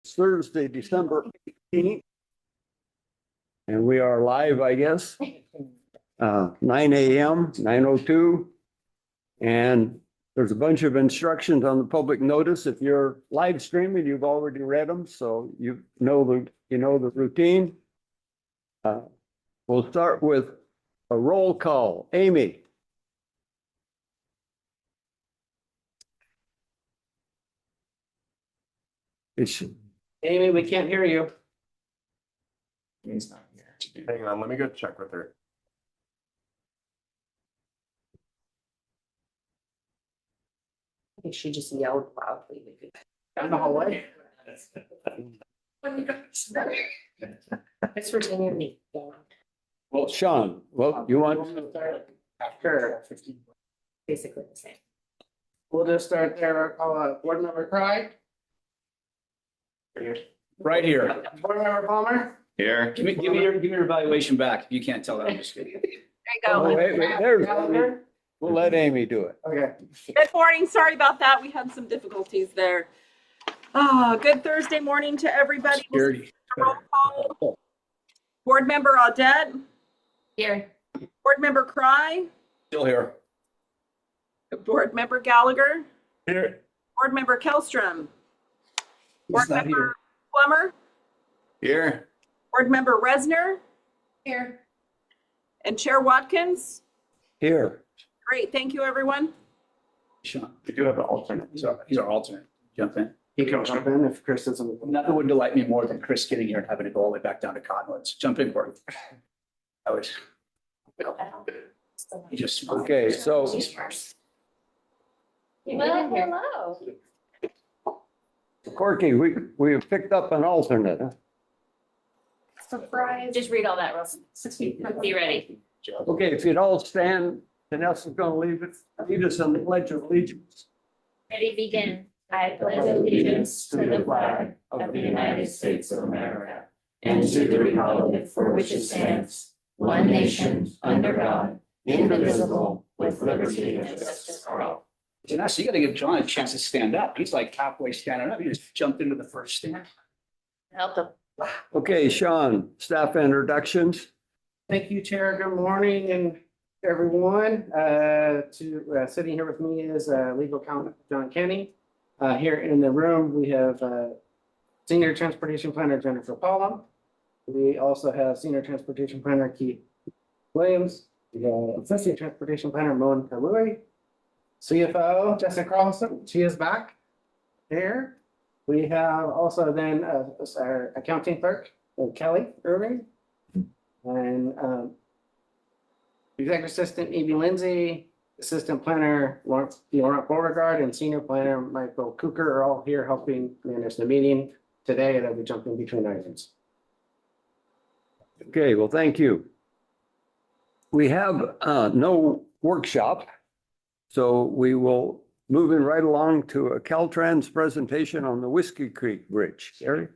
It's Thursday, December 18th. And we are live, I guess. 9 a.m., 9:02. And there's a bunch of instructions on the public notice. If you're live streaming, you've already read them, so you know the routine. We'll start with a roll call. Amy. Amy, we can't hear you. He's not here. Hang on, let me go check with her. I think she just yelled loudly. Down the hallway. Thanks for being me. Well, Sean, you want? Sure. Basically the same. We'll just start there. Call board member Cry. Right here. Board member Palmer. Here. Give me your evaluation back. If you can't tell that, I'm just kidding. There you Oh, go. wait, there's, Gallagher. we'll let Amy do it. Okay. Good morning. Sorry about that. We had some difficulties there. Good Thursday morning to everybody. Security. Roll call. Board member Audette, Here. board member Cry, Still here. board member Gallagher, Here. board member Kellstrom, board He's not member here. Plummer, Here. board member Resner, Here. and Chair Watkins. Here. Great. Thank you, everyone. Sean, We do have an alternate. he's our alternate. Jump in. He can jump in if Chris doesn't. Nothing would delight me more than Chris getting here and having to go all the way back down to Cottonwoods. Jump in, Cory. I was. He just smiled. Okay, so Well, hello. Corky, we have picked up an alternate. Huh? Surprise. Just read all that, Russ. Be ready. Okay, if you'd all stand, Vanessa's gonna lead us in the Pledge of Allegiance. Ready, begin. I pledge allegiance to the flag of the United States of America and to the republic for which it stands, one nation, under God, indivisible, with liberty and justice for all. Janessa, you gotta give John a chance to stand up. He's like halfway standing up. He just jumped into the first stand. Help them. Okay, Sean, staff introductions. Thank you, Chair. Good morning, and everyone. Sitting here with me is legal counsel John Kenny. Here in the room, we have Senior Transportation Planner Jennifer Paulum. We also have Senior Transportation Planner Keith Williams. We have Assistant Transportation Planner Monica Louie. CFO Jessica Carlson, she is back here. We have also then our accounting clerk, Kelly Irving. And Executive Assistant Evie Lindsay, Assistant Planner Laurent Beauregard, and Senior Planner Michael Cooker are all here helping manage the meeting today. They'll be jumping between items. Okay, well, thank you. We have no workshop, so we will move in right along to a Caltrans presentation on the Whiskey Creek Bridge. Gary?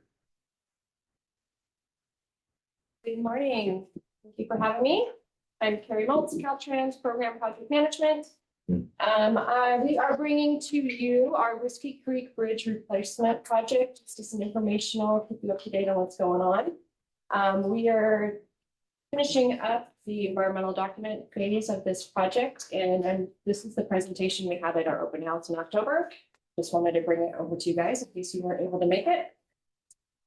Good morning. Thank you for having me. I'm Carrie Maltz, Caltrans Program Project Management. We are bringing to you our Whiskey Creek Bridge Replacement Project, just as some informational, keep you up to date on what's going on. We are finishing up the environmental document phase of this project, and this is the presentation we had at our open house in October. Just wanted to bring it over to you guys in case you weren't able to make it.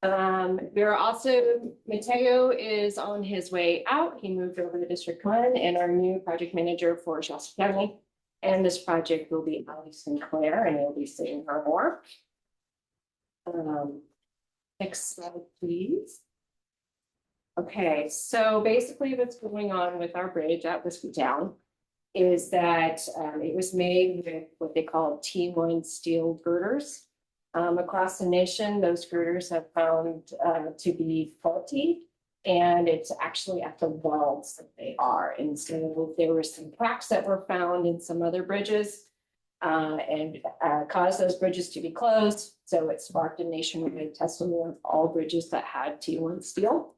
We are also, Mateo is on his way out. He moved over to District 1 and our new project manager for Shasta County. And this project will be Ali Sinclair, and you'll be seeing her more. Next slide, please. Okay, so basically what's going on with our bridge at Whiskey Town is that it was made with what they call T1 steel girders. Across the nation, those girders have found to be faulty, and it's actually at the welds that they are. And so there were some cracks that were found in some other bridges and caused those bridges to be closed. So it sparked a nationwide testing of all bridges that had T1 steel.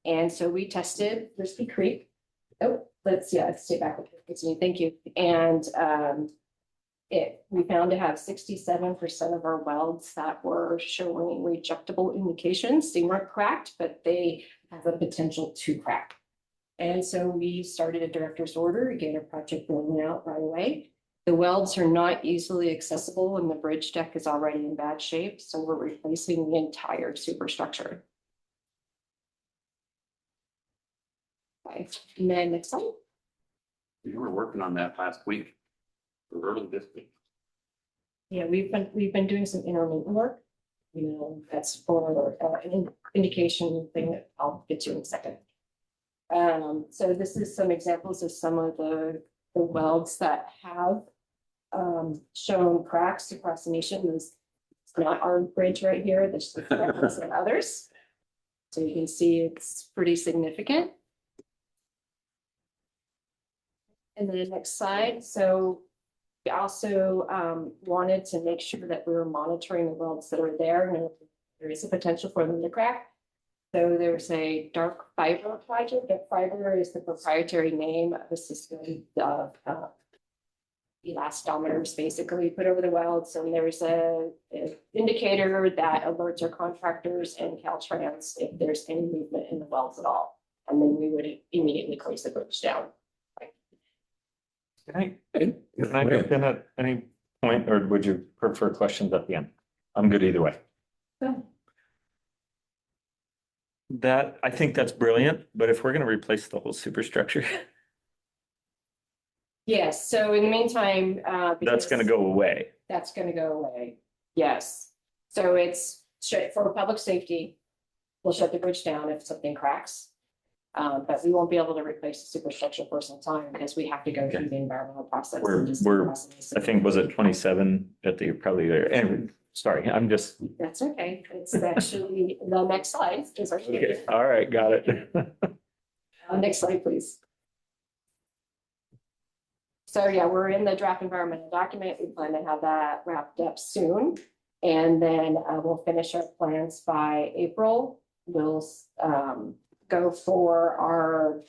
And so we tested Whiskey Creek. Oh, let's stay back with me. Thank you. And We found to have 67% of our welds that were showing rejectable indications. They weren't cracked, but they have the potential to crack. And so we started a director's order to get a project going out right away. The welds are not easily accessible and the bridge deck is already in bad shape. So we're replacing the entire superstructure. Okay, and then next slide. You were working on that last week. Early this week. Yeah, we've been doing some intermittent work. You know, that's for an indication thing that I'll get to in a second. So this is some examples of some of the welds that have shown cracks across the nation. This is not our bridge right here. There's and others. So you can see it's pretty significant. And then the next slide. So we also wanted to make sure that we were monitoring the welds that are there. And there is a potential for them to crack. So there's a dark fiber project. Dark fiber is the proprietary name of a system of elastometers basically put over the welds. And there's an indicator that alerts our contractors and Caltrans if there's any movement in the welds at all. And then we would immediately close the bridge down. Can I jump in at any point, or would you prefer questions at the end? I'm good either way. That, I think that's brilliant, but if we're gonna replace the whole superstructure, Yes, so in the meantime, that's gonna go away. that's gonna go away. Yes. So it's for public safety. We'll shut the bridge down if something cracks. But we won't be able to replace the superstructure for some time because we have to go through the environmental process. I think, was it 27 at the, probably there, anyway, sorry, I'm just. That's okay. It's actually the next slide. Okay, all right, got it. Next slide, please. So yeah, we're in the draft environmental document. We plan to have that wrapped up soon. And then we'll finish our plans by April. We'll go for our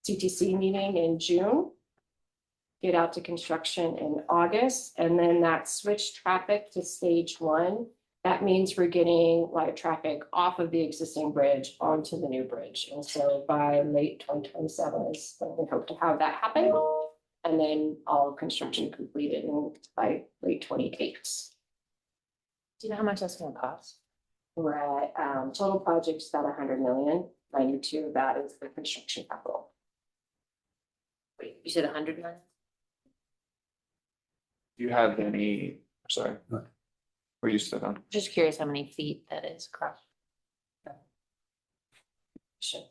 CTC meeting in June. Get out to construction in August, and then that switch traffic to stage 1. That means we're getting light traffic off of the existing bridge onto the new bridge. And so by late 2027 is when we hope to have that happen. And then all construction completed by late 28. Do you know how much that's gonna cost? We're at total projects about 100 million. 92 of that is the construction capital. Wait, you said 100 million? Do you have any, sorry, where you stood on? Just curious how many feet that is across. Sure.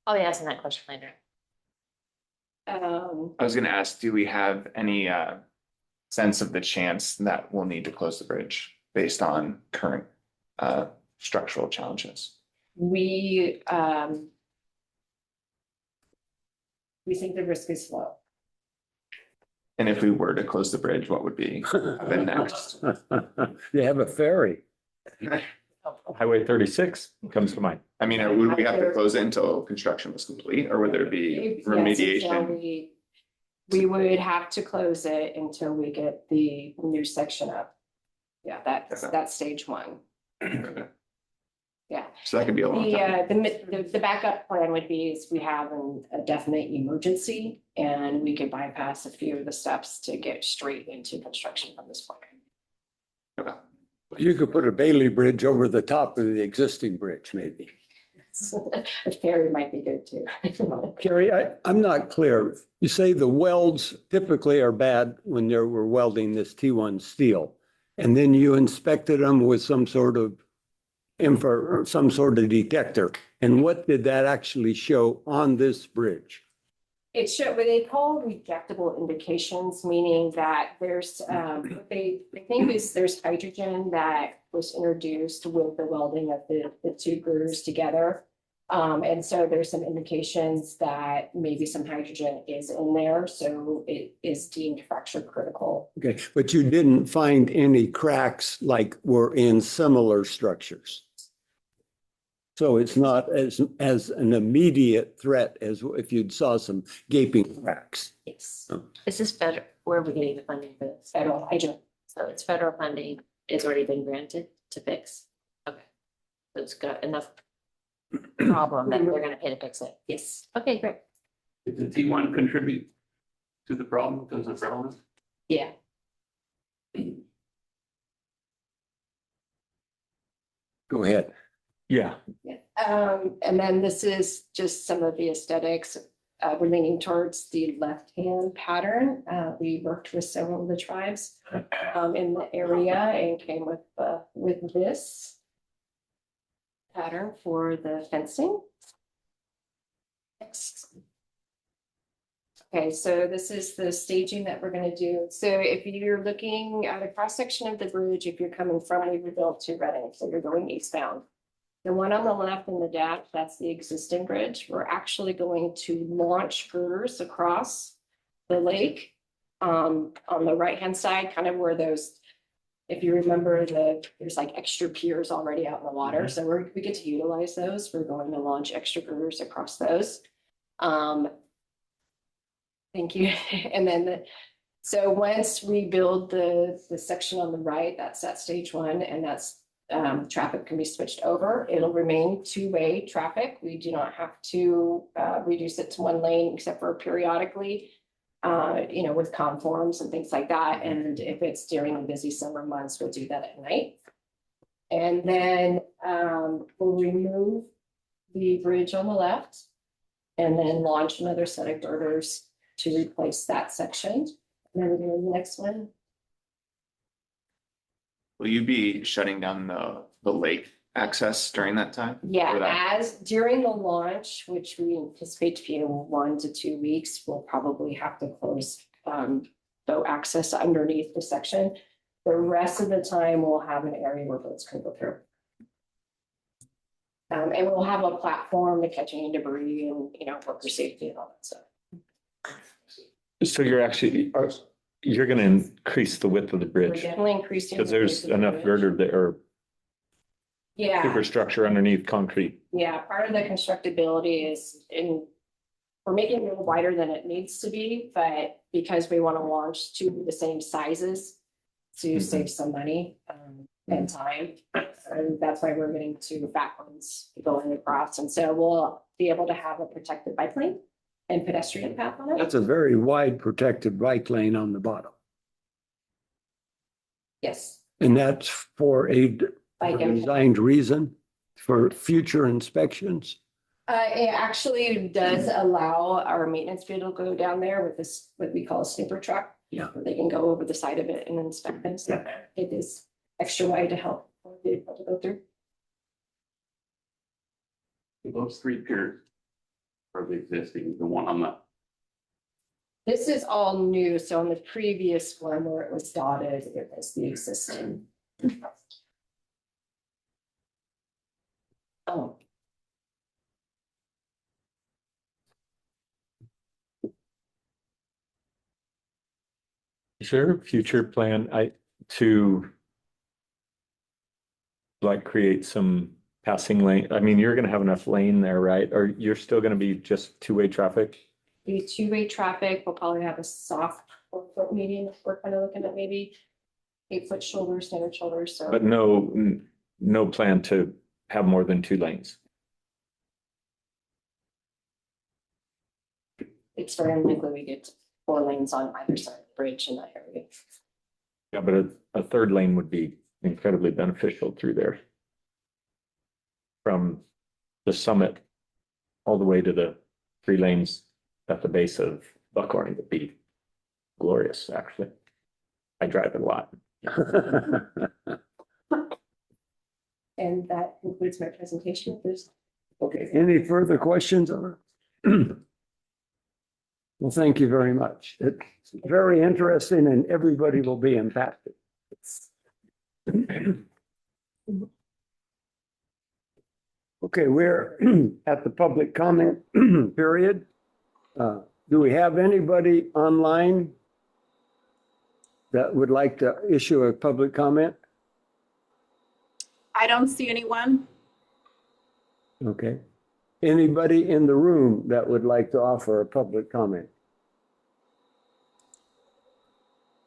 I'll be asking that question later. I was gonna ask, do we have any sense of the chance that we'll need to close the bridge based on current structural challenges? We think the risk is low. And if we were to close the bridge, what would be happen next? They have a ferry. Highway 36 comes to mind. I mean, would we have to close it until construction was complete, or would there be Yes, until remediation? we would have to close it until we get the new section up. Yeah, that's stage 1. Yeah. So that could be a long time. The backup plan would be is we have a definite emergency and we could bypass a few of the steps to get straight into construction from this point. Okay. You could put a Bailey Bridge over the top of the existing bridge, maybe. A ferry might be good too. Carrie, I'm not clear. You say the welds typically are bad when they were welding this T1 steel. And then you inspected them with some sort of or some sort of detector. And what did that actually show on this bridge? It showed what they call rejectable indications, meaning that there's, what they think is there's hydrogen that was introduced with the welding of the two girders together. And so there's some indications that maybe some hydrogen is in there, so it is deemed fracture critical. Okay, but you didn't find any cracks like were in similar structures. So it's not as an immediate threat as if you'd saw some gaping cracks. Yes. Is this where are we getting the funding for this? Federal, I do. So it's federal funding, it's already been granted to fix. Okay. So it's got enough problem that they're gonna pay to fix it. Yes. Okay, great. Did the T1 contribute to the problem because of relevance? Yeah. Go ahead. Yeah, And then this is just some of the aesthetics. We're leaning towards the left-hand pattern. We worked with several of the tribes in the area and came with this pattern for the fencing. Next. Okay, so this is the staging that we're gonna do. So if you're looking at a cross-section of the bridge, if you're coming from Weaverville to Reading, so you're going eastbound. The one on the left in the dash, that's the existing bridge. We're actually going to launch girders across the lake. On the right-hand side, kind of where those, if you remember there's like extra piers already out in the water. So we get to utilize those. We're going to launch extra girders across those. Thank you. And then, so once we build the section on the right, that's at stage one, and that's traffic can be switched over. It'll remain two-way traffic. We do not have to reduce it to one lane except for periodically, with conforms and things like that. And if it's during the busy summer months, we'll do that at night. And then we'll remove the bridge on the left and then launch another set of girders to replace that section. And then we're going to the next one. Will you be shutting down the lake access during that time? For Yeah, that? as during the launch, which we anticipate to be in 1 to 2 weeks, we'll probably have to close boat access underneath the section. The rest of the time, we'll have an area where boats can go through. And we'll have a platform to catch any debris and, worker safety and all that stuff. so you're gonna increase the width of the We're bridge definitely increasing. because the there's width of the enough bridge. girder there or Yeah. superstructure underneath concrete. Yeah, part of the constructability is we're making it a little wider than it needs to be, but because we want to launch two of the same sizes to save some money and time. And that's why we're getting two back ones going across. And so we'll be able to have a protected bike lane and pedestrian path on it. That's a very wide protected bike lane on the bottom. Yes. And that's for a Bike and designed reason for future inspections. It actually does allow our maintenance vehicle to go down there with this, what we call a snipper truck. Yeah. Where they can go over the side of it and inspect them. So it is extra wide to help the vehicle to go through. Those three piers are the existing, the one on the, This is all new. So on the previous one where it was dotted, it was the existing. Oh. Is there a future plan to like create some passing lane? I mean, you're gonna have enough lane there, right? Or you're still gonna be just two-way traffic? The two-way traffic, we'll probably have a soft 4-foot median. We're kind of looking at maybe 8-foot shoulders, standard shoulders. So But no plan to have more than 2 lanes. it's very unlikely we get 4 lanes on either side of the bridge in that area. Yeah, but a third lane would be incredibly beneficial through there. From the summit all the way to the 3 lanes at the base of Buckhorn would be glorious, actually. I drive it a lot. And that concludes my presentation. There's Okay, any further questions on it? Well, thank you very much. It's very interesting and everybody will be impacted. Okay, we're at the public comment period. Do we have anybody online that would like to issue a public comment? I don't see anyone. Okay. Anybody in the room that would like to offer a public comment?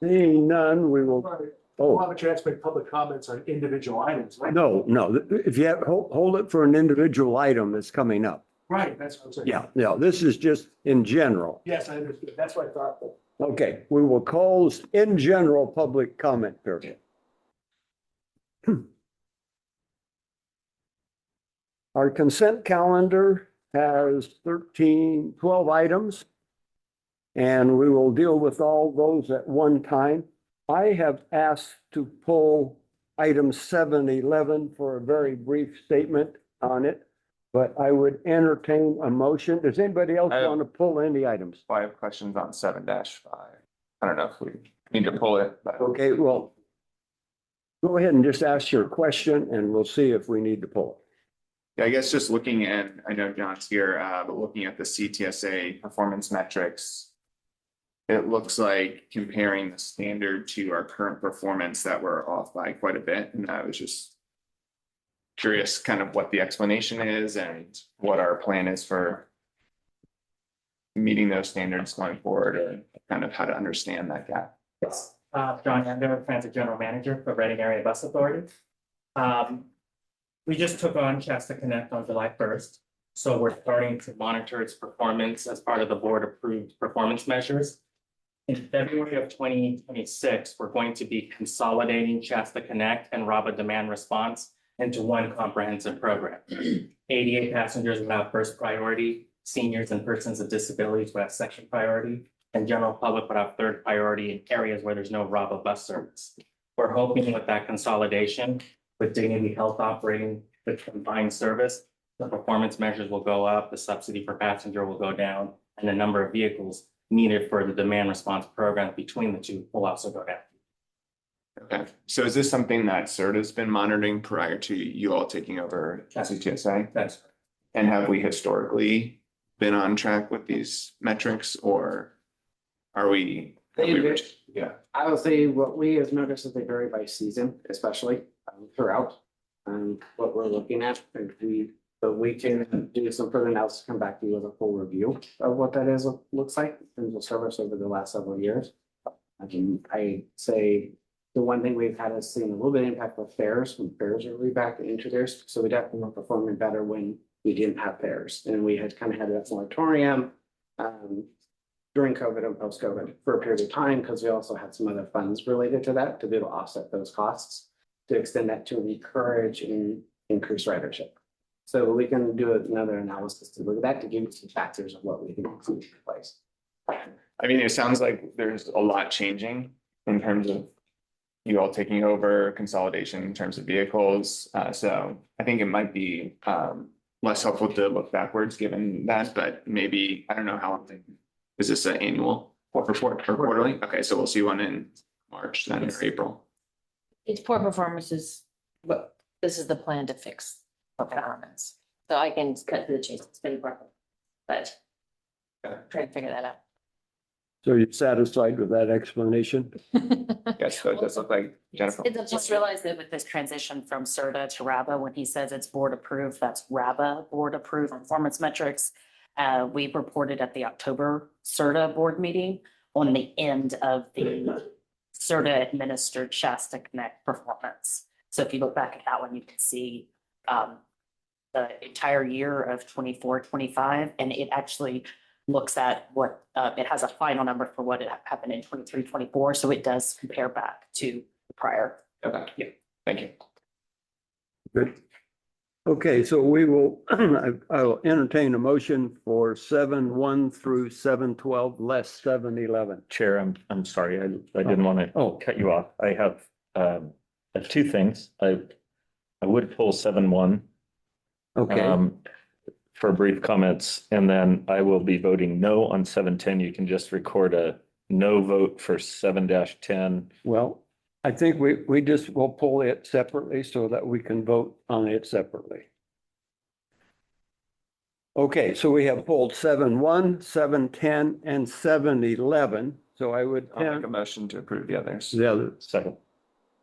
Seeing none, we will, We'll oh, have a chance to make public comments on individual items, right? no, if you have, hold it for an individual item that's coming up. Right, that's what I'm saying. Yeah, this is just in general. Yes, I understood. That's what I thought. Okay, we will close in general public comment period. Our consent calendar has 12 items. And we will deal with all those at one time. I have asked to pull item 711 for a very brief statement on it. But I would entertain a motion. Does anybody else I have- want to pull any items? I have questions on 7-5. I don't know if we need to pull it, but Okay, well, go ahead and just ask your question and we'll see if we need to pull it. yeah, I guess just looking at, I know John's here, but looking at the CTSA performance metrics. It looks like comparing the standard to our current performance that we're off by quite a bit, and I was just curious kind of what the explanation is and what our plan is for meeting those standards going forward, or kind of how to understand that gap. Yes, John Yender, Transit General Manager for Reading Area Bus Authority. We just took on Shasta Connect on July 1st. So we're starting to monitor its performance as part of the board approved performance measures. In February of 2026, we're going to be consolidating Shasta Connect and RABA Demand Response into one comprehensive program. 88 passengers will have first priority, seniors and persons with disabilities will have second priority, and general public would have third priority in areas where there's no RABA bus service. We're hoping with that consolidation, with Dignity Health operating the combined service, the performance measures will go up, the subsidy per passenger will go down, and the number of vehicles needed for the demand response program between the two will also go down. Okay, so is this something that SRTA's been monitoring prior to you all taking over CTSA? That's And have we historically been on track with these metrics, or are we? Yeah, I will say what we have noticed is they vary by season, especially throughout. What we're looking at, but we can do some further analysis, come back to you with a full review of what that is, looks like in terms of service over the last several years. I say the one thing we've had is seen a little bit of impact with fares, when fares are really back into theirs. So we definitely were performing better when we didn't have fares, and we had kind of had that moratorium during COVID and post-COVID for a period of time, because we also had some other funds related to that to be able to offset those costs, to extend that to encourage and increase ridership. So we can do another analysis to look at that, to give you some factors of what we think is in place. I mean, it sounds like there's a lot changing in terms of you all taking over, consolidation in terms of vehicles. So I think it might be less helpful to look backwards given that, but maybe, I don't know how often. Is this an annual report or quarterly? Okay, so we'll see one in March then, or April. It's poor performances, but this is the plan to fix performance. So I can cut to the chase, it's been poor, but try to figure that out. So you're satisfied with that explanation? Yes, so it does look like Jennifer. Just realize that with this transition from SRTA to RABA, when he says it's board approved, that's RABA board approved performance metrics. We reported at the October SRTA board meeting on the end of the SRTA administered Shasta Connect performance. So if you look back at that one, you can see the entire year of 24-25, and it actually looks at what it has a final number for what it happened in 23-24. So it does compare back to the prior. Okay, yeah, thank you. Good. Okay, so we will, I will entertain a motion for 7-1 through 7-12, less 7-11. Chair, I'm sorry, I didn't want to cut you off. I have two things. I would pull 7-1. Okay, For brief comments, and then I will be voting no on 7-10. You can just record a no vote for 7-10. well, I think we just will pull it separately so that we can vote on it separately. Okay, so we have pulled 7-1, 7-10, and 7-11. So I would. I'll make a motion to approve the others. The other. Second.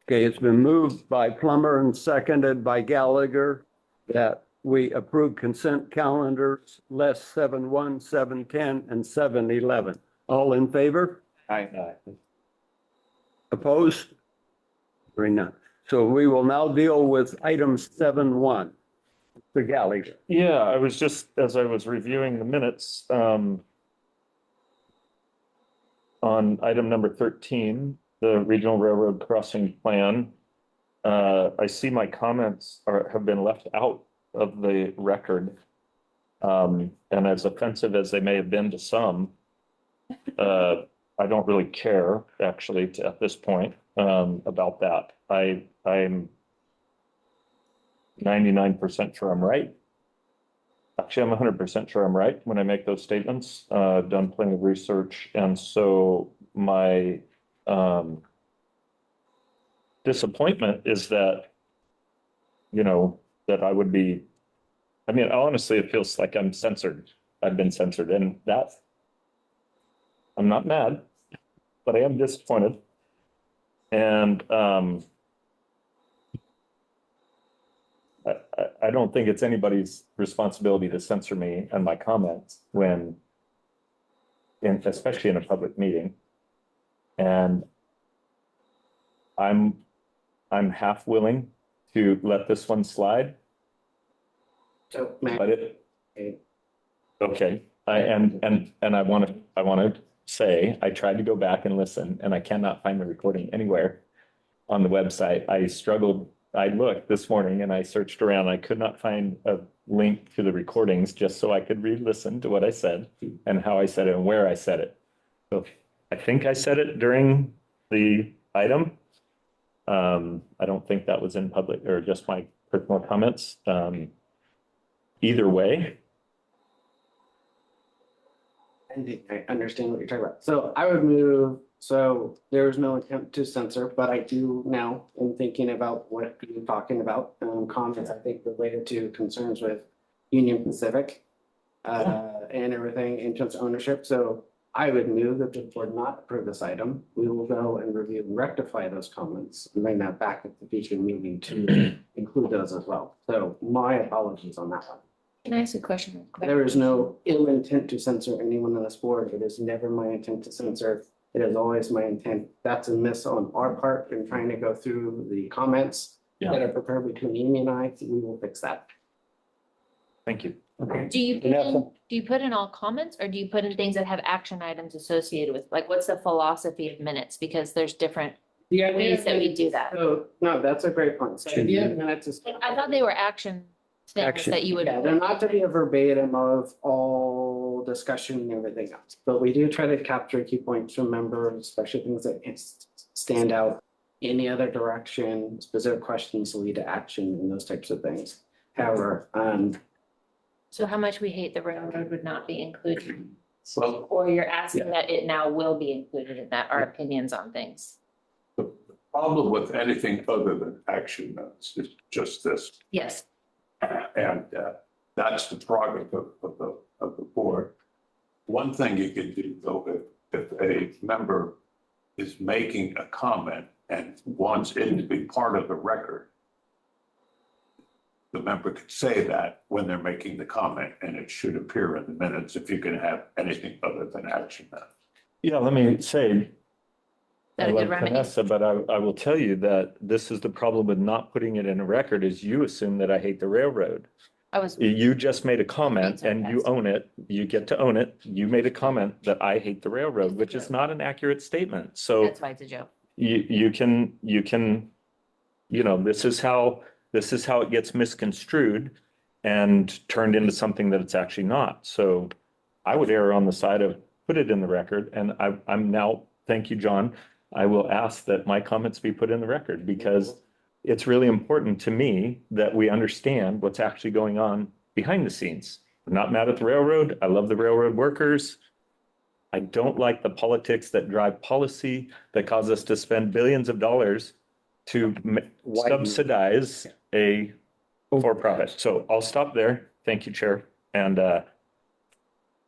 Okay, it's been moved by Plummer and seconded by Gallagher that we approve consent calendars less 7-1, 7-10, and 7-11. All in favor? Aye. Opposed? Hearing none. So we will now deal with item 7.1. The Gallagher. Yeah, I was just, as I was reviewing the minutes, on item number 13, the Regional Railroad Crossing Plan, I see my comments have been left out of the record. And as offensive as they may have been to some, I don't really care actually at this point, about that. I'm 99% sure I'm right. Actually, I'm 100% sure I'm right when I make those statements. Done plenty of research, and so my disappointment is that, that I would be. I mean, honestly, it feels like I'm censored. I've been censored, and that's. I'm not mad, but I am disappointed, and I don't think it's anybody's responsibility to censor me and my comments when, especially in a public meeting. And I'm half willing to let this one slide, So, but okay. I want to say, I tried to go back and listen, and I cannot find the recording anywhere on the website. I struggled. I looked this morning and I searched around. I could not find a link to the recordings just so I could re-listen to what I said and how I said it and where I said it. So I think I said it during the item. I don't think that was in public or just my personal comments. Either way. I think I understand what you're talking about. So I would move, so there was no attempt to censor, but I do now, in thinking about what you're talking about, comments, I think related to concerns with Union Pacific and everything in terms of ownership. So I would move that the board not approve this item. We will go and review and rectify those comments and bring that back at the future meeting to include those as well. So my apologies on that one. Can I ask a question? real quick? There is no ill intent to censor anyone on this board. It is never my intent to censor. It is always my intent. That's a miss on our part in trying to go through the comments that are prepared between Amy and I. We will fix that. Thank you. Okay. Do you put in all comments, or do you put in things that have action items associated with, like, what's the philosophy of minutes? Because there's different ways that we do that. So, no, that's a great point. So the idea of minutes is. I thought they were action things Action. that you would. Yeah, they're not to be a verbatim of all discussion and everything else, but we do try to capture key points from members, especially things that stand out. Any other direction, specific questions lead to action and those types of things. However, So how much we hate the railroad would not be included, Well, or you're asking that it now will be included in that, our opinions on things? the problem with anything other than action notes is just this. Yes. And that's the prerogative of the board. One thing you can do though, if a member is making a comment and wants it to be part of the record, the member could say that when they're making the comment, and it should appear in the minutes if you can have anything other than action notes. Yeah, let me say. That a good remedy? Vanessa, but I will tell you that this is the problem with not putting it in a record is you assume that I hate the railroad. I was. You just made a comment Being and you sarcastic. own it. You get to own it. You made a comment that I hate the railroad, which is not an accurate statement. So That's why it's a joke. you can, this is how it gets misconstrued and turned into something that it's actually not. So I would err on the side of put it in the record. And I'm now, thank you, John. I will ask that my comments be put in the record because it's really important to me that we understand what's actually going on behind the scenes. I'm not mad at the railroad. I love the railroad workers. I don't like the politics that drive policy that cause us to spend billions of dollars to subsidize a for-profit. So I'll stop there. Thank you, Chair. And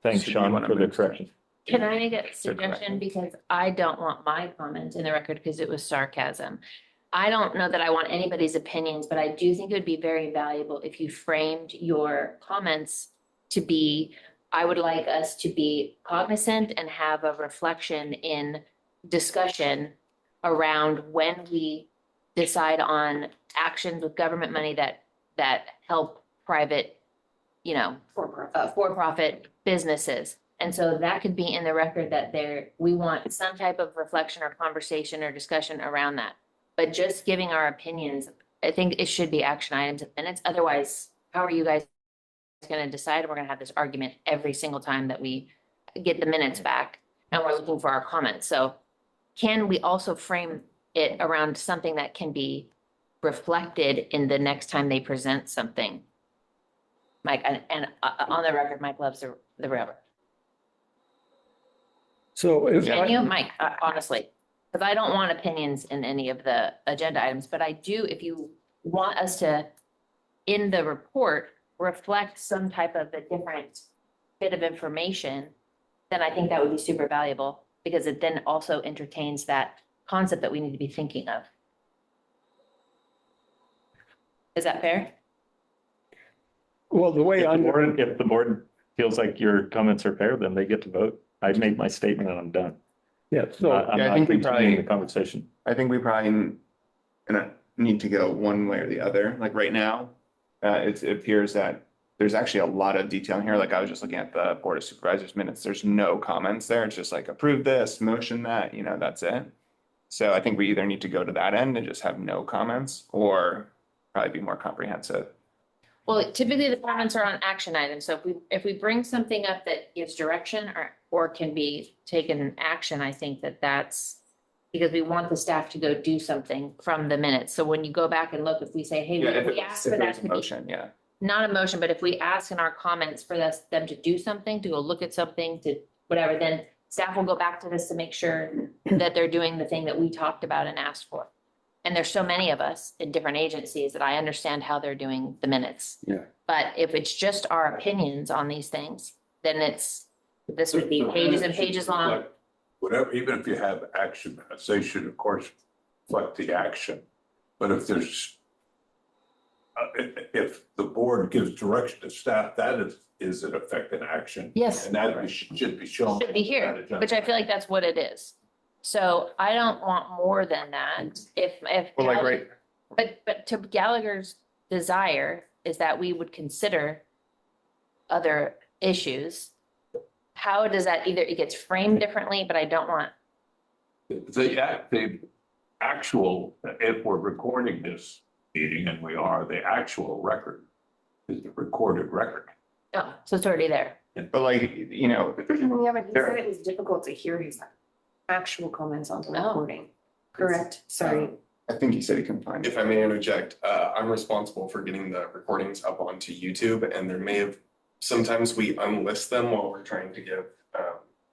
thanks, So you Sean, wanna for the move- correction. Can I make a suggestion? Because I don't want my comment in the record because it was sarcasm. I don't know that I want anybody's opinions, but I do think it would be very valuable if you framed your comments to be, I would like us to be cognizant and have a reflection in discussion around when we decide on actions with government money that help private, you know, for-profit businesses. And so that could be in the record that we want some type of reflection or conversation or discussion around that. But just giving our opinions, I think it should be action items in minutes. Otherwise, how are you guys gonna decide? We're gonna have this argument every single time that we get the minutes back and we're looking for our comments. So can we also frame it around something that can be reflected in the next time they present something? Mike, and on the record, Mike loves the railroad. So if Can I, you, Mike, honestly, because I don't want opinions in any of the agenda items, but I do, if you want us to, in the report, reflect some type of a different bit of information, then I think that would be super valuable, because it then also entertains that concept that we need to be thinking of. Is that fair? well, the way I, If the board feels like your comments are fair, then they get to vote. I made my statement and I'm done. yeah, so I'm Yeah, I not think we continuing probably- the conversation. I think we probably need to go one way or the other. Like right now, it appears that there's actually a lot of detail in here. Like I was just looking at the Board of Supervisors minutes. There's no comments there. It's just like approve this, motion that, you know, that's it. So I think we either need to go to that end and just have no comments, or probably be more comprehensive. Well, typically the comments are on action items. So if we bring something up that gives direction or can be taken action, I think that's because we want the staff to go do something from the minutes. So when you go back and look, if we say, hey, Yeah, we asked for that to be, motion, yeah. not a motion, but if we ask in our comments for them to do something, to go look at something, to whatever, then staff will go back to this to make sure that they're doing the thing that we talked about and asked for. And there's so many of us in different agencies that I understand how they're doing the minutes. Yeah. But if it's just our opinions on these things, then this would be pages and pages long. Whatever, even if you have action minutes, they should of course reflect the action. But if there's, if the board gives direction to staff, that is in effect an action. Yes. And that should be shown. Should be here, which I feel like that's what it is. So I don't want more than that. If. Well, like, right, But to Gallagher's desire is that we would consider other issues. How does that it gets framed differently, but I don't want. The actual, if we're recording this meeting, and we are, the actual record is the recorded record. Oh, so it's already there. but like, you know, Yeah, but he There- said it was difficult to hear his actual comments on the Oh. recording. Correct, sorry. I think he said he couldn't find If it. I may interject, I'm responsible for getting the recordings up onto YouTube, and there may have, sometimes we unlist them while we're trying to give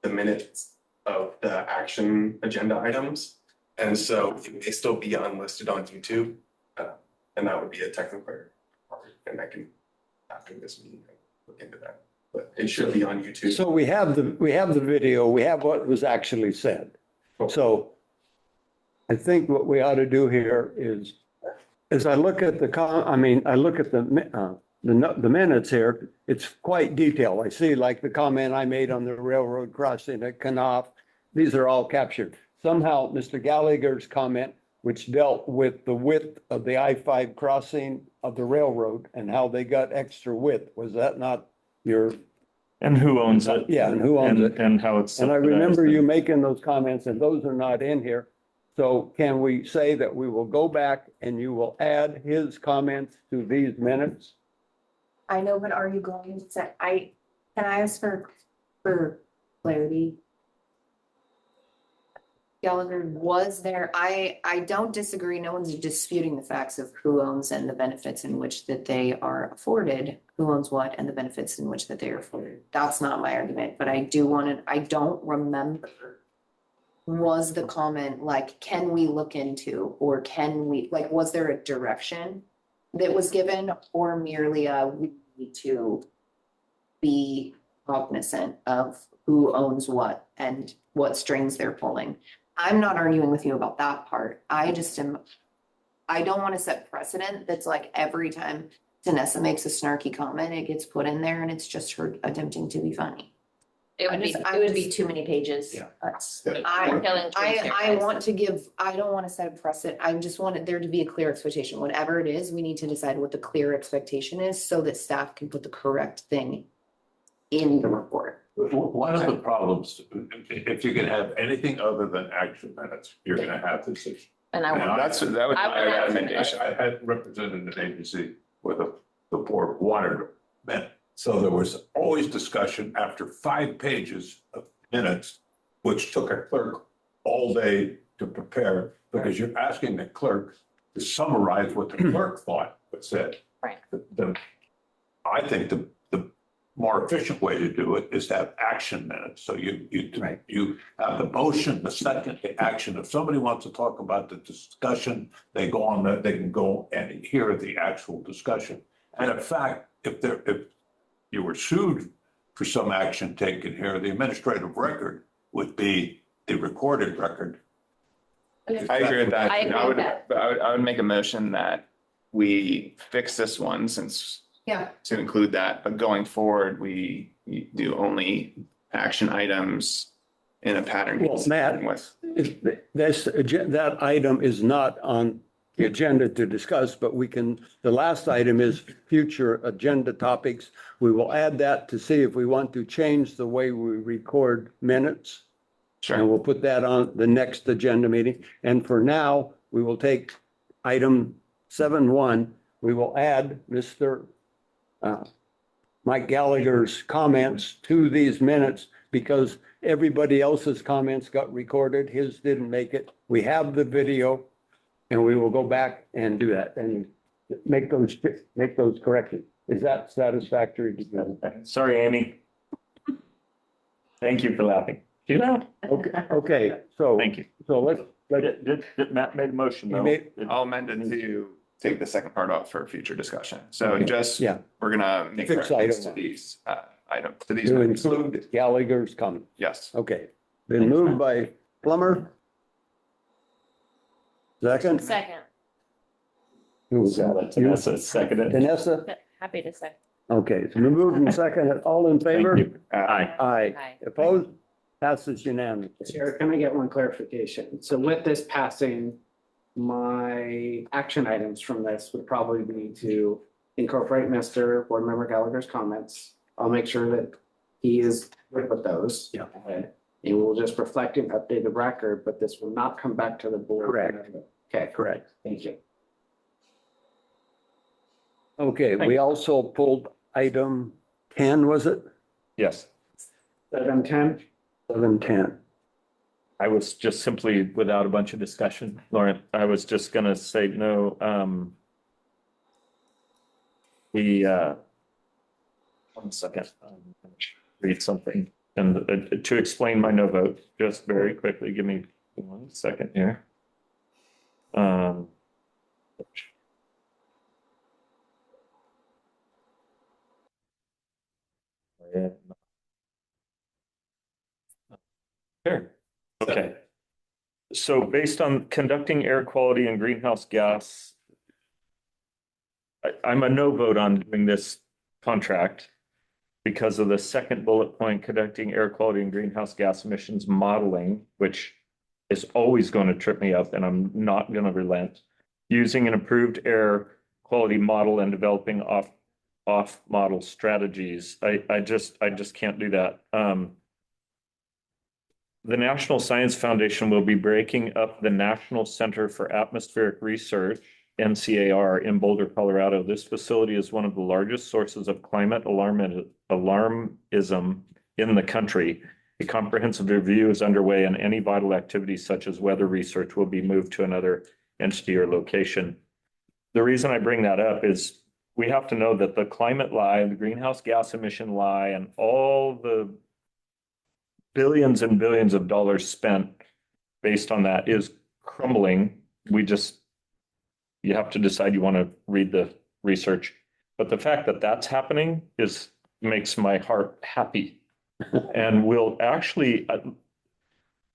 the minutes of the action agenda items. And so it may still be unlisted on YouTube, and that would be a technical error. And I can, after this meeting, look into that, but it should be on YouTube. so we have the video, we have what was actually said. So I think what we ought to do here is, as I look at I look at the minutes here, it's quite detailed. I see like the comment I made on the railroad crossing at Knopf. These are all captured. Somehow, Mr. Gallagher's comment, which dealt with the width of the I-5 crossing of the railroad and how they got extra width, was that not your? And who owns it? Yeah, and who owns it? And how it's. And I remember subsidized. you making those comments, and those are not in here. So can we say that we will go back and you will add his comments to these minutes? I know, but are you going to say, can I ask for clarity? Gallagher was there, I don't disagree, no one's disputing the facts of who owns and the benefits in which that they are afforded, who owns what and the benefits in which that they are afforded. That's not my argument, but I don't remember. Was the comment like, can we look into, or can we, like, was there a direction that was given, or merely we need to be cognizant of who owns what and what strings they're pulling? I'm not arguing with you about that part. I don't want to set precedent that's like every time Vanessa makes a snarky comment, it gets put in there and it's just her attempting to be funny. It would be, it would be too many pages. Yeah. That's. I We're killing trees here, I guys. want to give, I don't want to set a precedent. I just want there to be a clear expectation. Whatever it is, we need to decide what the clear expectation is so that staff can put the correct thing in the report. One of the problems, if you can have anything other than action minutes, you're gonna have this issue. And I And want, That was I my would have- recommendation. I had represented an agency where the board wanted minutes. So there was always discussion after 5 pages of minutes, which took a clerk all day to prepare, because you're asking the clerk to summarize what the clerk thought but said. Right. I think the more efficient way to do it is to have action minutes. So you have the motion, the second, the action. If somebody wants to talk about the discussion, they go on that, they can go and hear the actual discussion. And in fact, if you were sued for some action taken here, the administrative record would be the recorded record. I agree with that. I agree with that. But I would make a motion that we fix this one since Yeah. to include that, but going forward, we do only action items in a pattern. Well, Matt, that item is not on the agenda to discuss, but the last item is future agenda topics. We will add that to see if we want to change the way we record minutes. And Sure. we'll put that on the next agenda meeting. And for now, we will take item 7.1. We will add Mr. Mike Gallagher's comments to these minutes because everybody else's comments got recorded. His didn't make it. We have the video and we will go back and do that and make those corrections. Is that satisfactory to you? Sorry, Amy. Thank you for laughing. You laughed. Okay, so. Thank you. So let's. Did Matt made a motion You though? made- I'll amend it to take the second part off for future discussion. So Okay. just, Yeah. we're gonna make Fix reference item to one. these items, to these. To minutes. include Gallagher's comment. Yes. Okay, been moved by Plummer. Second, second, who was that? You? Vanessa seconded. Vanessa? happy to say. Okay, it's been moved and seconded. All in favor? Thank you. Aye. Aye. Aye. Opposed? Passes unanimously. Chair, can I get one clarification? So with this passing, my action items from this would probably be to incorporate Mr. Board Member Gallagher's comments. I'll make sure that he is good with those. Yeah. And we'll just reflect and update the record, but this will not come back to the board. Correct. Okay, Correct. thank you. Okay, we also pulled item 10, was it? Yes, 7:10. 7:10. I was just simply without a bunch of discussion, Lauren. I was just gonna say no, one second, read something and to explain my no vote, just very quickly, give me 1 second here. Sure, okay. So based on conducting air quality and greenhouse gas, I'm a no vote on doing this contract because of the second bullet point, conducting air quality and greenhouse gas emissions modeling, which is always going to trip me up and I'm not going to relent. Using an approved air quality model and developing off model strategies. I just can't do that. The National Science Foundation will be breaking up the National Center for Atmospheric Research, NCAR, in Boulder, Colorado. This facility is one of the largest sources of climate alarmism in the country. A comprehensive review is underway and any vital activities such as weather research will be moved to another entity or location. The reason I bring that up is we have to know that the climate lie, the greenhouse gas emission lie, and all the billions and billions of dollars spent based on that is crumbling. You have to decide you want to read the research. But the fact that that's happening makes my heart happy. And will actually,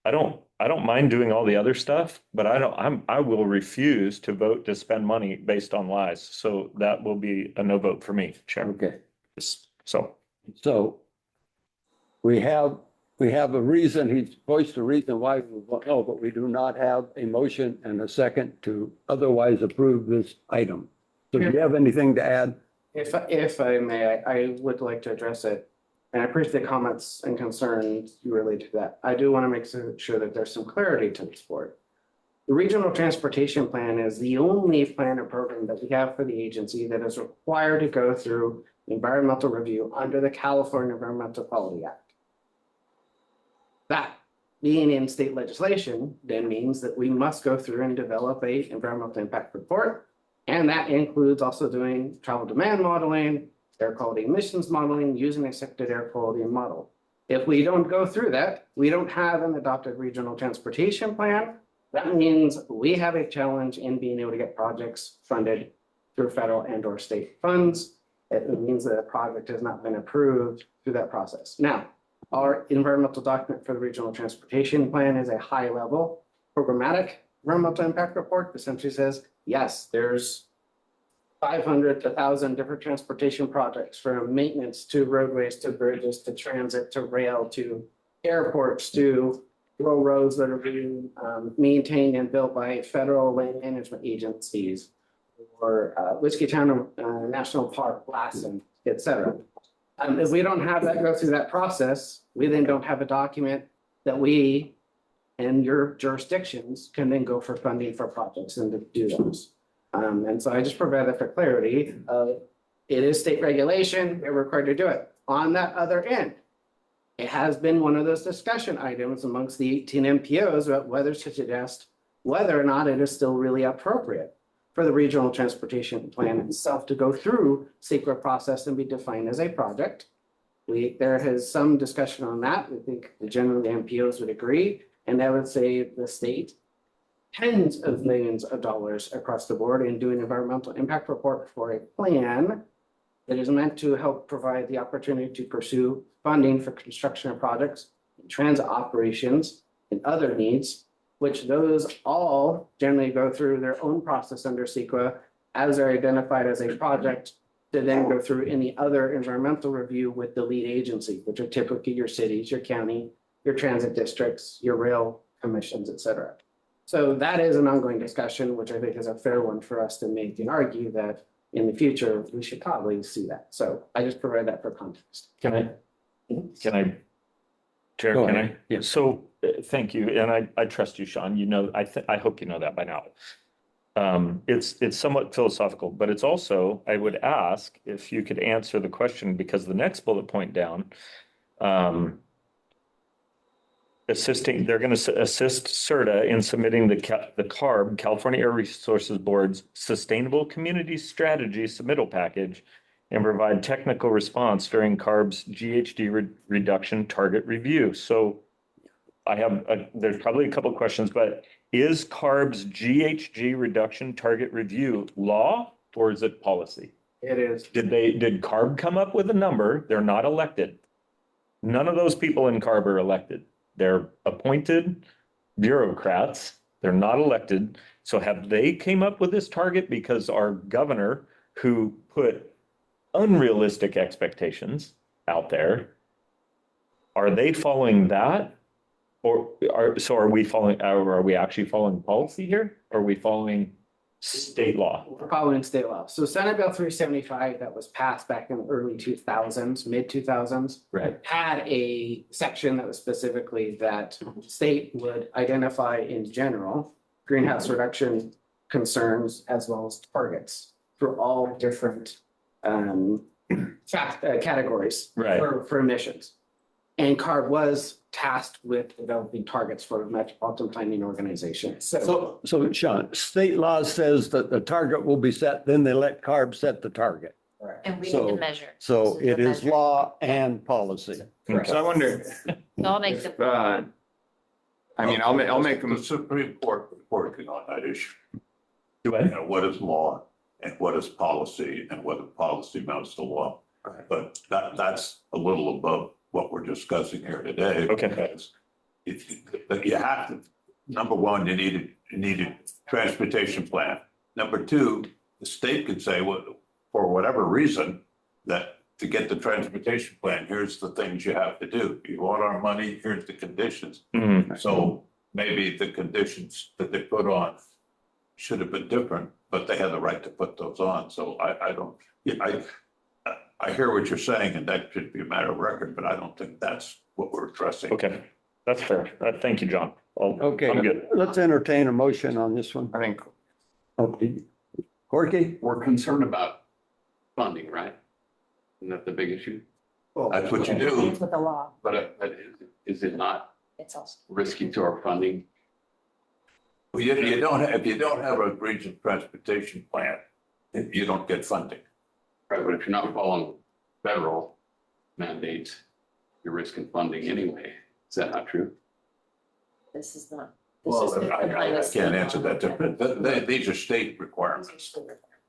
I don't mind doing all the other stuff, but I will refuse to vote to spend money based on lies. So that will be a no vote for me, Chair. Okay, So so we have a reason, he's voiced a reason why we vote no, but we do not have a motion and a second to otherwise approve this item. So do you have anything to add? If I may, I would like to address it. And I appreciate the comments and concerns you relate to that. I do want to make sure that there's some clarity to this board. The Regional Transportation Plan is the only plan or program that we have for the agency that is required to go through environmental review under the California Environmental Quality Act. That being in state legislation then means that we must go through and develop a environmental impact report. And that includes also doing travel demand modeling, air quality emissions modeling, using accepted air quality model. If we don't go through that, we don't have an adopted regional transportation plan. That means we have a challenge in being able to get projects funded through federal and or state funds. It means that a project has not been approved through that process. Now, our environmental document for the regional transportation plan is a high level programmatic environmental impact report. Essentially says, yes, there's 500 to 1,000 different transportation projects, from maintenance to roadways to bridges to transit to rail to airports to rural roads that are being maintained and built by federal land management agencies, or Whiskey Town National Park, Lassen, et cetera. If we don't have that go through that process, we then don't have a document that we and your jurisdictions can then go for funding for projects and to do those. And so I just provide that for clarity. It is state regulation, we're required to do it. On that other end, it has been one of those discussion items amongst the 18 MPOs about whether to suggest whether or not it is still really appropriate for the regional transportation plan itself to go through secret process and be defined as a project. There has some discussion on that. We think generally MPOs would agree, and I would say the state tens of millions of dollars across the board in doing environmental impact report for a plan that is meant to help provide the opportunity to pursue funding for construction of projects, transit operations, and other needs, which those all generally go through their own process under CEQA as they're identified as a project, to then go through any other environmental review with the lead agency, which are typically your cities, your county, your transit districts, your rail commissions, et cetera. So that is an ongoing discussion, which I think is a fair one for us to make and argue that in the future, we should probably see that. So I just provide that for context. Can I, Chair, Go can ahead. I? Yeah. So, thank you, and I trust you, Sean, you know, I hope you know that by now. It's somewhat philosophical, but it's also, I would ask if you could answer the question, because the next bullet point down, they're going to assist SRTA in submitting the CARB, California Air Resources Board's Sustainable Community Strategy submittal package, and provide technical response during CARB's GHG reduction target review. So I have, there's probably a couple of questions, but is CARB's GHG reduction target review law, or is it policy? It is. Did CARB come up with a number? They're not elected. None of those people in CARB are elected. They're appointed bureaucrats. They're not elected. So have they came up with this target because our governor, who put unrealistic expectations out there, are they following that? Or are we actually following policy here? Or are we following state law? We're following state law. So Senate Bill 375 that was passed back in the early 2000s, mid 2000s, Right. had a section that was specifically that state would identify in general greenhouse reduction concerns as well as targets for all different categories Right. for emissions. And CARB was tasked with developing targets for the Metropolitan Planning Organization. So Sean, state law says that the target will be set, then they let CARB set the target. And we need So- to measure. So This is it the is measure. law and policy. So I wonder, So I'll make the. I mean, I'll make The them, Supreme Court working on that issue. Do I? You know, what is law and what is policy and whether policy amounts to law. But that's a little above what we're discussing here today. Okay. Because you have to, number one, you need a transportation plan. Number two, the state could say, well, for whatever reason, that to get the transportation plan, here's the things you have to do. You want our money, here's the conditions. Mhm. So maybe the conditions that they put on should have been different, but they had the right to put those on. So I don't, yeah, I hear what you're saying, and that should be a matter of record, but I don't think that's what we're addressing. Okay, that's fair. Thank you, John. Okay, I'm good. let's entertain a motion on this one. I think Okay. Corky? We're concerned about funding, right? Isn't that the big issue? That's what you do. With the law, But is it not it's also. risky to our funding? Well, you don't, if you don't have a regional transportation plan, you don't get funding. Right, but if you're not following federal mandates, you're risking funding anyway. Is that not true? This is not. Well, I can't answer that. These are state requirements,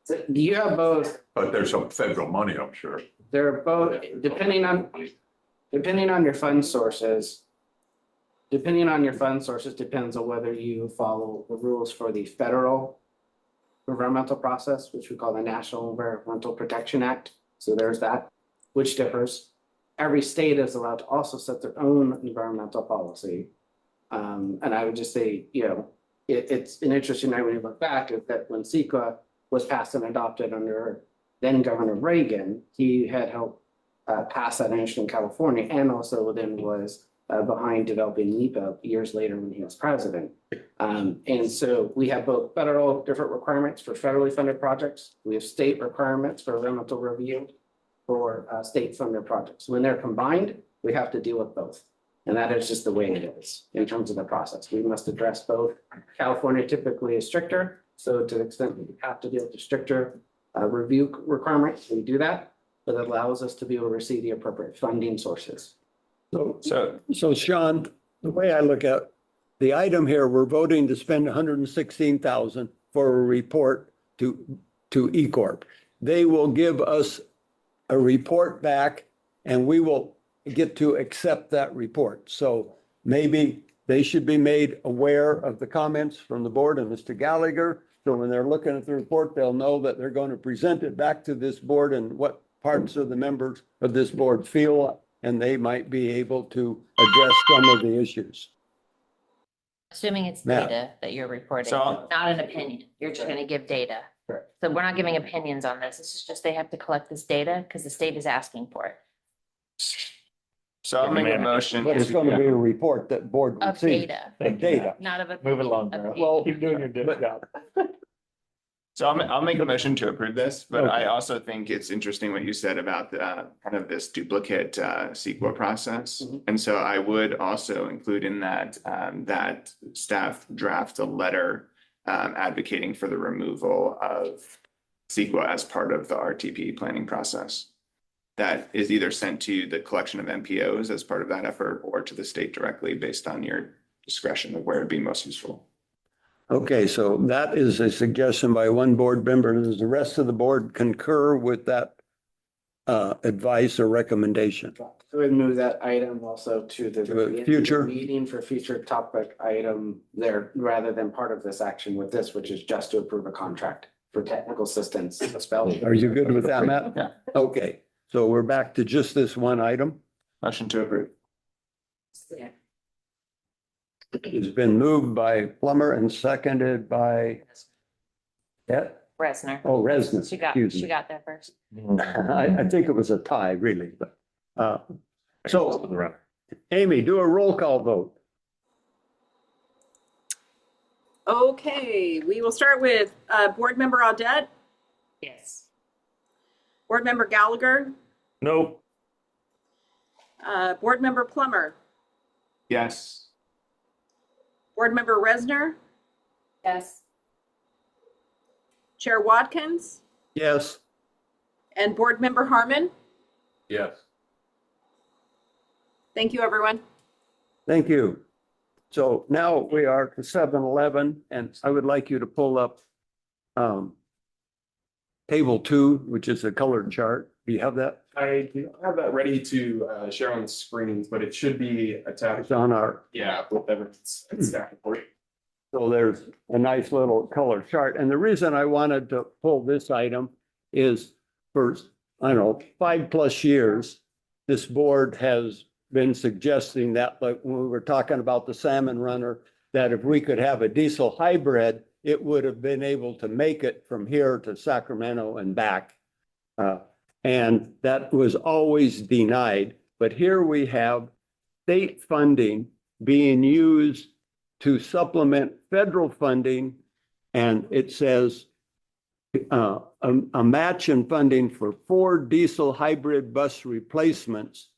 So do you have both? but there's some federal money, I'm sure. They're both, depending on your fund sources. Depending on your fund sources, depends on whether you follow the rules for the federal environmental process, which we call the National Environmental Protection Act. So there's that, which differs. Every state is allowed to also set their own environmental policy. And I would just say, it's an interesting night when you look back, is that when CEQA was passed and adopted under then Governor Reagan, he had helped pass that initiative in California, and also then was behind developing NEPA years later when he was president. And so we have both federal different requirements for federally funded projects. We have state requirements for environmental review for state funded projects. When they're combined, we have to deal with both. And that is just the way it is in terms of the process. We must address both. California typically is stricter. So to the extent that we have to deal with the stricter review requirements, we do that. But it allows us to be able to receive the appropriate funding sources. So Sean, the way I look at the item here, we're voting to spend 116,000 for a report to E-Corp. They will give us a report back and we will get to accept that report. So maybe they should be made aware of the comments from the board and Mr. Gallagher. So when they're looking at the report, they'll know that they're going to present it back to this board and what parts of the members of this board feel, and they might be able to address some of the issues. Assuming it's Matt. data that you're reporting, So- not an opinion. You're just gonna give data. Correct. So we're not giving opinions on this. This is just they have to collect this data because the state is asking for it. So I'll make a motion. But it's going to be a report that board will Of see. data, Of data. not of a. Move it along, of Darrell. data. Well, Keep doing your job. So I'll make a motion to approve this, but Okay. I also think it's interesting what you said about kind of this duplicate CEQA process. Mhm. And so I would also include in that that staff draft a letter advocating for the removal of CEQA as part of the RTP planning process. That is either sent to the collection of MPOs as part of that effort or to the state directly based on your discretion of where it'd be most useful. Okay, so that is a suggestion by one board member. Does the rest of the board concur with that advice or recommendation? So we'd move that item also to the To a future? meeting for future topic item there, rather than part of this action with this, which is just to approve a contract for technical assistance. Are you good with that, Matt? Yeah. Okay, so we're back to just this one item. Motion to approve. Yeah. It's been moved by Plummer and seconded by Resner. Resner. She got Excuse me. there first. I think it was a tie, really, but, so Amy, do a roll call vote. Okay, we will start with Board Member Audette, Yes. Board Member Gallagher, Nope. Board Member Plummer, Yes. Board Member Resner, Yes. Chair Watkins, Yes. and Board Member Harmon. Yes. Thank you, everyone. Thank you. So now we are to 7-Eleven, and I would like you to pull up table 2, which is a colored chart. Do you have that? I do not have that ready to share on the screens, but it should be attached. It's on our, Yeah, with evidence and staff report. so there's a nice little color chart. And the reason I wanted to pull this item is for I don't know, 5+ years, this board has been suggesting that, like when we were talking about the salmon runner, that if we could have a diesel hybrid, it would have been able to make it from here to Sacramento and back. And that was always denied. But here we have state funding being used to supplement federal funding. And it says a match in funding for 4 diesel hybrid bus replacements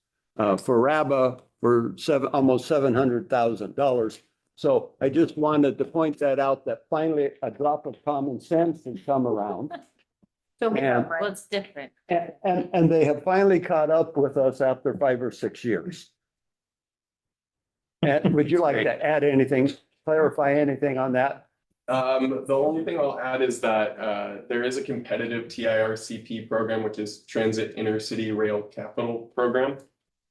for RABA for almost $700,000. So I just wanted to point that out, that finally a drop of common sense has come around. And, Well, it's different. and they have finally caught up with us after 5 or 6 years. And would you like to add anything, clarify anything on that? The only thing I'll add is that there is a competitive TIRCP program, which is Transit Intercity Rail Capital Program.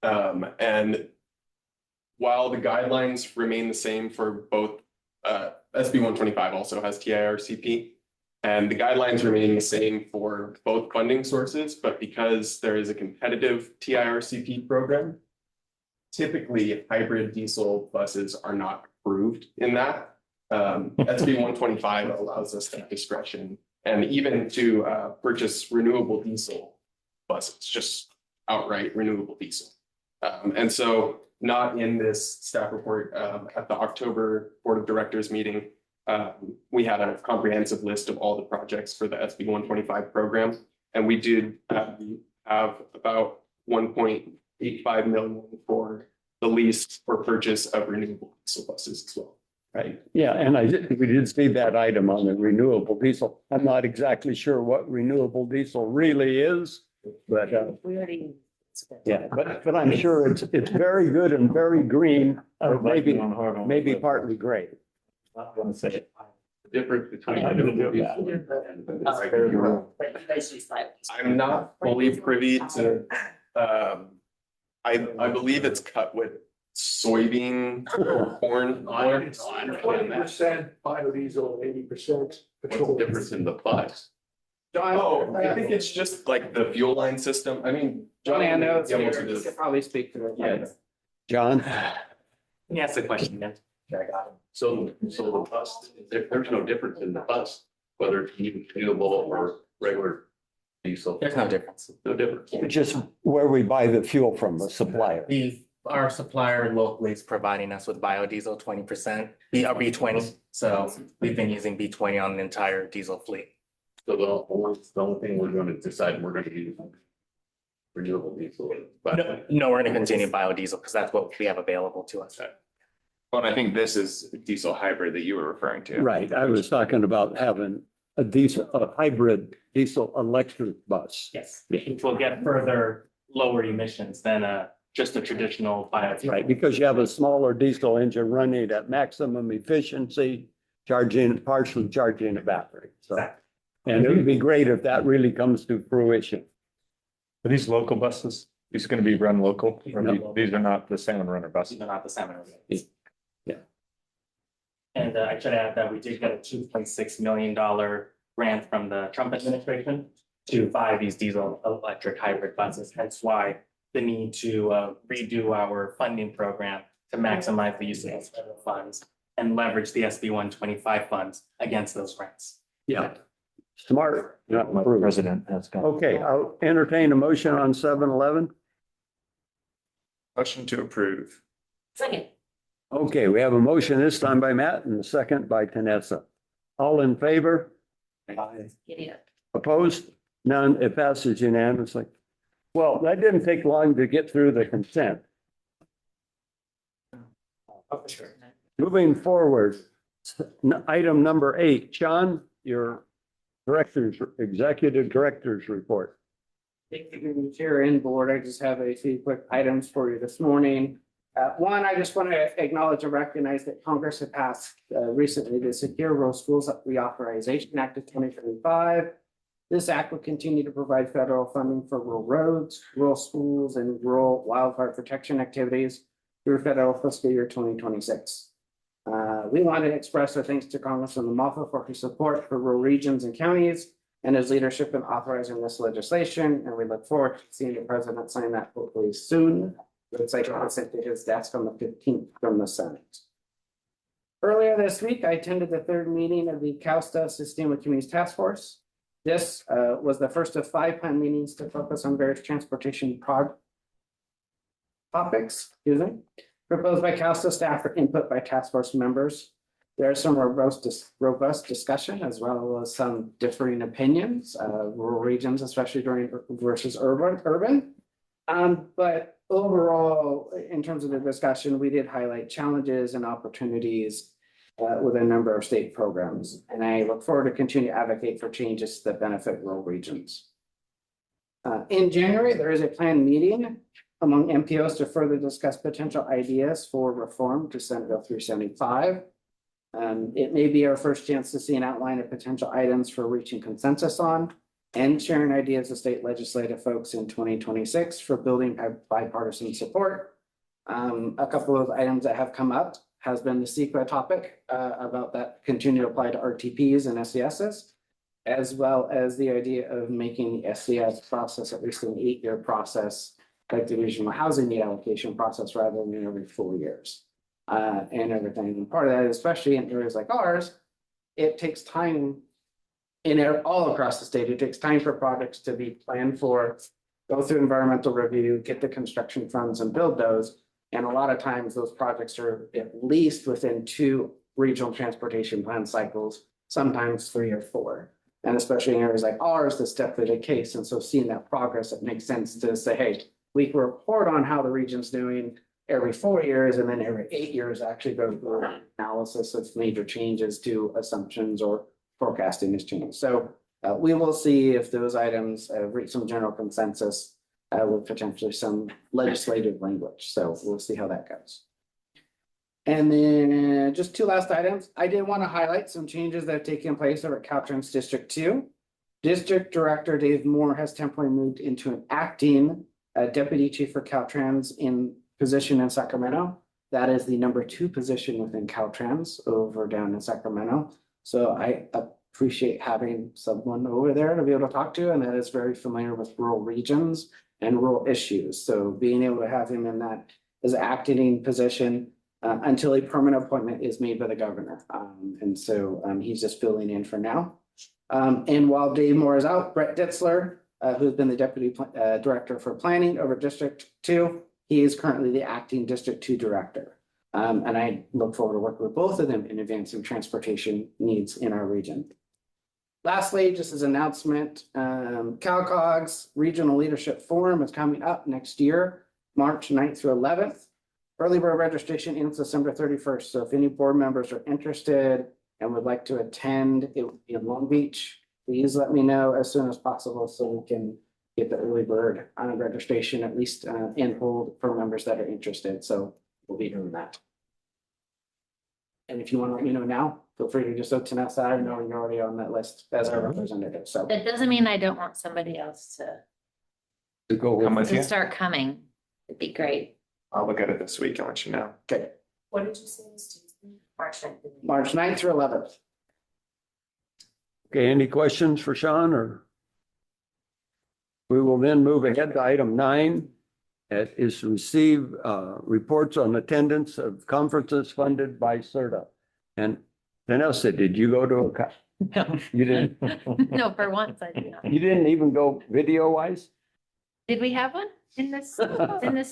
And while the guidelines remain the same for both, SB 125 also has TIRCP. And the guidelines remain the same for both funding sources, but because there is a competitive TIRCP program, typically hybrid diesel buses are not approved in that. SB 125 allows us that discretion, and even to purchase renewable diesel buses, just outright renewable diesel. And so not in this staff report at the October Board of Directors meeting, we had a comprehensive list of all the projects for the SB 125 program. And we did have about 1.85 million for the lease or purchase of renewable diesel buses as well. Right, yeah, and we did see that item on the renewable diesel. I'm not exactly sure what renewable diesel really is, but yeah, but I'm sure it's very good and very green, or maybe partly gray. Not gonna say it. The difference between renewable diesel and I'm not fully privy to, I believe it's cut with soybean or corn. oil. 20% biodiesel, 80% what's petroleum. the difference in the bus? Oh, I think it's just like the fuel line system. I mean, Johnny, I know it's Yeah, here, most of you this- could probably speak to it. Yeah. John? Can you ask the question again? Sure, I got it. So the bus, there's no difference in the bus, whether it's even renewable or regular diesel. There's no difference. No difference. Just where we buy the fuel from, the supplier. Our supplier locally is providing us with biodiesel 20%, B20. So we've been using B20 on the entire diesel fleet. So the only thing we're gonna decide, we're gonna use renewable diesel. But No, we're gonna continue biodiesel because that's what we have available to us. Well, and I think this is diesel hybrid that you were referring to. Right, I was talking about having a hybrid diesel electric bus. Yes, which will get further lower emissions than just a traditional biodiesel. Right, because you have a smaller diesel engine running at maximum efficiency, partially charging a battery, so. Exactly. And it would be great if that really comes to fruition. Are these local buses? These are gonna be run local? Or No. these are not the salmon runner buses? They're not the salmon. Yeah. And I should add that we did get a $2.6 million grant from the Trump administration to buy these diesel electric hybrid buses, hence why the need to redo our funding program to maximize the use of those federal funds and leverage the SB 125 funds against those grants. Yeah. Smart, not My approved. president has got. Okay, I'll entertain a motion on 7-Eleven. Motion to approve. Second. Okay, we have a motion this time by Matt and a second by Tanessa. All in favor? Giddy up. Opposed? None. It passes unanimously. Well, that didn't take long to get through the consent. Oh, sure. Moving forward, item number 8, Sean, your executive director's report. Thank you, Chair and Board. I just have a few quick items for you this morning. One, I just want to acknowledge and recognize that Congress had passed recently the Secure Rural Schools Reauthorization Act of 2025. This act will continue to provide federal funding for rural roads, rural schools, and rural wildfire protection activities through federal fiscal year 2026. We want to express our thanks to Congressman Moffett for his support for rural regions and counties and his leadership in authorizing this legislation, and we look forward to seeing the president sign that hopefully soon. Looks like it was sent to his desk on the 15th from the Senate. Earlier this week, I attended the third meeting of the Shasta Sustainable Communities Task Force. This was the first of 5 planned meetings to focus on various transportation topics, proposed by Shasta staff for input by task force members. There are some robust discussion as well as some differing opinions, rural regions, especially during versus urban. But overall, in terms of the discussion, we did highlight challenges and opportunities with a number of state programs. And I look forward to continue to advocate for changes that benefit rural regions. In January, there is a planned meeting among MPOs to further discuss potential ideas for reform to Senate Bill 375. It may be our first chance to see an outline of potential items for reaching consensus on and sharing ideas with state legislative folks in 2026 for building bipartisan support. A couple of items that have come up has been the CEQA topic about that continue to apply to RTPs and SCSs, as well as the idea of making the SCS process at least an 8-year process, like the regional housing need allocation process rather than every 4 years. And everything. And part of that, especially in areas like ours, it takes time all across the state. It takes time for projects to be planned for, go through environmental review, get the construction funds and build those. And a lot of times those projects are at least within 2 regional transportation plan cycles, sometimes 3 or 4. And especially in areas like ours, that's definitely the case. And so seeing that progress, it makes sense to say, hey, we can report on how the region's doing every 4 years, and then every 8 years actually go through analysis of major changes to assumptions or forecasting is changed. So we will see if those items reach some general consensus with potentially some legislative language. So we'll see how that goes. And then just 2 last items. I did want to highlight some changes that have taken place over at Caltrans District 2. District Director Dave Moore has temporarily moved into an acting deputy chief for Caltrans in position in Sacramento. That is the number 2 position within Caltrans over down in Sacramento. So I appreciate having someone over there to be able to talk to, and that is very familiar with rural regions and rural issues. So being able to have him in that as acting position until a permanent appointment is made by the governor. And so he's just filling in for now. And while Dave Moore is out, Brett Ditzler, who's been the deputy director for planning over District 2, he is currently the acting District 2 director. And I look forward to working with both of them in advancing transportation needs in our region. Lastly, just as an announcement, CalCog's Regional Leadership Forum is coming up next year, March 9th through 11th. Early bird registration ends December 31st. So if any board members are interested and would like to attend, it will be in Long Beach. Please let me know as soon as possible so we can get the early bird registration at least in hold for members that are interested. So we'll be doing that. And if you want to let me know now, feel free to just open us out. I know you're already on that list as our representative. So That doesn't mean I don't want somebody else To go Come with. with you. to start coming. It'd be great. I'll look at it this week and let you know. okay, What did you say was Tuesday? March 9th. March 9th through 11th. Okay, any questions for Sean or? We will then move ahead to item 9. It is to receive reports on attendance of conferences funded by SRTA. And Vanessa, did you go to a? No. You didn't? No, for once I did not. You didn't even go video wise? Did we have one in this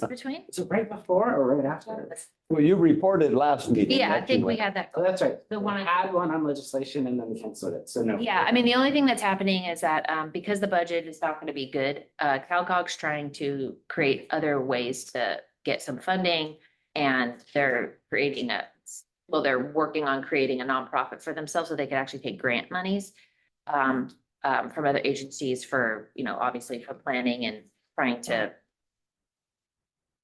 between? Is it right before or right after? Well, you reported last meeting. Yeah, I that think you we went. had that. Oh, that's right. The We one- had one on legislation and then we canceled it. So no. Yeah, I mean, the only thing that's happening is that because the budget is not gonna be good, CalCog's trying to create other ways to get some funding. And they're they're working on creating a nonprofit for themselves so they can actually take grant monies from other agencies for, obviously for planning and trying to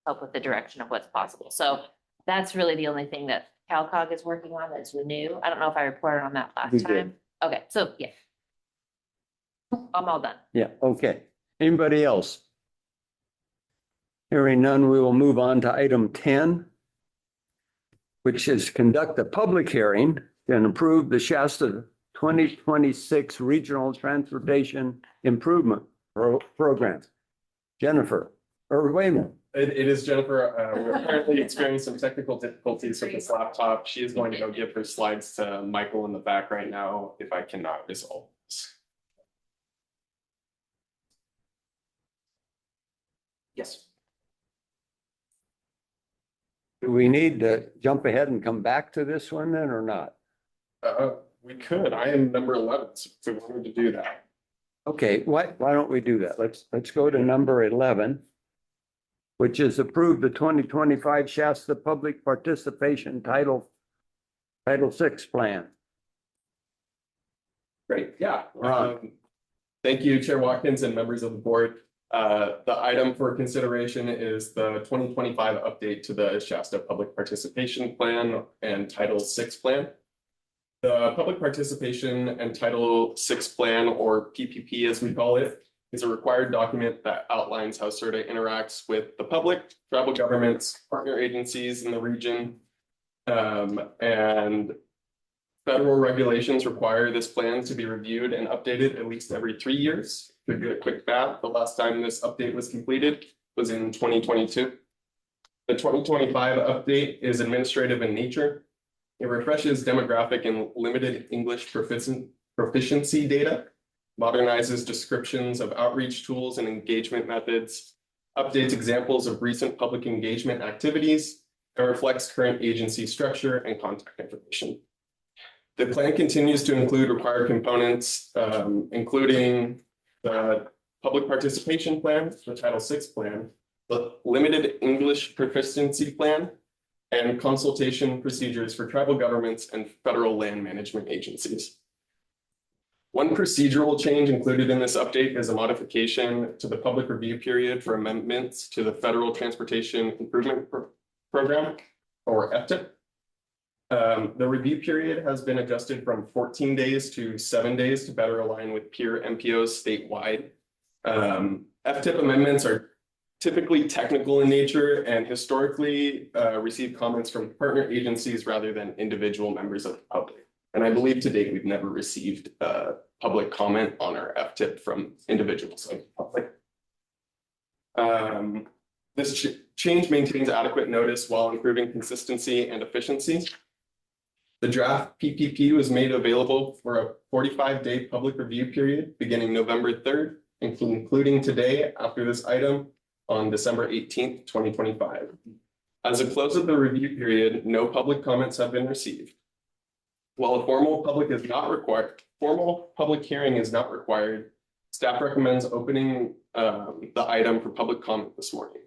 help with the direction of what's possible. So that's really the only thing that CalCog is working on that's new. I don't know if I reported on that We last did. time. Okay, so yeah. I'm all done. Yeah, okay. Anybody else? Hearing none, we will move on to item 10, which is conduct a public hearing and approve the Shasta 2026 Regional Transportation Improvement Program. Jennifer, or wait a minute. It is Jennifer. We're currently experiencing some technical difficulties with this laptop. She is going to go give her slides to Michael in the back right now if I cannot resolve this. Yes. Do we need to jump ahead and come back to this one then or not? We could. I am number 11, so if we wanted to do that. Okay, why don't we do that? Let's go to number 11, which is approve the 2025 Shasta Public Participation Title VI Plan. Great, yeah. Ron. Thank you, Chair Watkins and members of the board. The item for consideration is the 2025 update to the Shasta Public Participation Plan and Title VI Plan. The Public Participation and Title VI Plan, or PPP as we call it, is a required document that outlines how SRTA interacts with the public, tribal governments, partner agencies in the region, and federal regulations require this plan to be reviewed and updated at least every 3 years. To do a quick math, the last time this update was completed was in 2022. The 2025 update is administrative in nature. It refreshes demographic and limited English proficiency data, modernizes descriptions of outreach tools and engagement methods, updates examples of recent public engagement activities, and reflects current agency structure and contact information. The plan continues to include required components, including the Public Participation Plan, the Title VI Plan, the Limited English Proficiency Plan, and consultation procedures for tribal governments and federal land management agencies. One procedural change included in this update is a modification to the public review period for amendments to the Federal Transportation Improvement Program, or FTIP. The review period has been adjusted from 14 days to 7 days to better align with peer MPOs statewide. FTIP amendments are typically technical in nature and historically receive comments from partner agencies rather than individual members of the public. And I believe to date, we've never received public comment on our FTIP from individuals like the public. This change maintains adequate notice while improving consistency and efficiency. The draft PPP was made available for a 45-day public review period beginning November 3rd, including today after this item on December 18th, 2025. As of close of the review period, no public comments have been received. While a formal public hearing is not required, staff recommends opening the item for public comment this morning.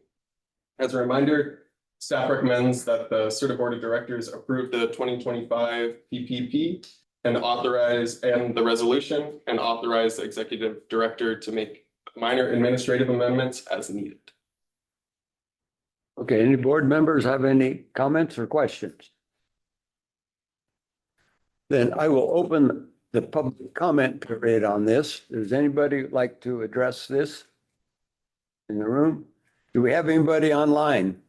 As a reminder, staff recommends that the SRTA Board of Directors approve the 2025 PPP and the resolution and authorize the Executive Director to make minor administrative amendments as needed. Okay, any board members have any comments or questions? Then I will open the public comment period on this. Does anybody like to address this in the room? Do we have anybody online?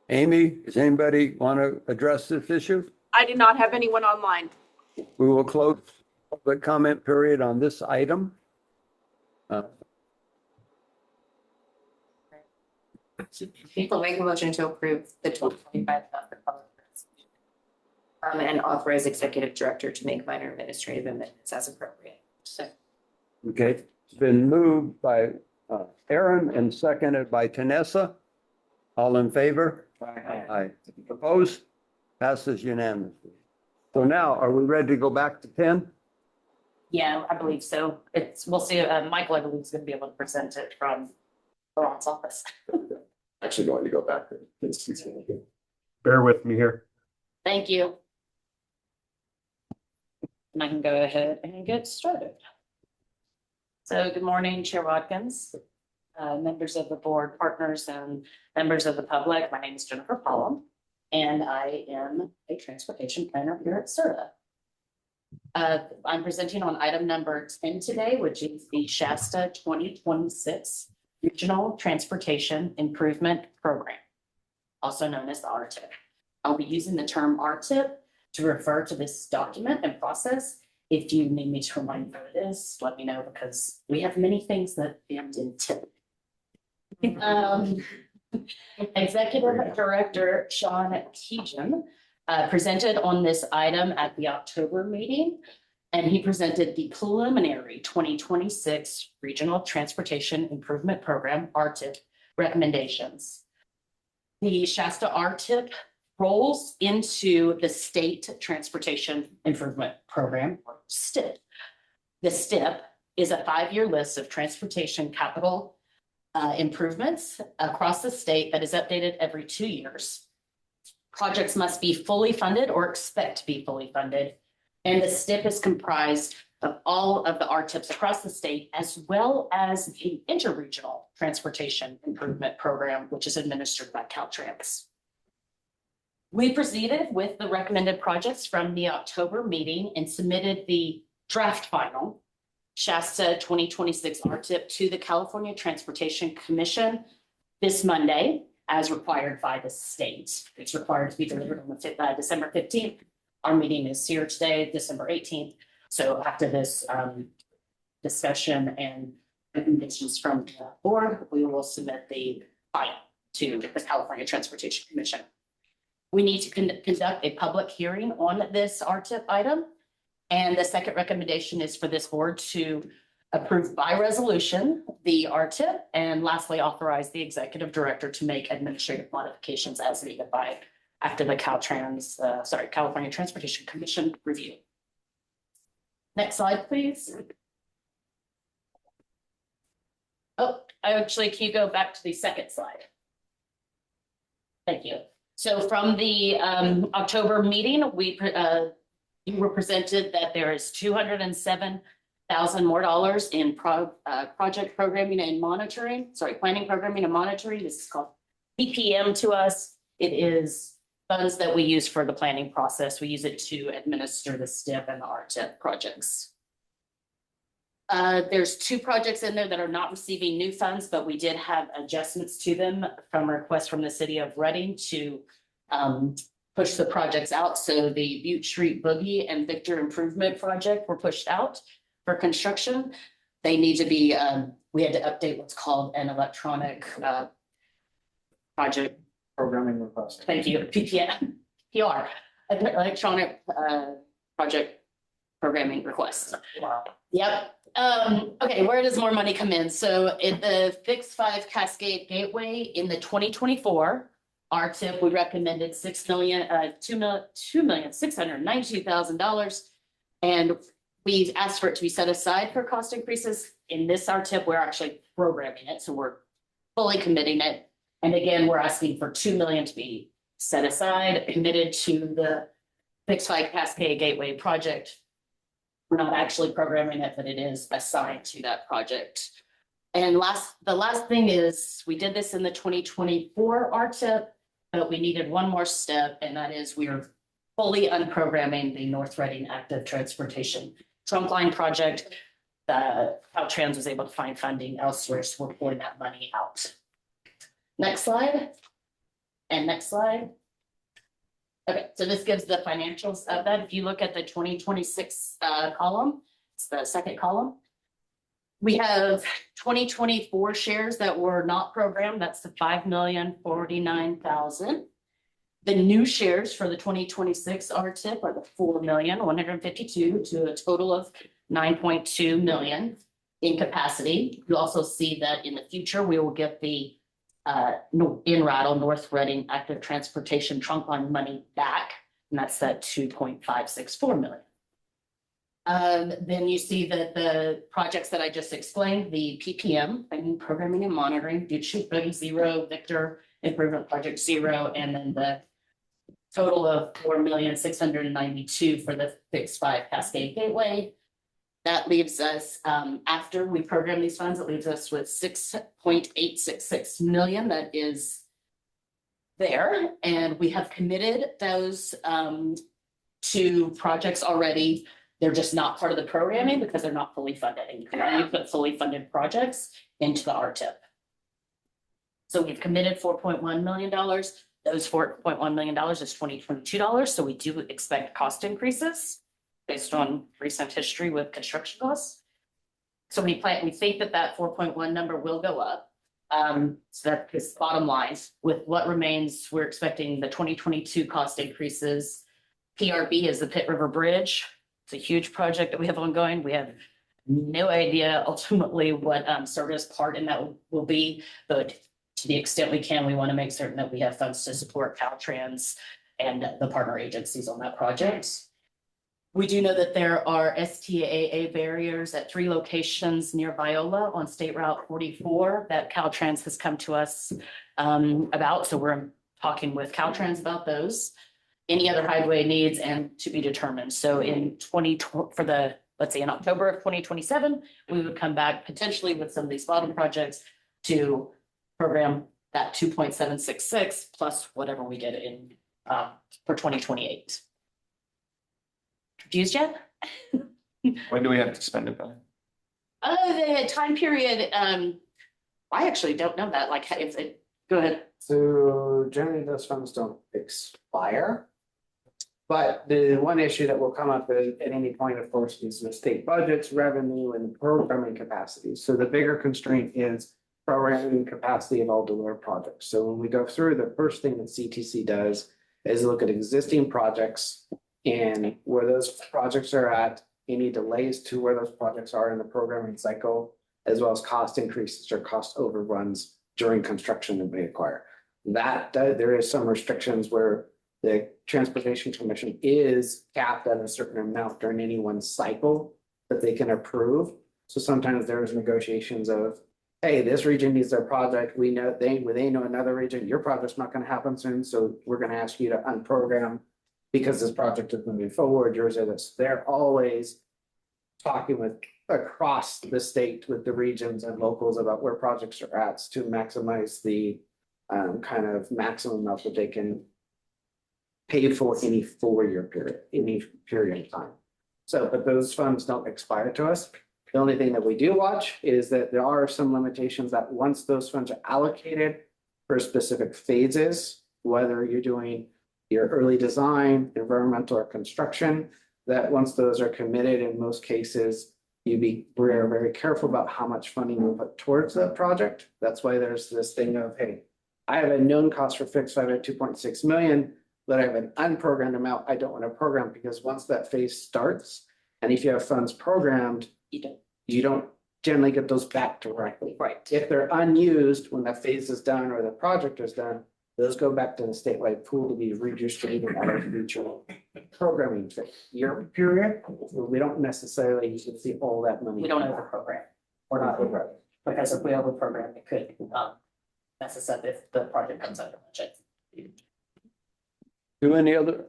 Amy, does anybody want to address this issue? I did not have anyone online. We will close the comment period on this item. People make a motion to approve the 2025 public and authorize executive director to make minor administrative amendments as appropriate. So. Okay, it's been moved by Aaron and seconded by Tanessa. All in favor? Aye. Opposed? Passes unanimously. So now, are we ready to go back to 10? Yeah, I believe so. We'll see. Michael, I believe, is going to be able to present it from Ron's office. Actually going to go back there. Bear with me here. Thank you. And I can go ahead and get started. So good morning, Chair Watkins, members of the board, partners, and members of the public. My name is Jennifer Pollum, and I am a transportation planner here at SRTA. I'm presenting on item number 10 today, which is the Shasta 2026 Regional Transportation Improvement Program, also known as the RTIP. I'll be using the term RTIP to refer to this document and process. If you need me to remind you what it is, let me know because we have many things that end in tip. Executive Director Sean Keegan presented on this item at the October meeting. And he presented the preliminary 2026 Regional Transportation Improvement Program, RTIP, recommendations. The Shasta RTIP rolls into the State Transportation Improvement Program, or STIP. The STIP is a 5-year list of transportation capital improvements across the state that is updated every 2 years. Projects must be fully funded or expect to be fully funded. And the STIP is comprised of all of the RTIPs across the state, as well as the Interregional Transportation Improvement Program, which is administered by Caltrans. We proceeded with the recommended projects from the October meeting and submitted the draft final Shasta 2026 RTIP to the California Transportation Commission this Monday, as required by the state. It's required to be delivered on December 15th. Our meeting is here today, December 18th. So after this discussion and recommendations from the board, we will submit the file to the California Transportation Commission. We need to conduct a public hearing on this RTIP item. And the second recommendation is for this board to approve by resolution the RTIP, and lastly, authorize the executive director to make administrative modifications as needed by after the California Transportation Commission review. Next slide, please. Oh, actually, can you go back to the second slide? Thank you. So from the October meeting, you were presented that there is $207,000 more in project programming and monitoring. Planning, programming, and monitoring. This is called PPM to us. It is funds that we use for the planning process. We use it to administer the STIP and the RTIP projects. There's 2 projects in there that are not receiving new funds, but we did have adjustments to them from a request from the city of Reading to push the projects out. So the Butte Street Boogie and Victor Improvement Project were pushed out for construction. They need to be, we had to update what's called an electronic project Programming request. Thank you, PR, electronic project programming request. Wow. Yep. Okay, where does more money come in? So in the Fix 5 Cascade Gateway in the 2024 RTIP, we recommended $2,692,000. And we asked for it to be set aside for cost increases. In this RTIP, we're actually programming it, so we're fully committing it. And again, we're asking for $2 million to be set aside, committed to the Fix 5 Cascade Gateway project. We're not actually programming it, but it is assigned to that project. And the last thing is, we did this in the 2024 RTIP, but we needed one more step, and that is we are fully unprogramming the North Reading Active Transportation Trunk Line project. Caltrans was able to find funding elsewhere, so we're pulling that money out. Next slide. And next slide. Okay, so this gives the financials of that. If you look at the 2026 column, it's the second column. We have 2024 shares that were not programmed. That's the 5,049,000. The new shares for the 2026 RTIP are the 4,152,000 to a total of 9.2 million in capacity. You'll also see that in the future, we will get the in Rattle North Reading Active Transportation Trunk Line money back, and that's that 2.564 million. Then you see that the projects that I just explained, the PPM, Programming and Monitoring, Butte Street Boogie 0, Victor Improvement Project 0, and then the total of 4,692,000 for the Fix 5 Cascade Gateway. That leaves us, after we program these funds, it leaves us with 6.866 million that is there. And we have committed those to projects already. They're just not part of the programming because they're not fully funded. And you can only put fully funded projects into the RTIP. So we've committed $4.1 million. those $4.1 million is 2022 dollars, so we do expect cost increases based on recent history with construction costs. So we think that 4.1 number will go up. So that is bottom line. With what remains, we're expecting the 2022 cost increases. PRB is the Pitt River Bridge. It's a huge project that we have ongoing. We have no idea ultimately what service part in that will be, but to the extent we can, we want to make certain that we have funds to support Caltrans and the partner agencies on that project. We do know that there are STAA barriers at 3 locations near Viola on State Route 44 that Caltrans has come to us about. So we're talking with Caltrans about those. Any other highway needs and to be determined. So in let's say in October of 2027, we would come back potentially with some of these bottom projects to program that 2.766 plus whatever we get in for 2028. Confused yet? When do we have to spend it by? The time period, I actually don't know that, like if it, go ahead. So generally those funds don't expire. But the one issue that will come up at any point, of course, is the state budgets, revenue, and programming capacity. So the bigger constraint is programming capacity of all delivered projects. So when we go through, the first thing that CTC does is look at existing projects and where those projects are at, any delays to where those projects are in the programming cycle, as well as cost increases or cost overruns during construction that we acquire. There is some restrictions where the Transportation Commission is capped at a certain amount during any one cycle that they can approve. So sometimes there's negotiations of, hey, this region needs their project. We know they know another region, your project's not going to happen soon. So we're going to ask you to unprogram because this project is moving forward. Yours is this. They're always talking with across the state with the regions and locals about where projects are at to maximize the kind of maximum amount that they can pay for any 4-year period, any period of time. So, but those funds don't expire to us. The only thing that we do watch is that there are some limitations that once those funds are allocated for specific phases, whether you're doing your early design, environmental or construction, that once those are committed, in most cases, we're very careful about how much funding we put towards that project. That's why there's this thing of, hey, I have a known cost for fixed, I have 2.6 million, but I have an unprogrammed amount I don't want to program because once that phase starts, and if you have funds programmed, you don't generally get those back directly. Right. If they're unused when that phase is done or the project is done, those go back to the statewide pool to be redistributed out of future programming year period. We don't necessarily see all that money. We don't overprogram. We're not over, because if we overprogram, it could mess us up if the project comes under budget. Do any other?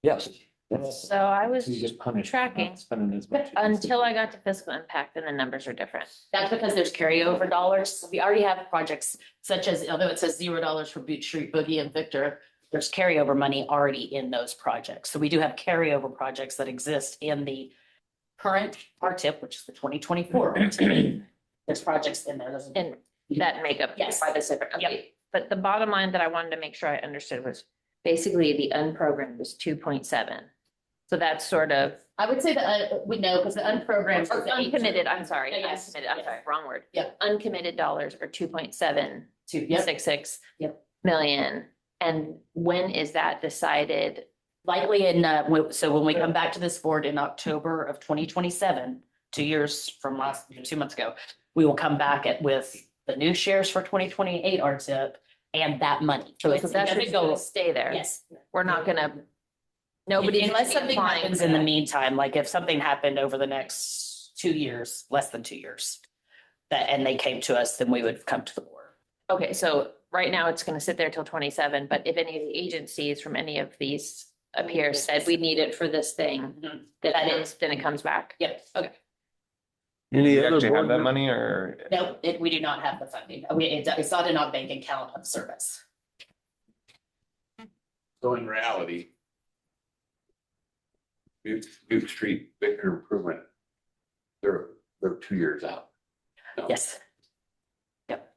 Yes. Yes. So I was So you get punished for tracking not spending as much. until I got to fiscal impact and the numbers are different. That's because there's carryover dollars. We already have projects such as, although it says $0 for Butte Street Boogie and Victor, there's carryover money already in those projects. So we do have carryover projects that exist in the current RTIP, which is the 2024 RTIP. There's projects in there. And that make up. Yes. By the separate. Okay. But the bottom line that I wanted to make sure I understood was basically the unprogrammed was 2.7. So that's sort of. I would say that we know because the unprogrammed. Or uncommitted, I'm sorry. Yes. Uncommitted, I'm sorry, wrong word. Yep. Uncommitted dollars are 2.766 Yep. million. And when is that decided? Likely so when we come back to this board in October of 2027, 2 years from 2 months ago, we will come back with the new shares for 2028 RTIP and that money. So it's that's gonna going to stay there. Yes. We're not gonna, nobody. Unless something happens in the meantime, like if something happened over the next 2 years, less than 2 years, and they came to us, then we would come to the board. Okay, so right now it's gonna sit there till 27, but if any of the agencies from any of these up here said we need it for this thing, then it comes back. Yep. Okay. Any We other actually have board that mem- money or? No, we do not have the funding. It's not in our bank account of service. So in reality, Butte Street Victor improvement, they're 2 years out. No. Yes. Yep.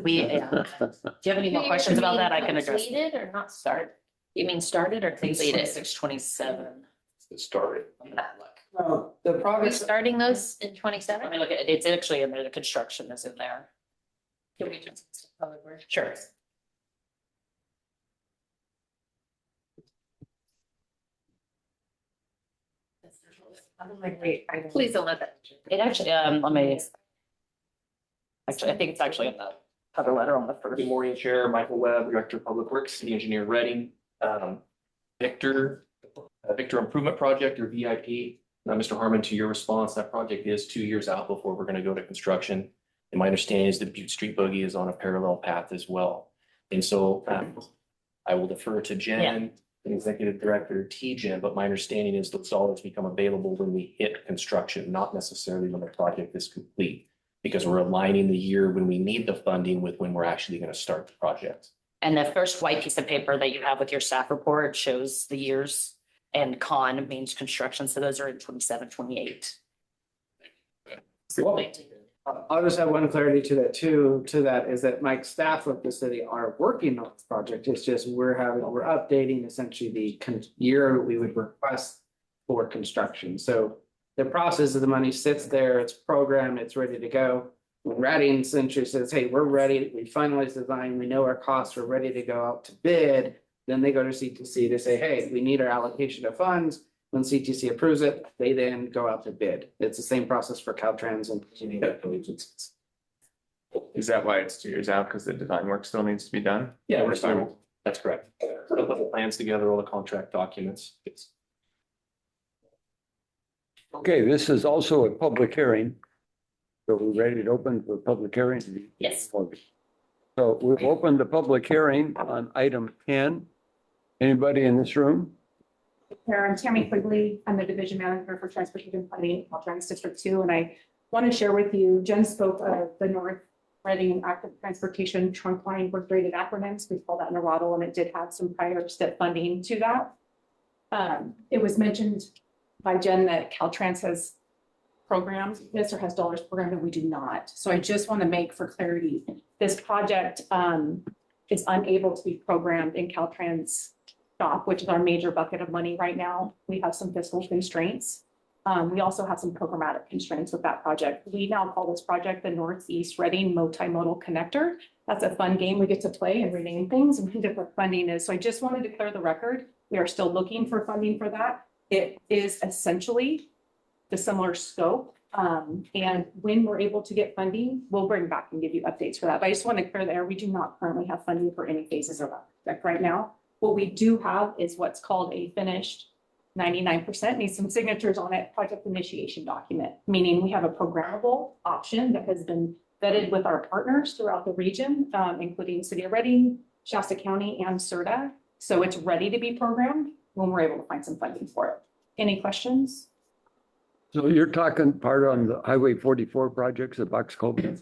We, yeah. Do you have any more questions about that? I can address. Completed or not started? You mean started or completed? 26-27. It started. The Are we progress, starting those in 27? Let me look at it. It's actually in there. The construction is in there. Can we just- Sure. Please don't let that. It actually, let me. Actually, I think it's actually in the cover letter on the first. Good morning, Chair Michael Webb, Director of Public Works, City Engineer Reading. Victor Improvement Project or VIP. Now, Mr. Harmon, to your response, that project is 2 years out before we're going to go to construction. And my understanding is the Butte Street Boogie is on a parallel path as well. And so I will defer to Jen, the Executive Director, T-Jen, but my understanding is those dollars become available when we hit construction, not necessarily when the project is complete. Because we're aligning the year when we need the funding with when we're actually going to start the project. And the first white piece of paper that you have with your staff report shows the years, and con means construction. So those are in 27, 28. I'll just have one clarity to that too, to that is that my staff with the city are working on this project. It's just we're updating essentially the year we would request for construction. So the process of the money sits there, it's programmed, it's ready to go. When Reading essentially says, hey, we're ready, we finalized design, we know our costs, we're ready to go out to bid. Then they go to CTC to say, hey, we need our allocation of funds. When CTC approves it, they then go out to bid. It's the same process for Caltrans and agencies. Is that why it's 2 years out? Because the design work still needs to be done? Yeah, we're still, that's correct. We'll put the plans together, all the contract documents. Okay, this is also a public hearing. So we're ready to open for public hearing? Yes. So we've opened the public hearing on item 10. Anybody in this room? Here, I'm Tammy Quigley. I'm the Division Manager for Transportation Planning, Caltrans District 2, and I want to share with you, Jen spoke of the North Reading Active Transportation Trunk Line with graded acronyms. We call that NORADL, and it did have some prior step funding to that. It was mentioned by Jen that Caltrans has programmed this or has dollars programmed, and we do not. So I just want to make for clarity, this project is unable to be programmed in Caltrans shop, which is our major bucket of money right now. We have some fiscal constraints. We also have some programmatic constraints with that project. We now call this project the Northeast Reading Multimodal Connector. That's a fun game we get to play and rename things and different funding is. So I just wanted to clear the record. We are still looking for funding for that. It is essentially the similar scope. And when we're able to get funding, we'll bring back and give you updates for that. But I just want to clear the air. We do not currently have funding for any phases of that project right now. What we do have is what's called a finished 99%, needs some signatures on it, project initiation document, meaning we have a programmable option that has been vetted with our partners throughout the region, including City of Reading, Shasta County, and SRTA. So it's ready to be programmed when we're able to find some funding for it. Any questions? So you're talking part on the Highway 44 projects at Box Culvert?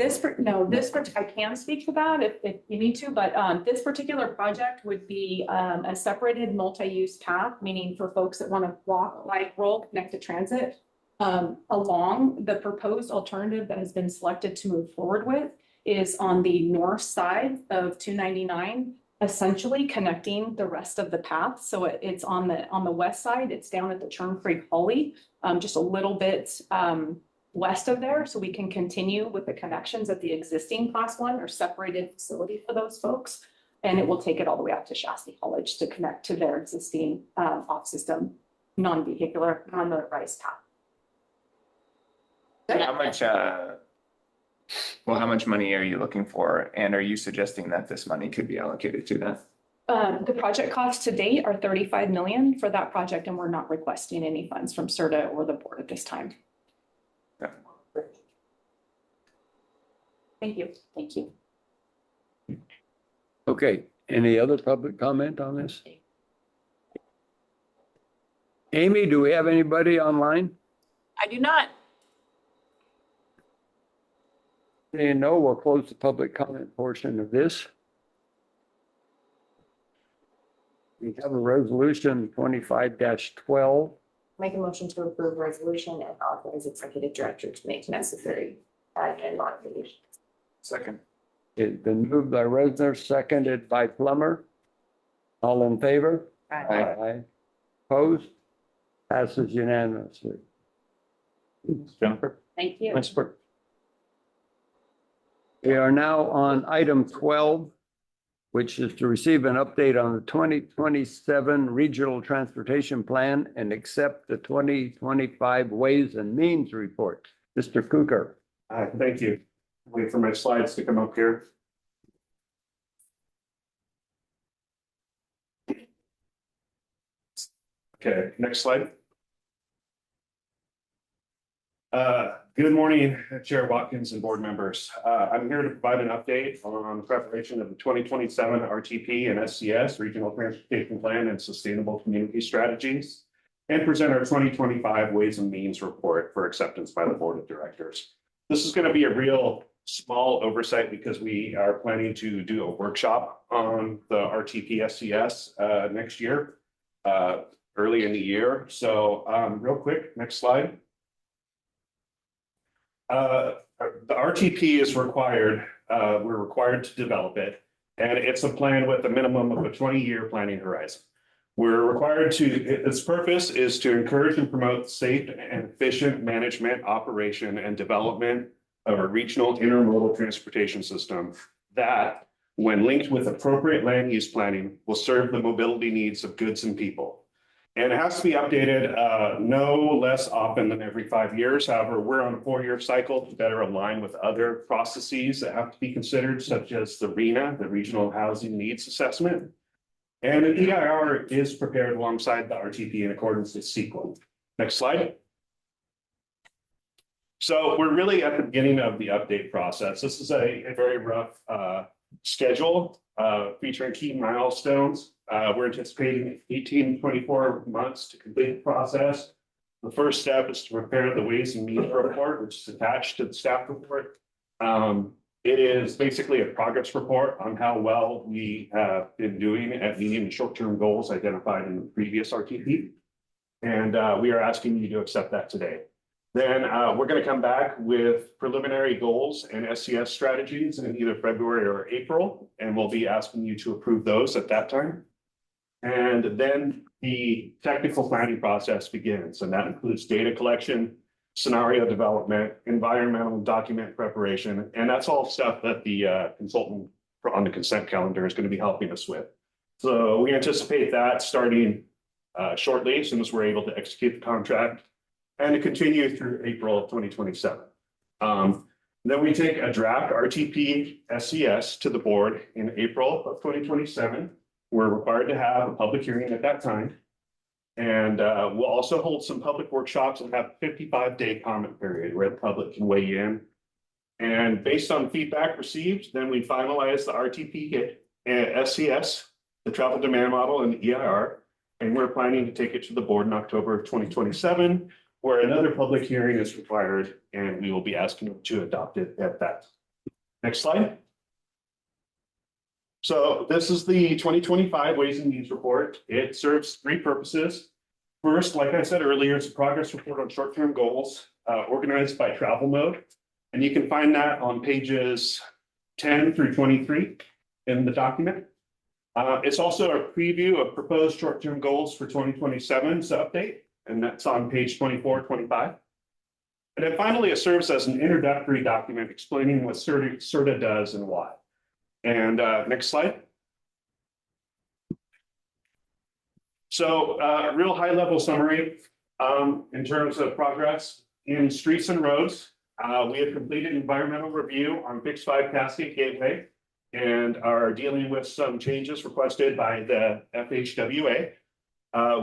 I can speak to that if you need to, but this particular project would be a separated multi-use path, meaning for folks that want to walk, bike, roll, connect to transit along. The proposed alternative that has been selected to move forward with is on the north side of 299, essentially connecting the rest of the path. So it's on the west side, it's down at the Churn Creek Holly, just a little bit west of there, so we can continue with the connections at the existing class 1 or separated facility for those folks. And it will take it all the way out to Shasta College to connect to their existing off-system, non-vehicular, non-motorized path. How much money are you looking for? And are you suggesting that this money could be allocated to that? The project costs to date are 35 million for that project, and we're not requesting any funds from SRTA or the board at this time. Thank you. Thank you. Okay, any other public comment on this? Amy, do we have anybody online? I do not. No, we'll close the public comment portion of this. We have a resolution 25-12. Make a motion to approve resolution and authorize executive director to make necessary admin modifications. Second. It's been moved by Resner, seconded by Plummer. All in favor? Aye. Opposed? Passes unanimously. Jennifer? Thank you. Nice work. We are now on item 12, which is to receive an update on the 2027 Regional Transportation Plan and accept the 2025 Ways and Means Report. Mr. Cooker. Thank you. Wait for my slides to come up here. Okay, next slide. Good morning, Chair Watkins and board members. I'm here to provide an update on preparation of the 2027 RTP and SCS Regional Transportation Plan and Sustainable Community Strategies, and present our 2025 Ways and Means Report for acceptance by the Board of Directors. This is going to be a real small oversight because we are planning to do a workshop on the RTP SCS next year, early in the year. So real quick, next slide. The RTP is required, we're required to develop it, and it's a plan with a minimum of a 20-year planning horizon. We're required to, its purpose is to encourage and promote safe and efficient management, operation, and development of a regional intermodal transportation system that, when linked with appropriate land use planning, will serve the mobility needs of goods and people. And it has to be updated no less often than every 5 years. However, we're on a 4-year cycle to better align with other processes that have to be considered, such as the RHNA, the Regional Housing Needs Assessment. And an EIR is prepared alongside the RTP in accordance with Fiscal. Next slide. So we're really at the beginning of the update process. This is a very rough schedule featuring key milestones. We're anticipating 18 to 24 months to complete the process. The first step is to prepare the Ways and Means Report, which is attached to the staff report. It is basically a progress report on how well we have been doing at meeting the short-term goals identified in the previous RTP. And we are asking you to accept that today. Then we're going to come back with preliminary goals and SCS strategies in either February or April, and we'll be asking you to approve those at that time. And then the technical planning process begins, and that includes data collection, scenario development, environmental document preparation, and that's all stuff that the consultant on the consent calendar is going to be helping us with. So we anticipate that starting shortly, as soon as we're able to execute the contract, and to continue through April of 2027. Then we take a draft RTP SCS to the board in April of 2027. We're required to have a public hearing at that time. And we'll also hold some public workshops and have a 55-day comment period where the public can weigh in. And based on feedback received, then we finalize the RTP SCS, the travel demand model, and the EIR. And we're planning to take it to the board in October of 2027, where another public hearing is required, and we will be asking them to adopt it at that. Next slide. So this is the 2025 Ways and Means Report. It serves 3 purposes. First, like I said earlier, it's a progress report on short-term goals organized by travel mode. And you can find that on pages 10 through 23 in the document. It's also a preview of proposed short-term goals for 2027's update, and that's on page 24, 25. And then finally, it serves as an introductory document explaining what SRTA does and why. And next slide. So real high level summary in terms of progress in streets and roads. We have completed environmental review on Fix 5 Cascade Gateway and are dealing with some changes requested by the FHWA.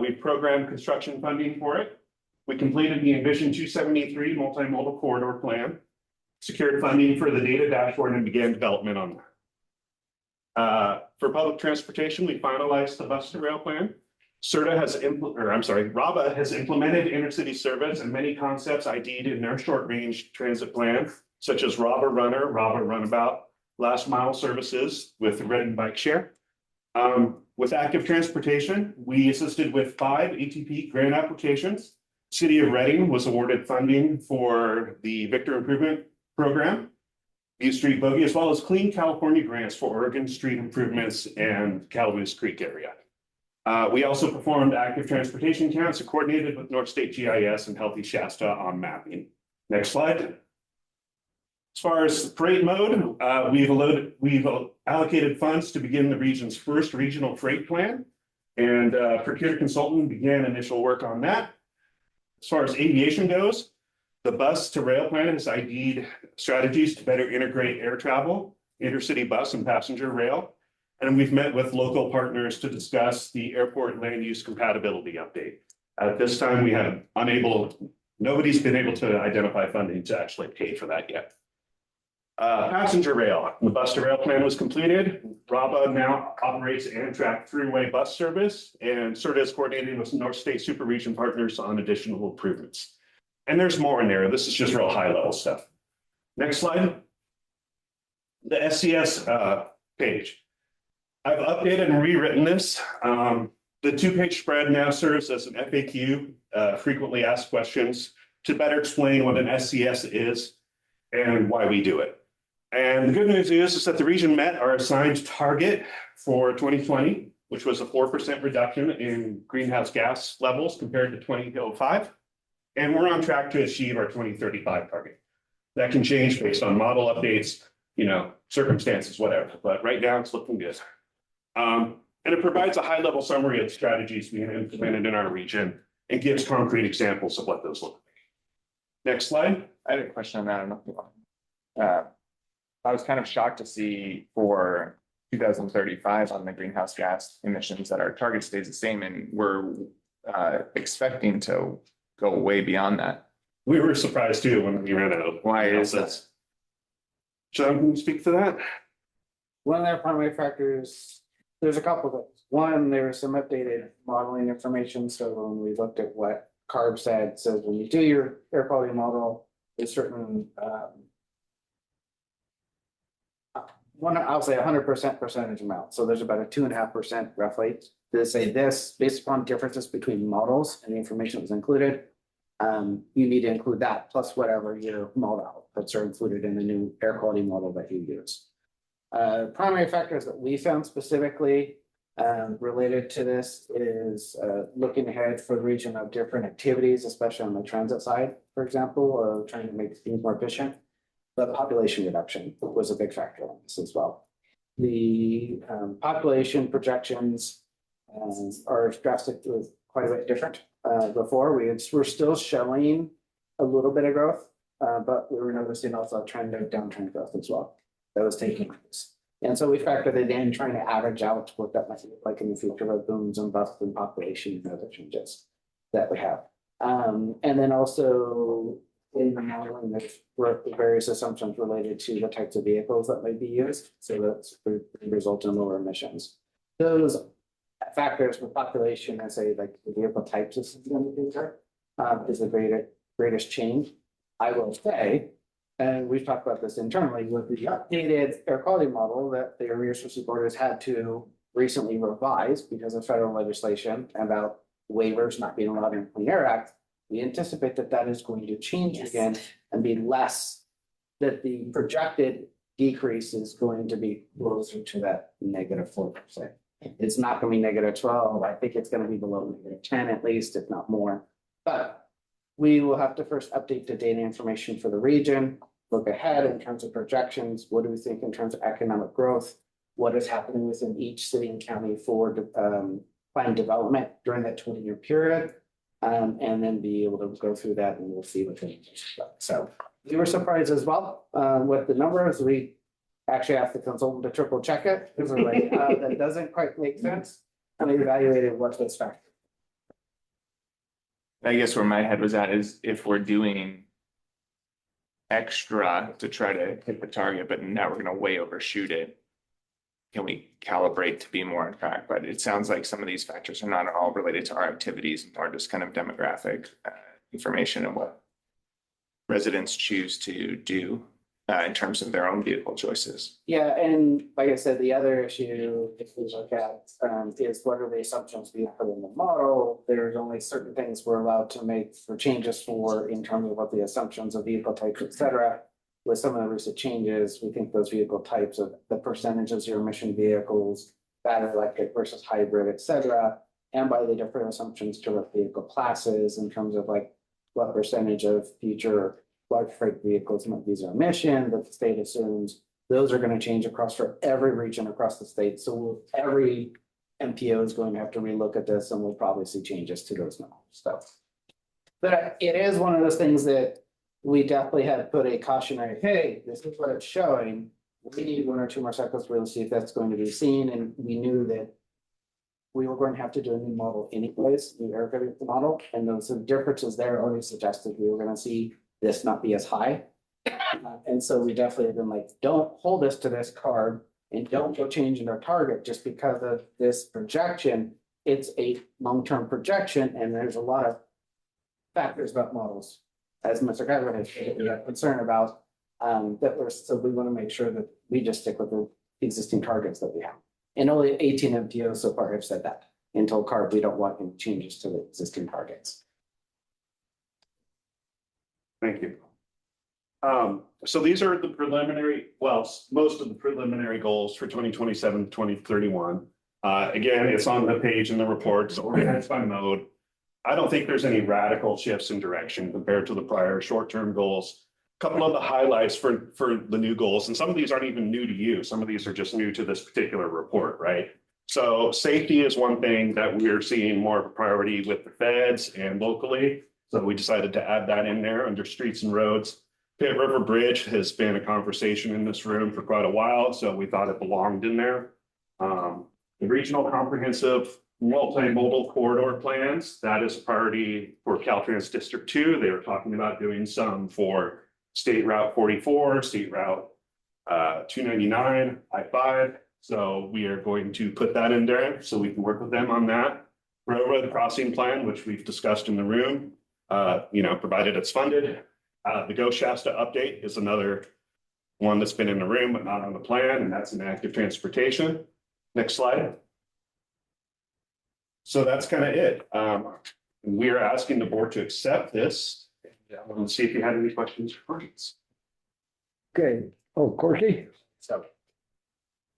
We've programmed construction funding for it. We completed the Envision 273 multimodal corridor plan, secured funding for the data dashboard, and began development on that. For public transportation, we finalized the bus to rail plan. RABA has implemented intercity service and many concepts ID'd in their short range transit plan, such as RABA Runner, RABA Runabout, last mile services with Reading Bike Share. With active transportation, we assisted with 5 ATP grant applications. City of Reading was awarded funding for the Victor Improvement Program. View Street Bogey, as well as Clean California grants for Oregon street improvements and Calaveras Creek area. We also performed active transportation counts and coordinated with North State GIS and Healthy Shasta on mapping. Next slide. As far as freight mode, we've allocated funds to begin the region's first regional freight plan, and Procure Consultant began initial work on that. As far as aviation goes, the bus to rail plan has ID'd strategies to better integrate air travel, intercity bus and passenger rail. And we've met with local partners to discuss the airport land use compatibility update. At this time, nobody's been able to identify funding to actually pay for that yet. Passenger rail, the bus to rail plan was completed. RABA now operates Amtrak throughway bus service, and SRTA is coordinating with North State Super Region partners on additional improvements. And there's more in there. This is just real high level stuff. Next slide. The SCS page. I've updated and rewritten this. The 2-page spread now serves as an FAQ, frequently asked questions, to better explain what an SCS is and why we do it. And the good news is that the region met our assigned target for 2020, which was a 4% reduction in greenhouse gas levels compared to 2005. And we're on track to achieve our 2035 target. That can change based on model updates, circumstances, whatever. But right now it's looking good. And it provides a high-level summary of strategies being implemented in our region and gives concrete examples of what those look like. Next slide. I had a question on that. I don't know if you want. I was kind of shocked to see for 2035 on the greenhouse gas emissions that our target stays the same, and we're expecting to go way beyond that. We were surprised too when we ran out. Why is that? John, can you speak to that? One of their primary factors, there's a couple of things. One, there was some updated modeling information. So when we looked at what CARB said, so when you do your air quality model, there's certain, I'll say 100% percentage amount. So there's about a 2.5% roughly. They say this, based upon differences between models and the information that was included, you need to include that plus whatever your model outputs are included in the new air quality model that you use. Primary factors that we found specifically related to this is looking ahead for the region of different activities, especially on the transit side, for example, trying to make things more efficient. The population reduction was a big factor on this as well. The population projections are drastically quite a bit different. Before we're still showing a little bit of growth, but we were noticing also a trend of downtrend growth as well that was taking place. And so we factored it in, trying to average out what that might look like in the future with booms and busts and population and other changes that we have. And then also in the modeling, there's various assumptions related to the types of vehicles that might be used. So that's result in lower emissions. Those factors with population and say like the vehicle types is the greatest change. I will say, and we've talked about this internally with the updated air quality model that the Area Resources Board has had to recently revise because of federal legislation about waivers not being allowed in the Clean Air Act. We anticipate that that is going to change again and be less, that the projected decrease is going to be closer to that -4%. It's not going to be -12. I think it's going to be below -10 at least, if not more. But we will have to first update the data information for the region, look ahead in terms of projections. What do we think in terms of economic growth? What is happening within each city and county for planned development during that 20-year period? And then be able to go through that and we'll see what things. So we were surprised as well with the numbers. We actually asked the consultant to triple check it because we're like, that doesn't quite make sense. And we evaluated what this factor. I guess where my head was at is if we're doing extra to try to hit the target, but now we're going to way overshoot it. Can we calibrate to be more on track? But it sounds like some of these factors are not at all related to our activities and are just kind of demographic information and what residents choose to do in terms of their own vehicle choices. Yeah, and like I said, the other issue, if we look at, is what are the assumptions we put in the model? There's only certain things we're allowed to make for changes for in terms of what the assumptions of vehicle types, et cetera. with some of the recent changes, we think those vehicle types of the percentage of zero emission vehicles, battery electric versus hybrid, et cetera, and by the different assumptions to our vehicle classes in terms of like what percentage of future large freight vehicles might be zero emission that the state assumes. Those are going to change across for every region across the state. So every MPO is going to have to relook at this, and we'll probably see changes to those numbers. So, but it is one of those things that we definitely had put a cautionary, hey, this is what it's showing. We need one or two more cycles to really see if that's going to be seen. And we knew that we were going to have to do a new model anyways, new air quality model. And those differences there already suggested we were going to see this not be as high. And so we definitely have been like, don't hold us to this card and don't go changing our target just because of this projection. It's a long-term projection, and there's a lot of factors about models, as Mr. Geiger has said, we have concern about so we want to make sure that we just stick with the existing targets that we have. And only 18 MPOs so far have said that. In total CARB, we don't want any changes to the existing targets. Thank you. So these are the preliminary, well, most of the preliminary goals for 2027, 2031. Again, it's on the page in the report, so organized by mode. I don't think there's any radical shifts in direction compared to the prior short-term goals. A couple of the highlights for the new goals, and some of these aren't even new to you. Some of these are just new to this particular report, right? So safety is one thing that we're seeing more of a priority with the feds and locally. So we decided to add that in there under streets and roads. Pitt River Bridge has been a conversation in this room for quite a while, so we thought it belonged in there. The regional comprehensive multimodal corridor plans, that is a priority for Caltrans District 2. They were talking about doing some for State Route 44, State Route 299, I-5. So we are going to put that in there so we can work with them on that. Railroad crossing plan, which we've discussed in the room, provided it's funded. The Go Shasta update is another one that's been in the room, but not on the plan, and that's in active transportation. Next slide. So that's kind of it. We are asking the board to accept this. Let's see if you had any questions or comments. Okay. Oh, Corky? So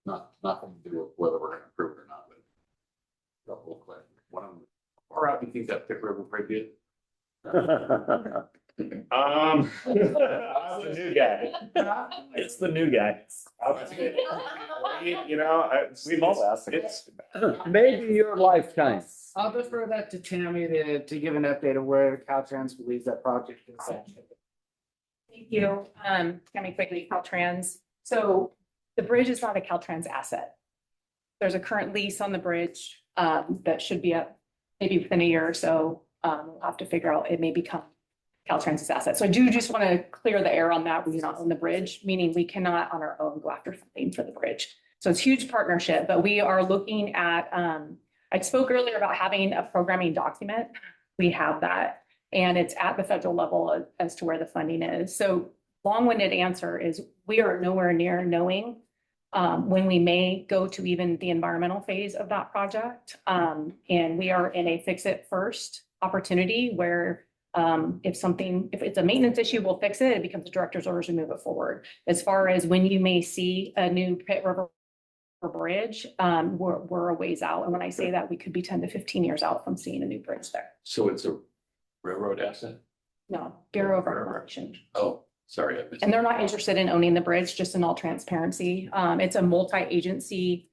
nothing to do with whether we're going to approve it or not, but real quick, or out do you think that Pitt River Bridge is? It's the new guy. It's the new guy. We've all asked. It's maybe your lifetime. I'll defer that to Tammy to give an update of where Caltrans believes that project is at. Thank you. Tammy Quigley, Caltrans. So the bridge is not a Caltrans asset. There's a current lease on the bridge that should be up maybe within a year or so. We'll have to figure out, it may become Caltrans' asset. So I do just want to clear the air on that. We do not own the bridge, meaning we cannot on our own go after funding for the bridge. So it's a huge partnership, but we are looking at, I spoke earlier about having a programming document. We have that, and it's at the federal level as to where the funding is. So long-winded answer is we are nowhere near knowing when we may go to even the environmental phase of that project. And we are in a fix it first opportunity where if it's a maintenance issue, we'll fix it. It becomes a director's orders to move it forward. As far as when you may see a new Pitt River Bridge, we're a ways out. And when I say that, we could be 10 to 15 years out from seeing a new bridge there. So it's a railroad asset? No, Bureau of Reclamation. Oh, sorry. And they're not interested in owning the bridge, just in all transparency. It's a multi-agency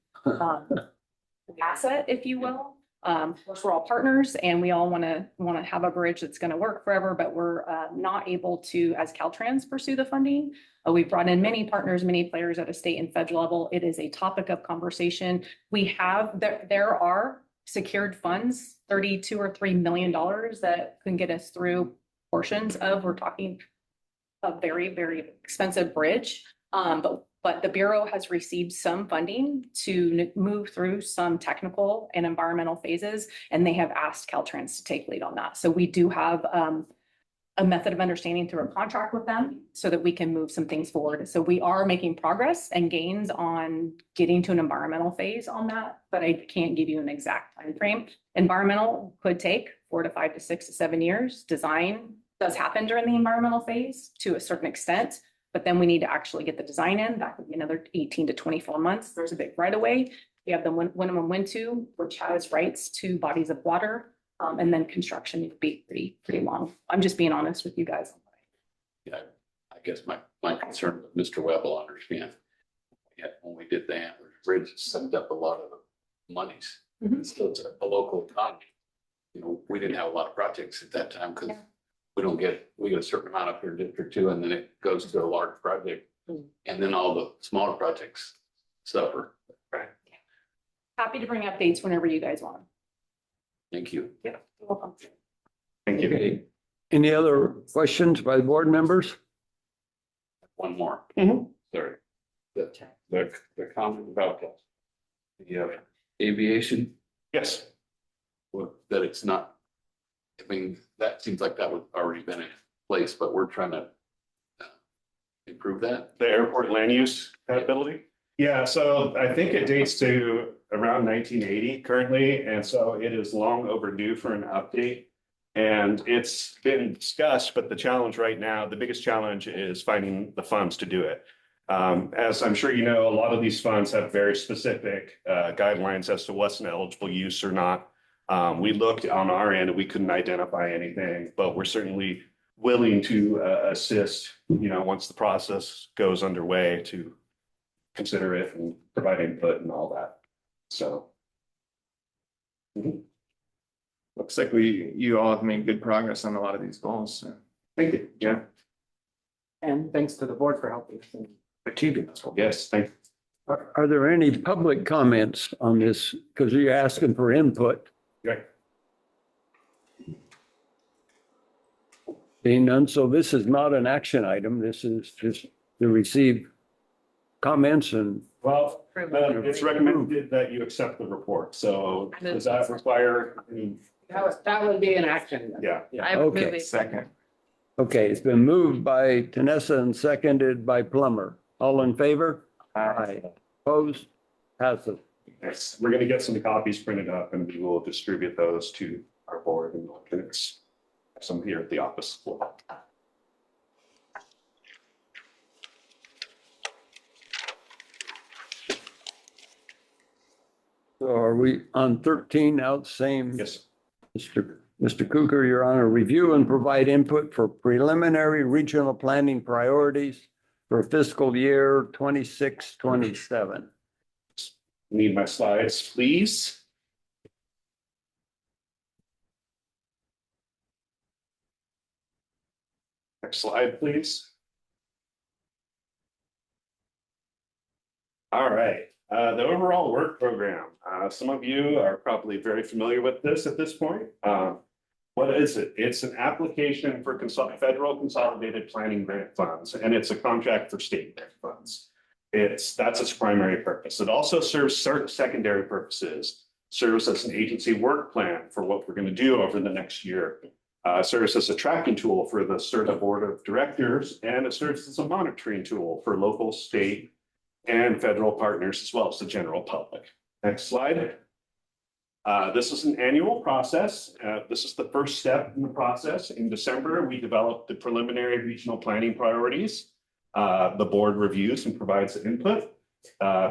asset, if you will. Of course, we're all partners and we all want to have a bridge that's going to work forever, but we're not able to, as Caltrans, pursue the funding. We've brought in many partners, many players at a state and federal level. It is a topic of conversation. There are secured funds, $32 or $3 million that can get us through portions of, we're talking a very, very expensive bridge. But the Bureau has received some funding to move through some technical and environmental phases, and they have asked Caltrans to take lead on that. So we do have a method of understanding through a contract with them so that we can move some things forward. So we are making progress and gains on getting to an environmental phase on that, but I can't give you an exact time frame. Environmental could take 4 to 5 to 6 to 7 years. Design does happen during the environmental phase to a certain extent. But then we need to actually get the design in. That could be another 18 to 24 months. There's a big right of way. We have the minimum wind-to, which has rights to bodies of water. And then construction would be pretty long. I'm just being honest with you guys. Yeah, I guess my concern with Mr. Webb will understand. Yeah, when we did the Antlers Bridge, it sucked up a lot of the monies. So it's a local economy. You know, we didn't have a lot of projects at that time because we get a certain amount up here in District 2 and then it goes to a large project. And then all the smaller projects suffer. Right. Happy to bring updates whenever you guys want. Thank you. Yeah, you're welcome. Thank you. Okay. Any other questions by the board members? One more. Sorry. The comment about the aviation. Yes. Well, that it's not, I mean, that seems like that would already been in place, but we're trying to improve that. The airport land use ability? Yeah, so I think it dates to around 1980 currently, and so it is long overdue for an update. And it's been discussed, but the challenge right now, the biggest challenge is finding the funds to do it. As I'm sure you know, a lot of these funds have very specific guidelines as to what's an eligible use or not. We looked on our end and we couldn't identify anything, but we're certainly willing to assist, you know, once the process goes underway to consider it and provide input and all that. So. Looks like you all have made good progress on a lot of these goals. So. Thank you. Yeah. And thanks to the board for helping us in achieving this. Yes, thank you. Are there any public comments on this? Because you're asking for input. Right. Being none, so this is not an action item. This is just to receive comments and. Well, it's recommended that you accept the report. So does that require any? That would be an action. Yeah. Okay. Second. Okay, it's been moved by Tanessa and seconded by Plummer. All in favor? Aye. Opposed? Passive. Yes, we're going to get some copies printed up and we will distribute those to our board and alternates. Some here at the office. So are we on 13 now, same? Yes. Mr. Cooker, you're on a review and provide input for preliminary regional planning priorities for fiscal year 26-27. Need my slides, please. Next slide, please. All right, the overall work program. Some of you are probably very familiar with this at this point. What is it? It's an application for federal consolidated planning grant funds, and it's a contract for state grant funds. That's its primary purpose. It also serves certain secondary purposes, serves as an agency work plan for what we're going to do over the next year. Serves as a tracking tool for the SRTA Board of Directors, and it serves as a monitoring tool for local, state, and federal partners, as well as the general public. Next slide. This is an annual process. This is the first step in the process. In December, we developed the preliminary regional planning priorities. The board reviews and provides input.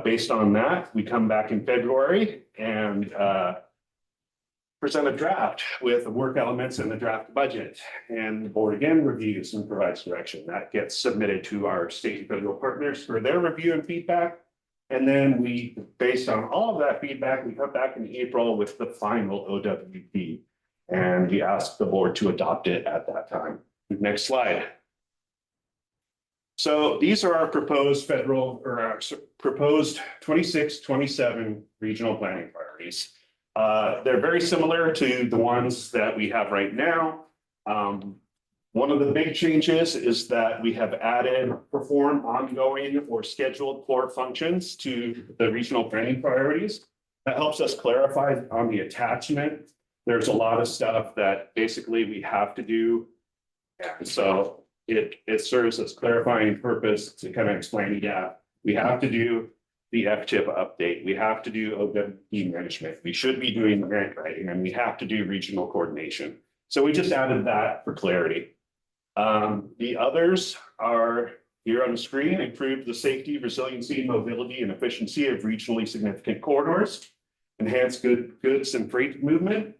Based on that, we come back in February and present a draft with the work elements and the draft budget. And the board again reviews and provides direction. That gets submitted to our state and federal partners for their review and feedback. And then we, based on all of that feedback, we come back in April with the final OWP. And we ask the board to adopt it at that time. Next slide. So these are our proposed federal or our proposed 26-27 regional planning priorities. They're very similar to the ones that we have right now. One of the big changes is that we have added perform ongoing or scheduled core functions to the regional planning priorities. That helps us clarify on the attachment. There's a lot of stuff that basically we have to do. And so it serves as clarifying purpose to kind of explain, yeah, we have to do the FTIP update. We have to do OWP management. We should be doing grant writing, and we have to do regional coordination. So we just added that for clarity. The others are here on the screen, improve the safety, resiliency, mobility, and efficiency of regionally significant corridors, enhance goods and freight movement,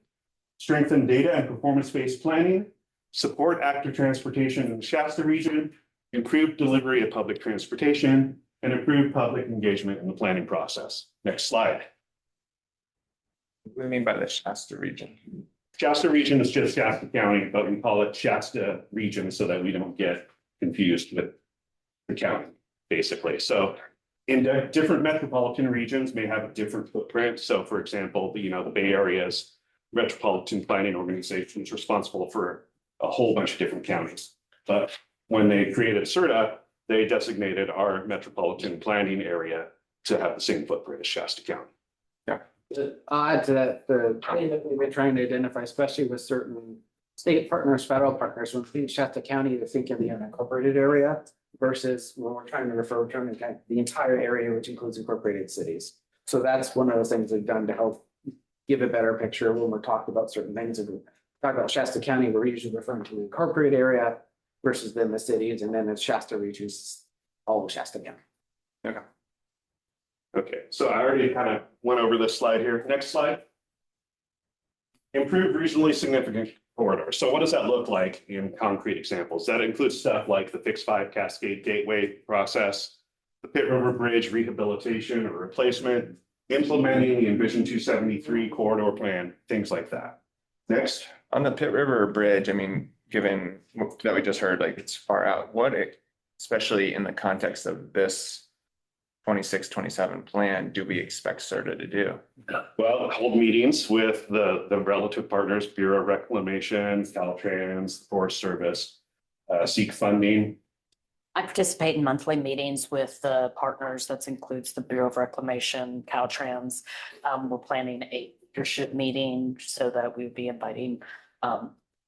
strengthen data and performance-based planning, support active transportation in the Shasta region, improve delivery of public transportation, and improve public engagement in the planning process. Next slide. What do you mean by the Shasta region? Shasta region is just Shasta County, but we call it Shasta region so that we don't get confused with the county, basically. So in different metropolitan regions may have a different footprint. So for example, the Bay Area's Metropolitan Planning Organization is responsible for a whole bunch of different counties. But when they created SRTA, they designated our metropolitan planning area to have the same footprint as Shasta County. I'll add to that, the thing that we've been trying to identify, especially with certain state partners, federal partners, when we think Shasta County, they think of the unincorporated area versus when we're trying to refer to the entire area, which includes incorporated cities. So that's one of those things we've done to help give a better picture when we're talking about certain things. If we talk about Shasta County, we're usually referring to the incorporated area versus then the cities, and then it's Shasta regions, all of Shasta County. Okay. Okay, so I already kind of went over this slide here. Next slide. Improve regionally significant corridors. So what does that look like in concrete examples? That includes stuff like the Fix 5 Cascade Gateway process, the Pitt River Bridge rehabilitation or replacement, implementing the Envision 273 corridor plan, things like that. Next. On the Pitt River Bridge, I mean, given that we just heard, like it's far out, especially in the context of this 26-27 plan, do we expect SRTA to do? Well, hold meetings with the relative partners, Bureau of Reclamation, Caltrans, the Forest Service, seek funding. I participate in monthly meetings with the partners. That includes the Bureau of Reclamation, Caltrans. We're planning a leadership meeting so that we would be inviting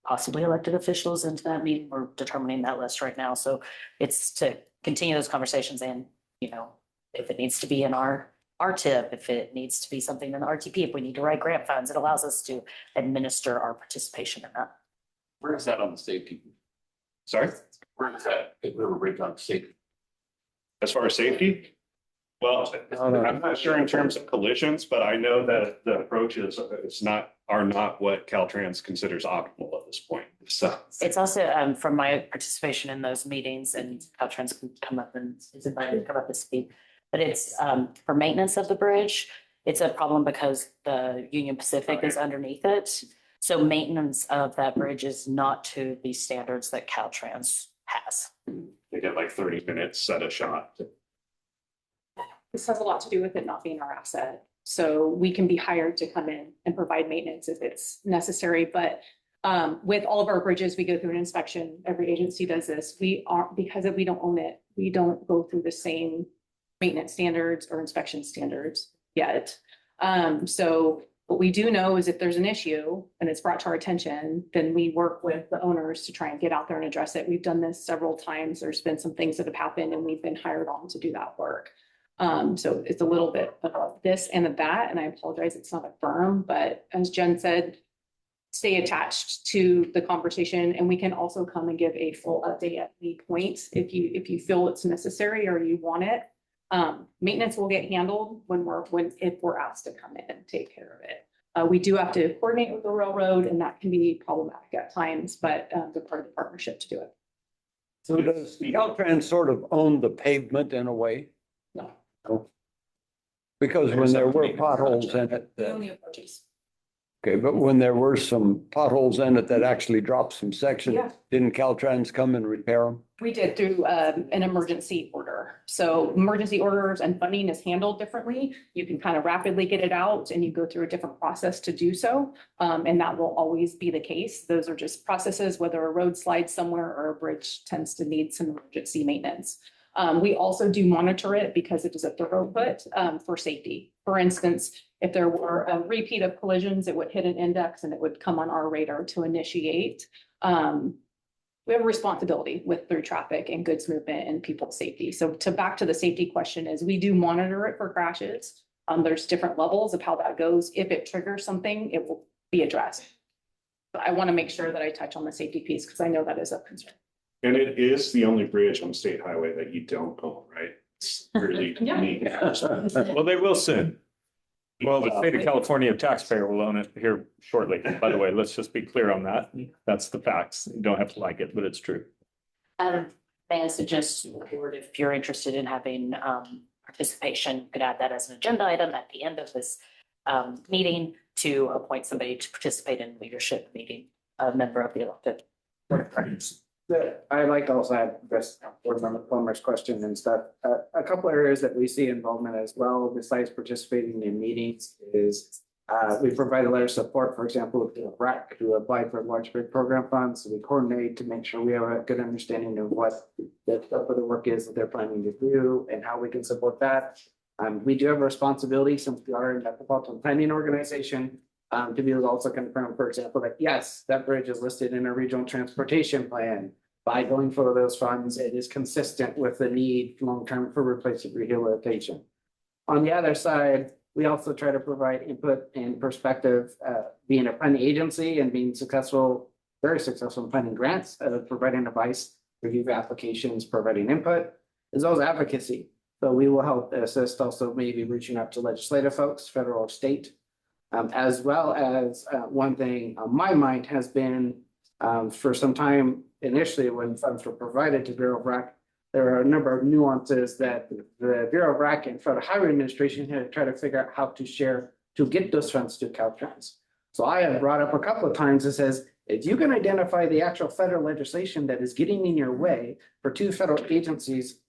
possibly elected officials into that meeting. We're determining that list right now. So it's to continue those conversations and, if it needs to be in our RTIP, if it needs to be something in the RTP, if we need to write grant funds, it allows us to administer our participation in that. Where is that on the safety? Sorry? Where is that? Pitt River Bridge on safety? As far as safety? Well, I'm not sure in terms of collisions, but I know that the approaches are not what Caltrans considers optimal at this point. So it's also from my participation in those meetings, and Caltrans can come up and is invited to come up and speak. But it's for maintenance of the bridge. It's a problem because the Union Pacific is underneath it. So maintenance of that bridge is not to the standards that Caltrans has. They get like 30 minutes at a shot. This has a lot to do with it not being our asset. So we can be hired to come in and provide maintenance if it's necessary. But with all of our bridges, we go through an inspection. Every agency does this. Because we don't own it, we don't go through the same maintenance standards or inspection standards yet. So what we do know is if there's an issue and it's brought to our attention, then we work with the owners to try and get out there and address it. We've done this several times. There's been some things that have happened and we've been hired on to do that work. So it's a little bit of this and of that, and I apologize, it's not a firm, but as Jen said, stay attached to the conversation, and we can also come and give a full update at any point if you feel it's necessary or you want it. Maintenance will get handled if we're asked to come in and take care of it. We do have to coordinate with the railroad, and that can be problematic at times, but they're part of the partnership to do it. So does Caltrans sort of own the pavement in a way? No. Because when there were potholes in it, Only approaches. okay, but when there were some potholes in it that actually dropped some sections, Yeah. didn't Caltrans come and repair them? We did through an emergency order. So emergency orders and funding is handled differently. You can kind of rapidly get it out and you go through a different process to do so. And that will always be the case. Those are just processes, whether a road slides somewhere or a bridge tends to need some emergency maintenance. We also do monitor it because it is a thoroughput for safety. For instance, if there were a repeat of collisions, it would hit an index and it would come on our radar to initiate. We have a responsibility with through traffic and goods movement and people's safety. So back to the safety question is we do monitor it for crashes. There's different levels of how that goes. If it triggers something, it will be addressed. But I want to make sure that I touch on the safety piece because I know that is a concern. And it is the only bridge on the state highway that you don't own, right? It's really unique. Well, they will soon. Well, the state of California taxpayer will own it here shortly. By the way, let's just be clear on that. That's the facts. You don't have to like it, but it's true. May I suggest, Board, if you're interested in having participation, you could add that as an agenda item at the end of this meeting to appoint somebody to participate in leadership meeting, a member of the elected board of directors. I'd like to also add this board member Plummer's question and stuff. A couple areas that we see involvement as well, besides participating in meetings, is we provide a letter of support, for example, to RAC who applied for large big program funds. So we coordinate to make sure we have a good understanding of what the scope of the work is that they're planning to do and how we can support that. We do have a responsibility, since we are a metropolitan planning organization, to be able to also confirm, for example, that yes, that bridge is listed in a regional transportation plan. By going for those funds, it is consistent with the need long-term for replacement rehabilitation. On the other side, we also try to provide input and perspective, being a planning agency and being successful, very successful in planning grants, providing advice, review applications, providing input, as well as advocacy. So we will help assist also maybe reaching out to legislative folks, federal or state, as well as one thing on my mind has been for some time initially when funds were provided to Bureau of RAC, there are a number of nuances that the Bureau of RAC and Federal Highway Administration had to try to figure out how to share to get those funds to Caltrans. So I have brought up a couple of times that says, if you can identify the actual federal legislation that is getting in your way for two federal agencies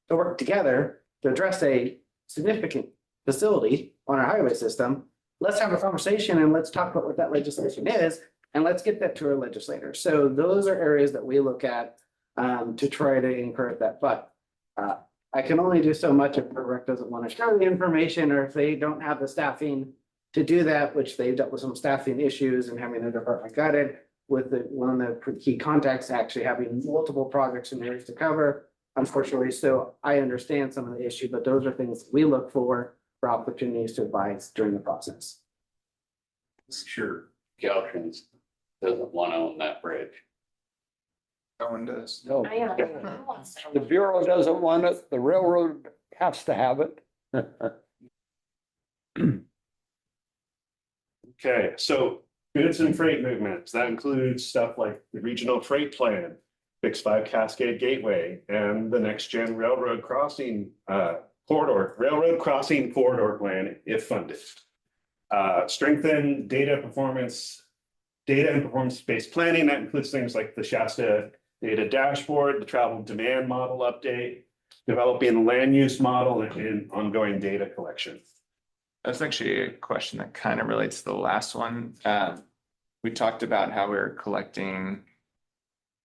to work together to address a significant facility on our highway system, let's have a conversation and let's talk about what that legislation is. And let's get that to our legislators. So those are areas that we look at to try to encourage that. But I can only do so much if the rec doesn't want to share the information, or if they don't have the staffing to do that, which they've dealt with some staffing issues and having the department gutted with one of the key contacts actually having multiple projects and areas to cover, unfortunately. So I understand some of the issue, but those are things we look for opportunities to advise during the process. Sure, Caltrans doesn't want to own that bridge. No one does. No, the Bureau doesn't want it, the railroad has to have it. Okay, so goods and freight movements, that includes stuff like the regional freight plan, Fix 5 Cascade Gateway, and the next gen railroad crossing corridor plan if funded. Strengthen data and performance-based planning. That includes things like the Shasta data dashboard, the travel demand model update, developing a land use model, and ongoing data collection. That's actually a question that kind of relates to the last one. We talked about how we're collecting,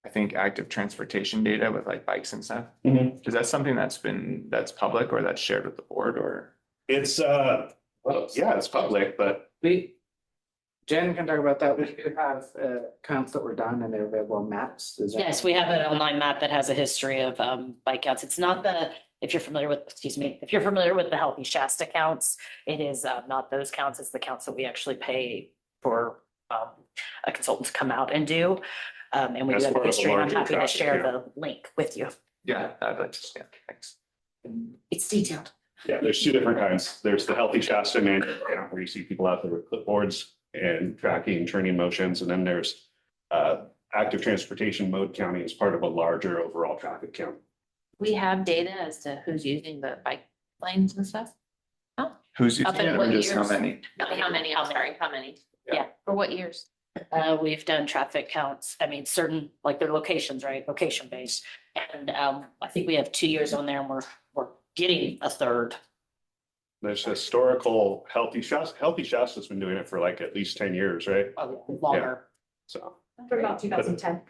I think, active transportation data with like bikes and stuff. Is that something that's public or that's shared with the board, or? It's yeah, it's public, but Jen can talk about that. We do have counts that were done and they're available on maps. Yes, we have an online map that has a history of bike counts. It's not if you're familiar with the Healthy Shasta counts, it is not those counts. It's the counts that we actually pay for a consultant to come out and do. And we do have a history, and I'm happy to share the link with you. Yeah, I'd like to see it. Thanks. It's detailed. yeah, there's two different kinds. There's the Healthy Shasta manual, where you see people out there with clipboards and tracking turning motions. And then there's active transportation mode counting as part of a larger overall traffic count. We have data as to who's using the bike lanes and stuff? Oh. Who's using Up in it, what or just how years? many? How many, I'm sorry, how many? Yeah. Yeah, for what years? We've done traffic counts. I mean, certain, like their locations, right? Location based. And I think we have 2 years on there and we're getting a third. There's historical Healthy Shasta. Healthy Shasta's been doing it for like at least 10 years, right? Longer. So. For about 2010.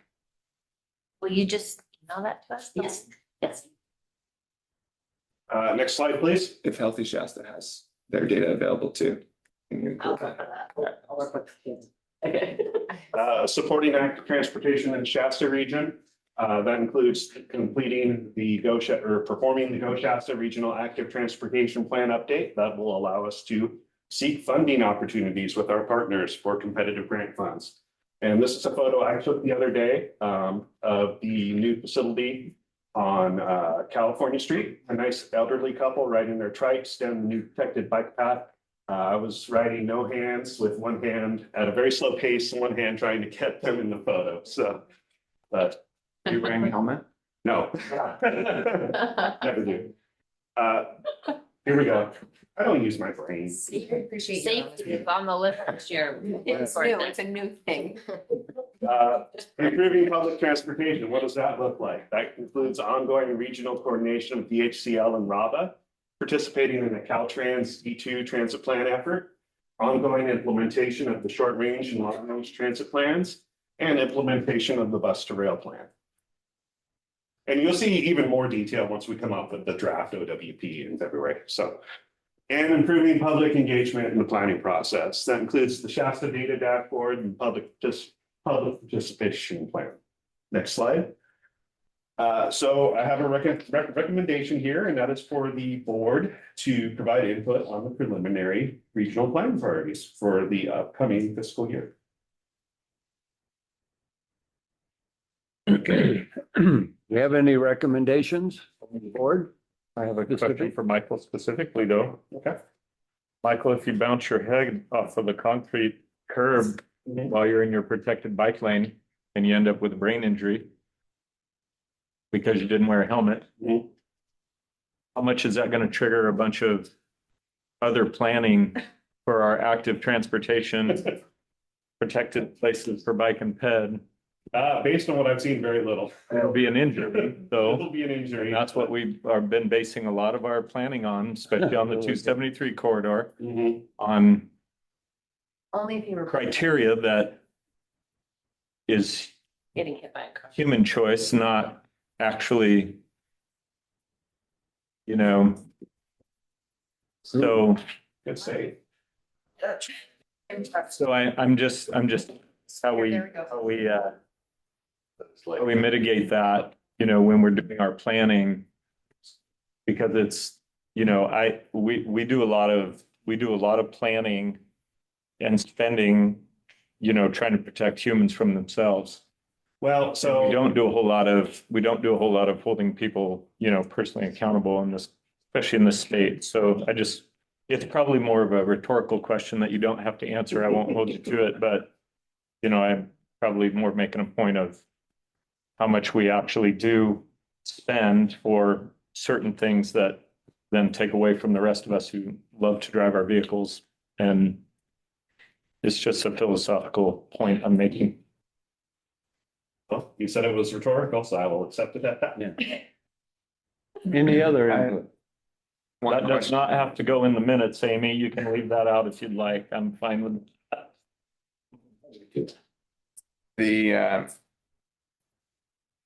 Will you just email that to us? Yes, yes. Next slide, please. If Healthy Shasta has their data available too. Can you I'll include go that? for that. I'll work with the kids. Okay. Supporting active transportation in Shasta region. That includes completing the performing the Go Shasta Regional Active Transportation Plan update. That will allow us to seek funding opportunities with our partners for competitive grant funds. And this is a photo I took the other day of the new facility on California Street. A nice elderly couple riding their trikes down the new protected bike path. I was riding no hands with one hand at a very slow pace and one hand trying to get them in the photo. So, but Are you wearing a helmet? no. Never do. Here we go. I don't use my brain. Appreciate Safety is on the list this year. It's new, it's a new thing. Improving public transportation, what does that look like? That includes ongoing regional coordination with DHCL and RABA, participating in the Caltrans E2 transit plan effort, ongoing implementation of the short range and long range transit plans, and implementation of the bus to rail plan. And you'll see even more detail once we come up with the draft OWP in February. So, and improving public engagement in the planning process. That includes the Shasta data dashboard and public participation plan. Next slide. So I have a recommendation here, and that is for the board to provide input on the preliminary regional plan priorities for the upcoming fiscal year. Okay. Do you have any recommendations from the board? I have a question for Michael specifically though. Okay. Michael, if you bounce your head off of the concrete curb while you're in your protected bike lane and you end up with a brain injury because you didn't wear a helmet, how much is that going to trigger a bunch of other planning for our active transportation, protected places for bike and ped? Based on what I've seen, very little. It'll be an injury, though. It'll be an injury. And that's what we've been basing a lot of our planning on, especially on the 273 corridor, on Only if you were. criteria that is Getting hit by a car. human choice, not actually, you know. So, Good say. so I'm just how we mitigate that, you know, when we're doing our planning. Because it's, you know, we do a lot of planning and spending, you know, trying to protect humans from themselves. Well, so we don't do a whole lot of holding people, you know, personally accountable in this, especially in this state. So it's probably more of a rhetorical question that you don't have to answer. I won't hold you to it, but you know, I'm probably more making a point of how much we actually do spend for certain things that then take away from the rest of us who love to drive our vehicles. And it's just a philosophical point I'm making. Well, you said it was rhetorical, so I will accept it at that. Yeah. Any other input? That does not have to go in the minutes, Amy. You can leave that out if you'd like. I'm fine with that.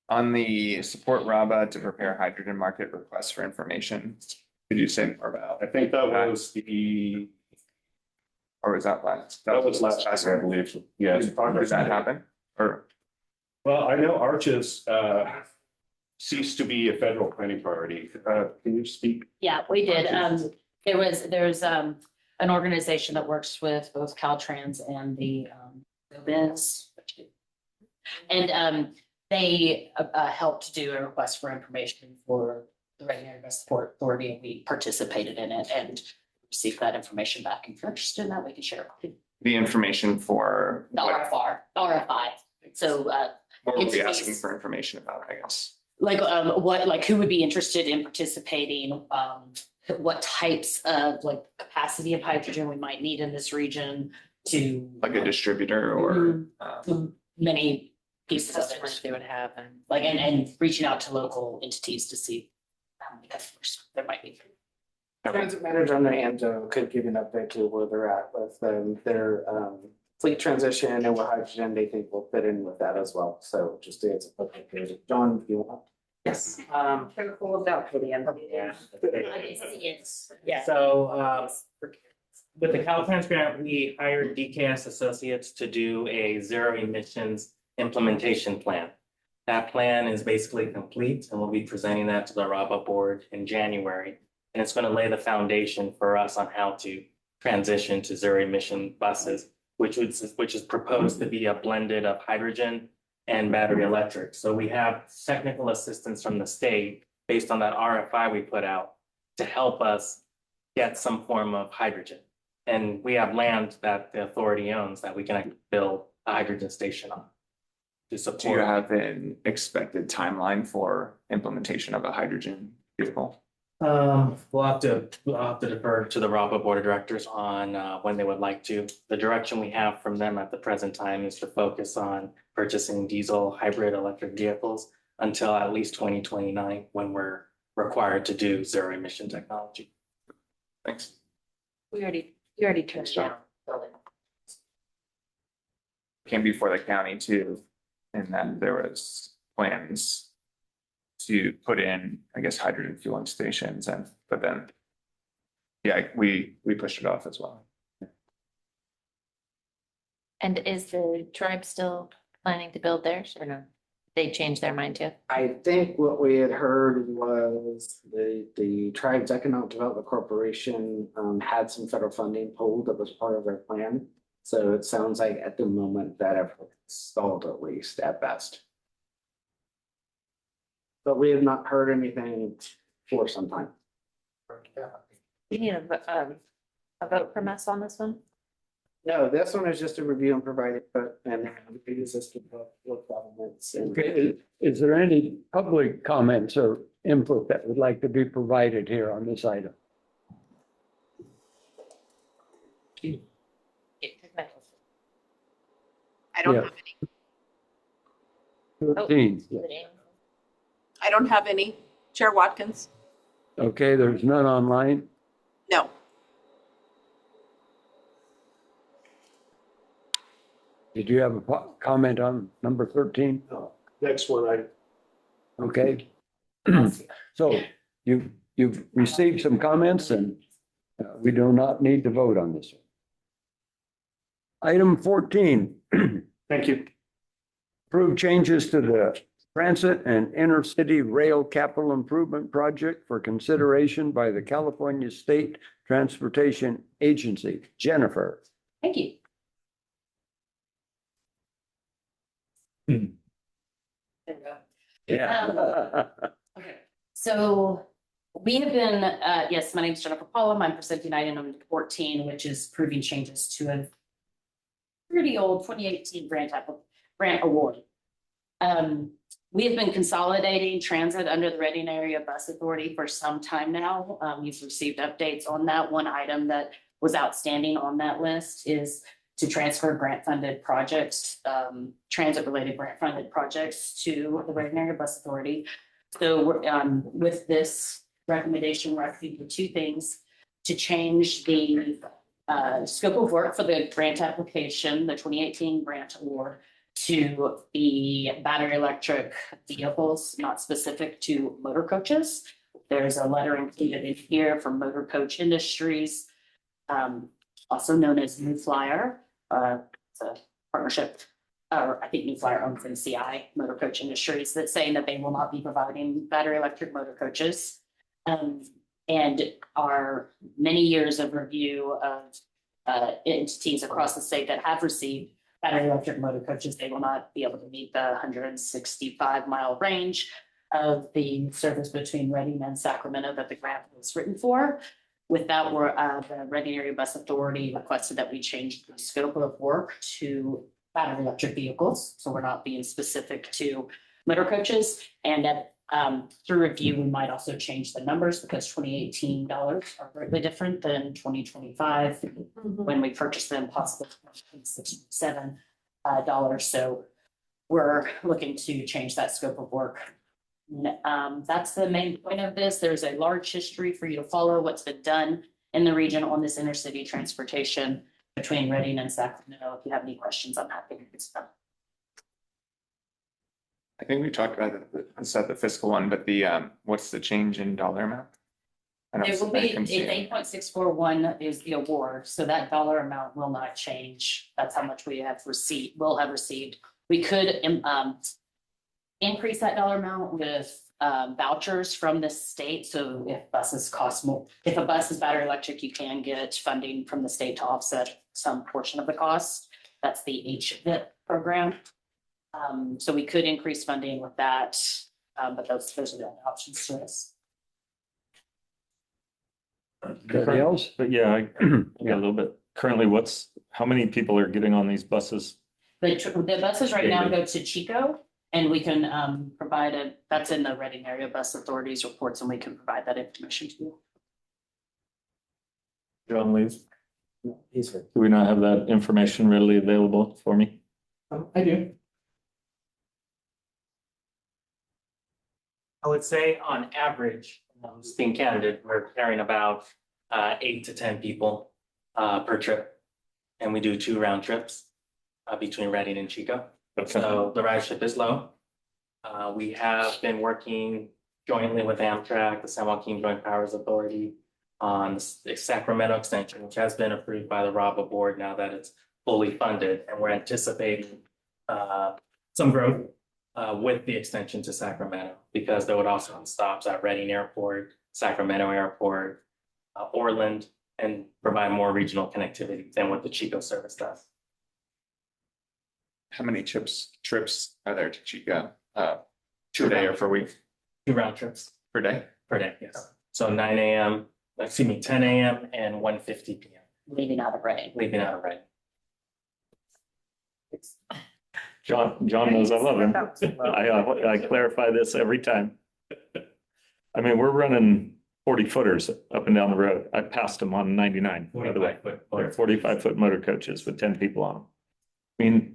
On the support RABA to prepare hydrogen market requests for information, could you say more about? I think that was the. Or was that last? That was last year, I believe. Yes. Does that happen? Or? Well, I know arches ceased to be a federal planning priority. Can you speak? Yeah, we did. There's an organization that works with both Caltrans and the BIS. And they helped do a request for information for the Reading Area Bus Support Authority, and we participated in it and received that information back. If you're interested in that, we can share it. The information for The RFI. So what were we asking for information about, I guess? Like who would be interested in participating? What types of like capacity of hydrogen we might need in this region to. Like a distributor or? Many pieces of customers they would have and reaching out to local entities to see how many customers there might be. Transit manager on their end could give an update to where they're at with their fleet transition and what hydrogen they think will fit in with that as well. So just to answer a quick question. John, if you want. Yes. Careful of that for the end. Yeah. So with the Caltrans grant, we hired DKS Associates to do a zero emissions implementation plan. That plan is basically complete, and we'll be presenting that to the RABA board in January. And it's going to lay the foundation for us on how to transition to zero emission buses. which is proposed to be a blended of hydrogen and battery electric. So we have technical assistance from the state based on that RFI we put out to help us get some form of hydrogen. And we have land that the authority owns that we can build a hydrogen station on. To Do you support. have an expected timeline for implementation of a hydrogen vehicle? We'll have to defer to the RAPA Board of Directors on when they would like to. The direction we have from them at the present time is to focus on purchasing diesel hybrid electric vehicles until at least 2029, when we're required to do zero emission technology. Thanks. You already turned it down. Came before the county too, and then there was plans to put in, I guess, hydrogen fueling stations but then, yeah, we pushed it off as well. And is the tribe still planning to build theirs or no? They changed their mind too? I think what we had heard was the Tribes Economic Development Corporation had some federal funding pulled that was part of their plan. So it sounds like at the moment that effort stalled, at least at best. But we have not heard anything for some time. You need a vote from us on this one? No, this one is just a review and provide it, but and we use this to look governments and. Okay, is there any public comments or input that would like to be provided here on this item? I don't Yeah. have any. 13. I don't have any. Chair Watkins? Okay, there's none online. No. Did you have a comment on number 13? Next one, Okay. So you've received some comments and we do not need to vote on this one. Item 14. Thank you. Approve changes to the Transit and Intercity Rail Capital Improvement Project for consideration by the California State Transportation Agency. Jennifer. Thank you. Yeah. Okay, so we have been, yes, my name is Jennifer Paulum. I'm presenting item number 14, which is approving changes to a pretty old 2018 grant award. We have been consolidating transit under the Reading Area Bus Authority for some time now. You've received updates on that. One item that was outstanding on that list is to transfer grant-funded projects, transit-related grant-funded projects to the Reading Area Bus Authority. So with this recommendation, we're asking for two things: to change the scope of work for the grant application, the 2018 grant award, to be battery electric vehicles, not specific to motor coaches. There's a letter included in here from Motor Coach Industries, also known as New Flyer. It's a partnership, I think New Flyer owns NCI, Motor Coach Industries, that's saying that they will not be providing battery electric motor coaches. And our many years of review of entities across the state that have received battery electric motor coaches, they will not be able to meet the 165-mile range of the service between Reading and Sacramento that the grant was written for. With that, the Reading Area Bus Authority requested that we change the scope of work to battery electric vehicles. So we're not being specific to motor coaches. And that through review, we might also change the numbers because 2018 dollars are greatly different than 2025 when we purchased them, possibly $67 dollars. So we're looking to change that scope of work. That's the main point of this. There's a large history for you to follow what's been done in the region on this intercity transportation between Reading and Sacramento. If you have any questions, I'm happy to answer them. I think we talked about this at the fiscal one, but what's the change in dollar amount? It will be, it's 8.641 is the award, so that dollar amount will not change. That's how much we have received, will have received. We could increase that dollar amount with vouchers from the state. So if buses cost more, if a bus is battery electric, you can get funding from the state to offset some portion of the cost. That's the HVIP program. So we could increase funding with that, but those are the only options to us. Anybody else? But yeah, I got a little bit. Currently, how many people are getting on these buses? The buses right now go to Chico, and we can provide that's in the Reading Area Bus Authority's reports, and we can provide that information to you. John leaves. He's here. Do we not have that information readily available for me? I do. I would say on average, just being candid, we're carrying about 8 to 10 people per trip. And we do 2 round trips between Reading and Chico. Okay. So the ridership is low. We have been working jointly with Amtrak, the San Joaquin Joint Powers Authority, on the Sacramento extension, which has been approved by the RABA board now that it's fully funded. And we're anticipating some growth with the extension to Sacramento, because there would also be stops at Reading Airport, Sacramento Airport, Orland, and provide more regional connectivity than what the Chico service does. How many trips are there to Chico? Per day or per week? 2 round trips Per day? per day, yes. So 10 a.m. and 1:50 p.m. Leaving out of Reading. Leaving out of Reading. John knows I love him. I clarify this every time. I mean, we're running 40 footers up and down the road. I passed them on 99, by the way. 45-foot motor coaches with 10 people on them. I mean,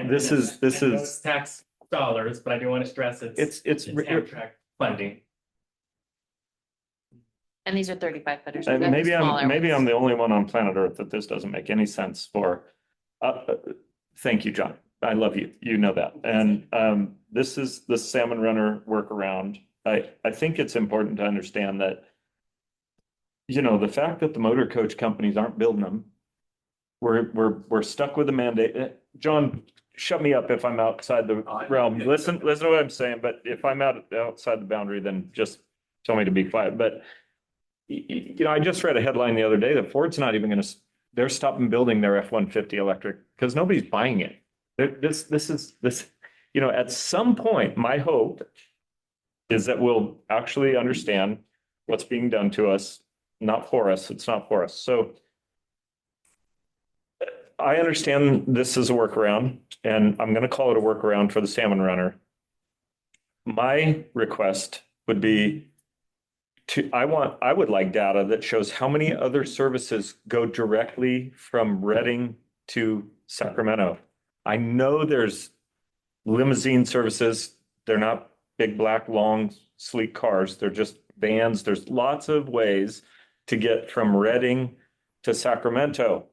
this is tax dollars, but I do want to stress it's Amtrak funding. And these are 35 footers. Maybe I'm the only one on planet Earth that this doesn't make any sense for. Thank you, John. I love you. You know that. And this is the Salmon Runner workaround. I think it's important to understand that, the fact that the motor coach companies aren't building them, we're stuck with the mandate. John, shut me up if I'm outside the realm. Listen to what I'm saying. But if I'm outside the boundary, then just tell me to be quiet. But I just read a headline the other day that Ford's not even going to. They're stopping building their F-150 electric because nobody's buying it. This is at some point, my hope is that we'll actually understand what's being done to us, not for us. It's not for us. So I understand this is a workaround, and I'm going to call it a workaround for the Salmon Runner. My request would be I would like data that shows how many other services go directly from Reading to Sacramento. I know there's limousine services. They're not big, black, long, sleek cars. They're just vans. There's lots of ways to get from Reading to Sacramento.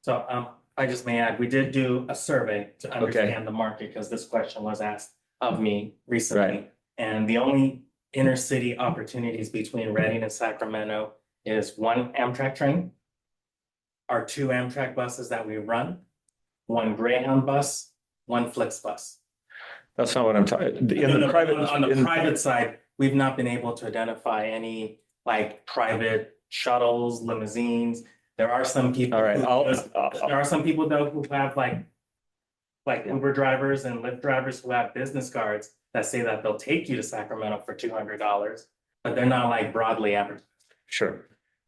So I just may add, we did do a survey to understand the market, because this question was asked of me recently. Right. And the only intercity opportunities between Reading and Sacramento is 1 Amtrak train, our 2 Amtrak buses that we run, 1 Greyhound bus, 1 Flix bus. That's not what I'm talking. On the private side, we've not been able to identify any private shuttles, limousines. There are some people. All right, there are some people though who have like Uber drivers and Lyft drivers who have business cards that say that they'll take you to Sacramento for $200, but they're not broadly advertised. Sure.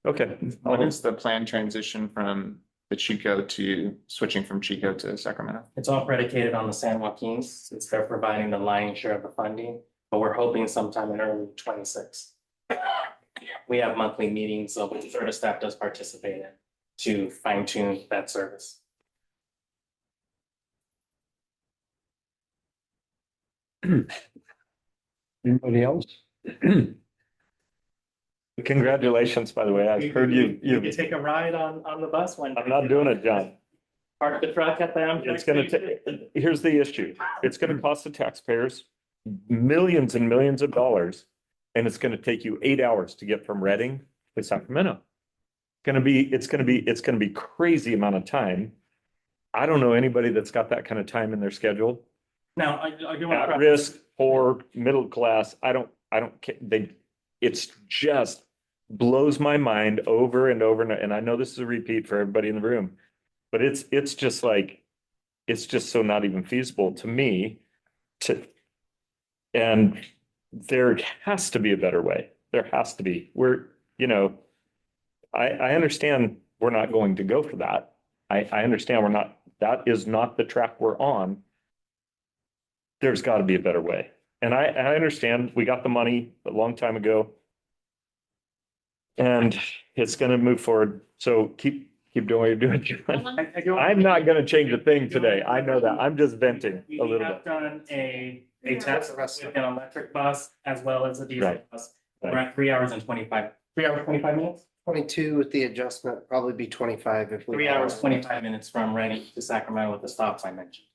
Okay. What is the planned transition from switching from Chico to Sacramento? It's all predicated on the San Joaquins, since they're providing the lion's share of the funding, but we're hoping sometime in early 26. We have monthly meetings, so the service staff does participate in to fine tune that service. Anybody else? Congratulations, by the way. I heard you. You can take a ride on the bus one day. I'm not doing it, John. Park the truck at the Amtrak. It's going to here's the issue. It's going to cost the taxpayers millions and millions of dollars, and it's going to take you 8 hours to get from Reading to Sacramento. It's going to be crazy amount of time. I don't know anybody that's got that kind of time in their schedule. Now, I do want to. at risk, poor, middle class, I don't care, it's just blows my mind over and over, and I know this is a repeat for everybody in the room, but it's just like, it's just so not even feasible to me and there has to be a better way. There has to be. I understand we're not going to go for that. I understand that is not the track we're on. There's got to be a better way. And I understand we got the money a long time ago. And it's going to move forward. So keep doing what you're doing, John. I'm not going to change a thing today. I know that. I'm just venting a little We have bit. done a test with an electric bus as well as a diesel Right. bus. We're at 3 hours and 25 minutes. 22 with the adjustment, probably be 25 if we. 3 hours, 25 minutes from Reading to Sacramento with the stops I mentioned,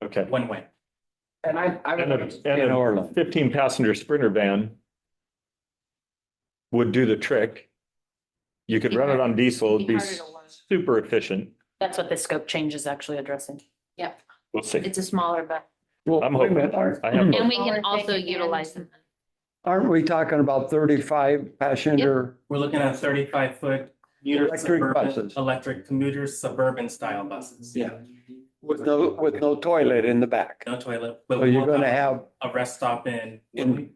Okay. one way. And I And would. a 15 passenger Sprinter van would do the trick. You could run it on diesel, it'd be super efficient. That's what the scope change is actually addressing. Yep, We'll see. it's a smaller, but, Well, I'm wait a hoping. minute, aren't- I have and hope. we can also utilize them. Aren't we talking about 35 passenger? We're looking at 35-foot Electric buses. electric commuters, suburban style buses. Yeah. With no toilet in the back. No toilet. So you're gonna have a rest stop in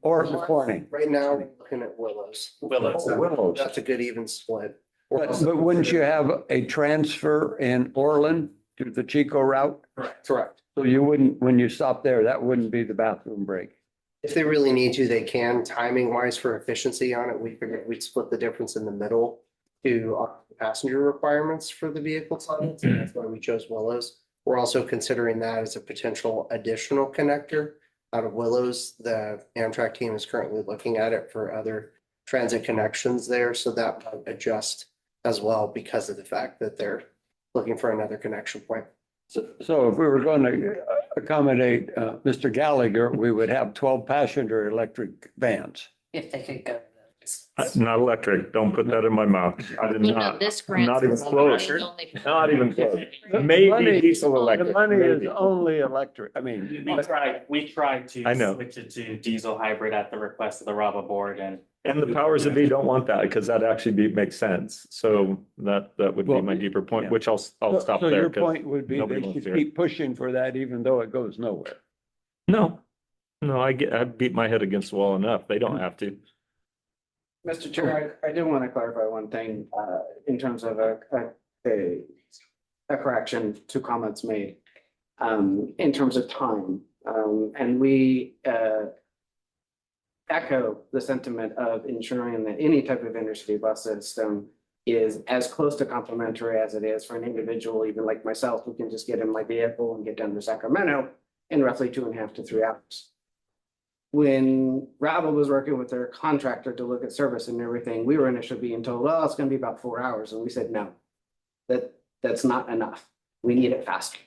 Orton Corning. Right now, we're looking at Willows. Willows. Willows. That's a good even split. But wouldn't you have a transfer in Orland to the Chico route? Correct. So you wouldn't, when you stop there, that wouldn't be the bathroom break. If they really need to, they can. Timing wise for efficiency on it, we figured we'd split the difference in the middle to our passenger requirements for the vehicle size. And that's why we chose Willows. We're also considering that as a potential additional connector out of Willows. The Amtrak team is currently looking at it for other transit connections there. So that might adjust as well because of the fact that they're looking for another connection point. So if we were going to accommodate Mr. Gallagher, we would have 12 passenger electric vans. If they could go. Not electric. Don't put that in my mouth. I did You know, not. this grant. Not even close. Only- Not even close. The Maybe money- diesel The electric. money is maybe. only electric. I mean, We tried to I know. switch it to diesel hybrid at the request of the RABA board and And the powers that be don't want that because that actually makes sense. So that would be Well, my deeper point, yeah. which I'll stop so there. your 'cause point would be nobody they wants should to hear it. keep pushing for that even though it goes nowhere. No, I beat my head against the wall enough. They don't have to. Mr. Chair, I do want to clarify one thing, in terms of a correction to comments made. In terms of time, and we, echo the sentiment of ensuring that any type of intercity bus system is as close to complimentary as it is for an individual, even like myself, who can just get in my vehicle and get down to Sacramento in roughly 2.5 to 3 hours. When Rabble was working with their contractor to look at service and everything, we were initially being told, well, it's gonna be about 4 hours. And we said, no, that's not enough. We need it faster.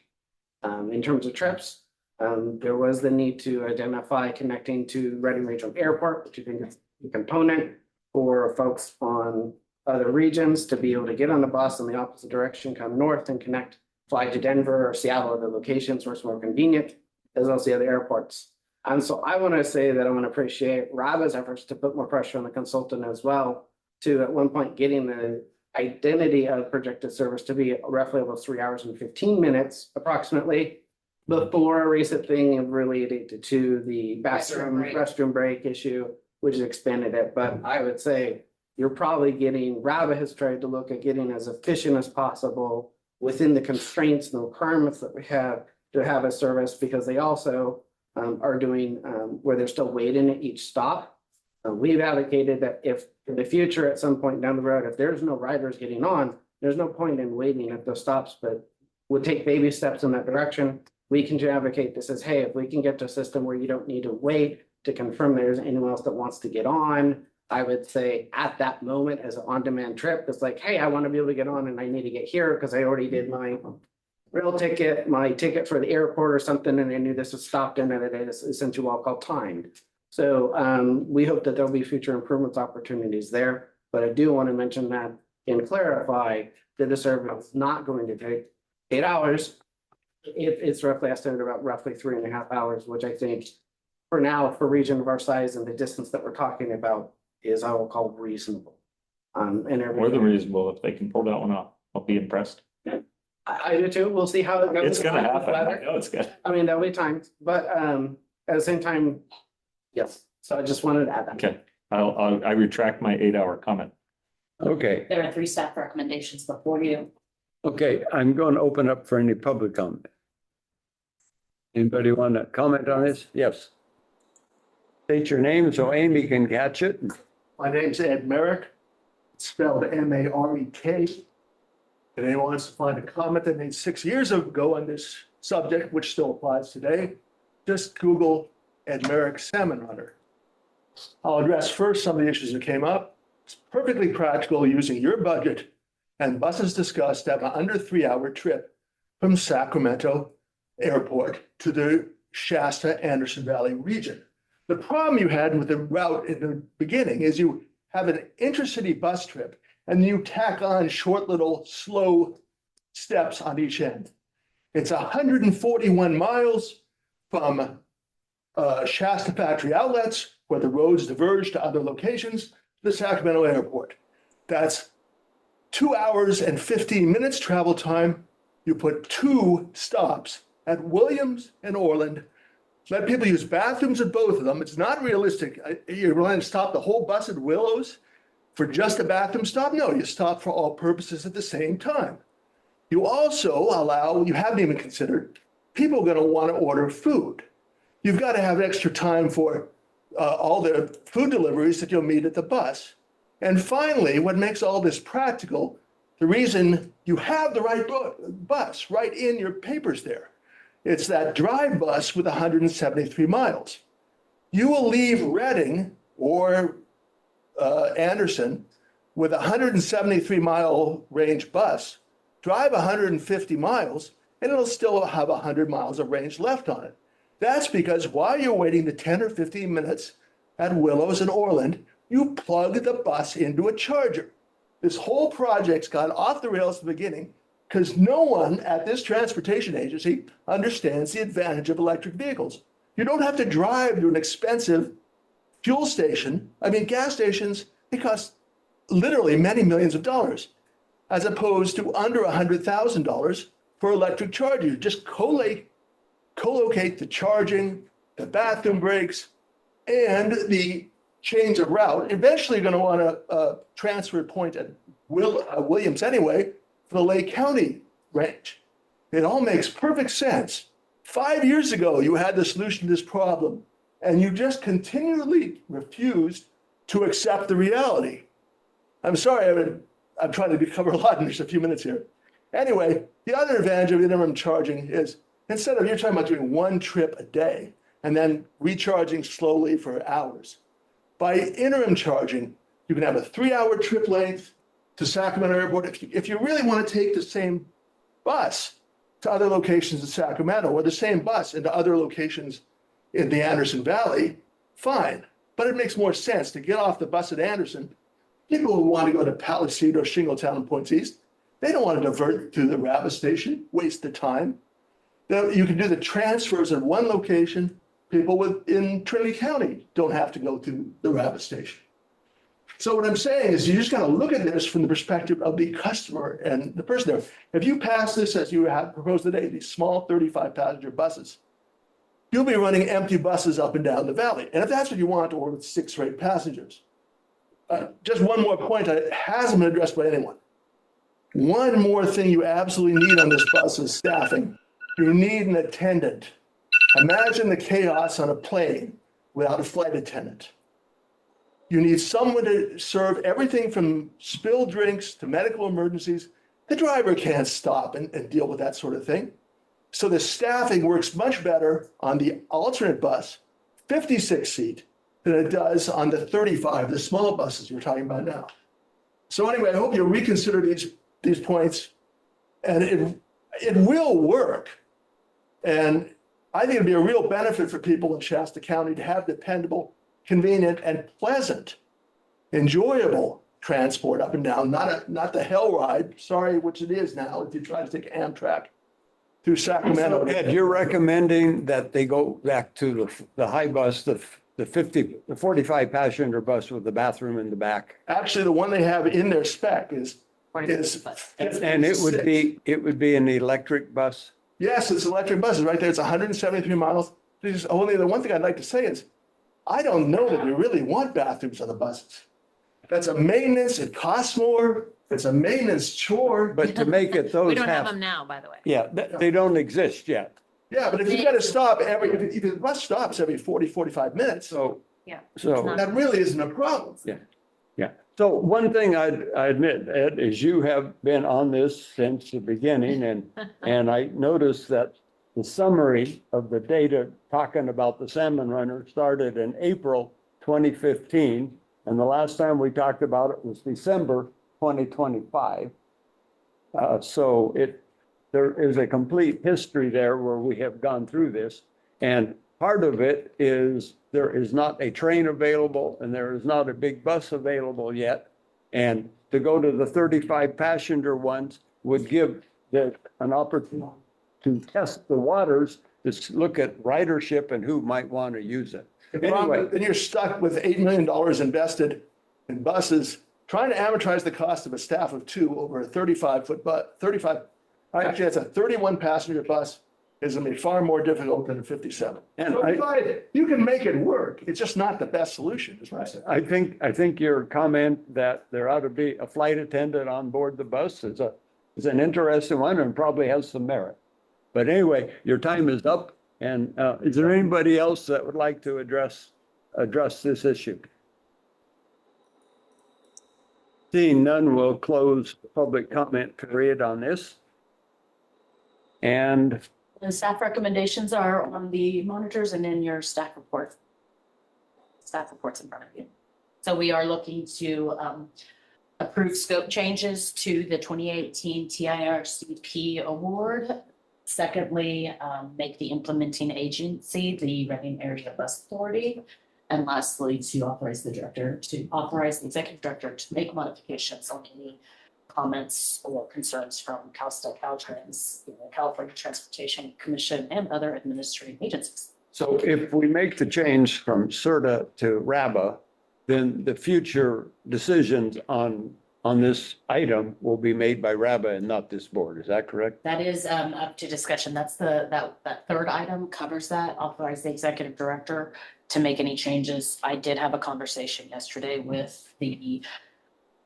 In terms of trips, there was the need to identify connecting to Reading Regional Airport, which I think is a component for folks on other regions to be able to get on the bus in the opposite direction, come north and connect, fly to Denver or Seattle, other locations where it's more convenient, as well as the other airports. And so I want to say that I want to appreciate Raba's efforts to put more pressure on the consultant as well, to at one point getting the identity of projected service to be roughly about 3 hours and 15 minutes approximately, before a recent thing related to the restroom break issue, which has expanded it. But I would say you're probably getting, Raba has tried to look at getting as efficient as possible within the constraints and requirements that we have to have a service, because they also are doing where they're still waiting at each stop. We've advocated that if in the future, at some point down the road, if there's no riders getting on, there's no point in waiting at those stops, but we'll take baby steps in that direction. We can advocate this as, hey, if we can get to a system where you don't need to wait to confirm there's anyone else that wants to get on, I would say at that moment as an on-demand trip, it's like, hey, I want to be able to get on and I need to get here because I already did my rail ticket, my ticket for the airport or something, and I knew this was stopped in, and it is essentially what I'll call timed. So we hope that there'll be future improvements opportunities there, but I do want to mention that and clarify that the service is not going to take 8 hours. It's roughly estimated about roughly 3.5 hours, which I think for now, for a region of our size and the distance that we're talking about is, I will call reasonable. And More than reasonable. If they can pull that one off, I'll be impressed. I do too. We'll see how it goes. It's gonna happen. I know it's good. I mean, there'll be times, but at the same time, yes. So I just wanted to add that. Okay, I retract my 8-hour comment. Okay, There are 3 staff recommendations before you. okay, I'm going to open up for any public comment. Anybody want to comment on this? Yes. State your name so Amy can catch it. My name's Ed Merrick, it's spelled M-A-R-E-K. If anyone wants to find a comment they made 6 years ago on this subject, which still applies today, just Google Ed Merrick Salmon Runner. I'll address first some of the issues that came up. It's perfectly practical using your budget and buses discussed to have an under 3-hour trip from Sacramento Airport to the Shasta Anderson Valley region. The problem you had with the route in the beginning is you have an intercity bus trip and you tack on short little slow steps on each end. It's 141 miles from Shasta factory outlets where the roads diverge to other locations to the Sacramento airport. That's 2 hours and 15 minutes travel time. You put 2 stops at Williams and Orland. Let people use bathrooms at both of them. It's not realistic. You're going to stop the whole bus at Willows for just a bathroom stop? No, you stop for all purposes at the same time. You also allow, you haven't even considered, people are going to want to order food. You've got to have extra time for all the food deliveries that you'll meet at the bus. And finally, what makes all this practical, the reason you have the right bus right in your papers there. It's that drive bus with 173 miles. You will leave Reading or Anderson with a 173-mile range bus, drive 150 miles, and it'll still have 100 miles of range left on it. That's because while you're waiting the 10 or 15 minutes at Willows and Orland, you plug the bus into a charger. This whole project's gone off the rails at the beginning because no one at this transportation agency understands the advantage of electric vehicles. You don't have to drive to an expensive fuel station. I mean, gas stations, they cost literally many millions of dollars, as opposed to under $100,000 for electric chargers. Just collocate the charging, the bathroom breaks, and the change of route. Eventually, you're going to want to transfer point at Williams anyway for the Lake County range. It all makes perfect sense. 5 years ago, you had the solution to this problem, and you just continually refused to accept the reality. I'm sorry, I'm trying to cover a lot in just a few minutes here. Anyway, the other advantage of interim charging is instead of you're talking about doing one trip a day and then recharging slowly for hours, by interim charging, you can have a 3-hour trip length to Sacramento Airport. If you really want to take the same bus to other locations in Sacramento or the same bus into other locations in the Anderson Valley, fine. But it makes more sense to get off the bus at Anderson. People who want to go to Palisade or Shingletown and Points East, they don't want to divert to the Rabbit Station, waste the time. You can do the transfers at one location. People in Trinity County don't have to go to the Rabbit Station. So what I'm saying is you just got to look at this from the perspective of the customer and the person there. If you pass this as you have proposed today, these small 35-passenger buses, you'll be running empty buses up and down the valley. And if that's what you want, or with 6 or 8 passengers. Just one more point that hasn't been addressed by anyone. One more thing you absolutely need on this bus is staffing. You need an attendant. Imagine the chaos on a plane without a flight attendant. You need someone to serve everything from spilled drinks to medical emergencies. The driver can't stop and deal with that sort of thing. So the staffing works much better on the alternate bus, 56-seat, than it does on the 35, the small buses we're talking about now. So anyway, I hope you'll reconsider these points, and it will work. And I think it'd be a real benefit for people in Shasta County to have dependable, convenient, and pleasant, enjoyable transport up and down, not the hell ride, sorry, which it is now if you try to take Amtrak to Sacramento. Ed, you're recommending that they go back to the high bus, the 45 passenger bus with the bathroom in the back. Actually, the one they have in their spec is. And it would be an electric bus? Yes, it's electric buses right there. It's 173 miles. Only the one thing I'd like to say is, I don't know that we really want bathrooms on the buses. That's a maintenance, it costs more, it's a maintenance chore. But to make it those We don't have half, them now, by the way. yeah, they don't exist yet. Yeah, but if you gotta stop if the bus stops every 40, 45 minutes, So, Yeah. so, that really isn't a problem. yeah. So one thing I admit, Ed, is you have been on this since the beginning and I noticed that the summary of the data talking about the salmon runner started in April 2015. And the last time we talked about it was December 2025. So there is a complete history there where we have gone through this. And part of it is there is not a train available and there is not a big bus available yet. And to go to the 35 passenger ones would give an opportunity to test the waters, to look at ridership and who might want to use it. Anyway, Then you're stuck with $8 million invested in buses, trying to amortize the cost of a staff of 2 over a 35-foot actually, that's a 31 passenger bus is gonna be far more difficult than a 57. And you can make it work. It's just not the best solution, is what I say. I think your comment that there ought to be a flight attendant on board the bus is an interesting one and probably has some merit. But anyway, your time is up. And is there anybody else that would like to address this issue? Seeing none, we'll close the public comment period on this. And The staff recommendations are on the monitors and in your staff report. Staff reports in front of you. So we are looking to approve scope changes to the 2018 TIRCP award. Secondly, make the implementing agency the Reading Area Bus Authority. And lastly, to authorize the executive director to make modifications on any comments or concerns from Caltrans, the California Transportation Commission, and other administrative agencies. so if we make the change from SRTA to RABA, then the future decisions on this item will be made by RABA and not this board. Is that correct? That is up to discussion. That's that third item covers that, authorize the executive director to make any changes. I did have a conversation yesterday with the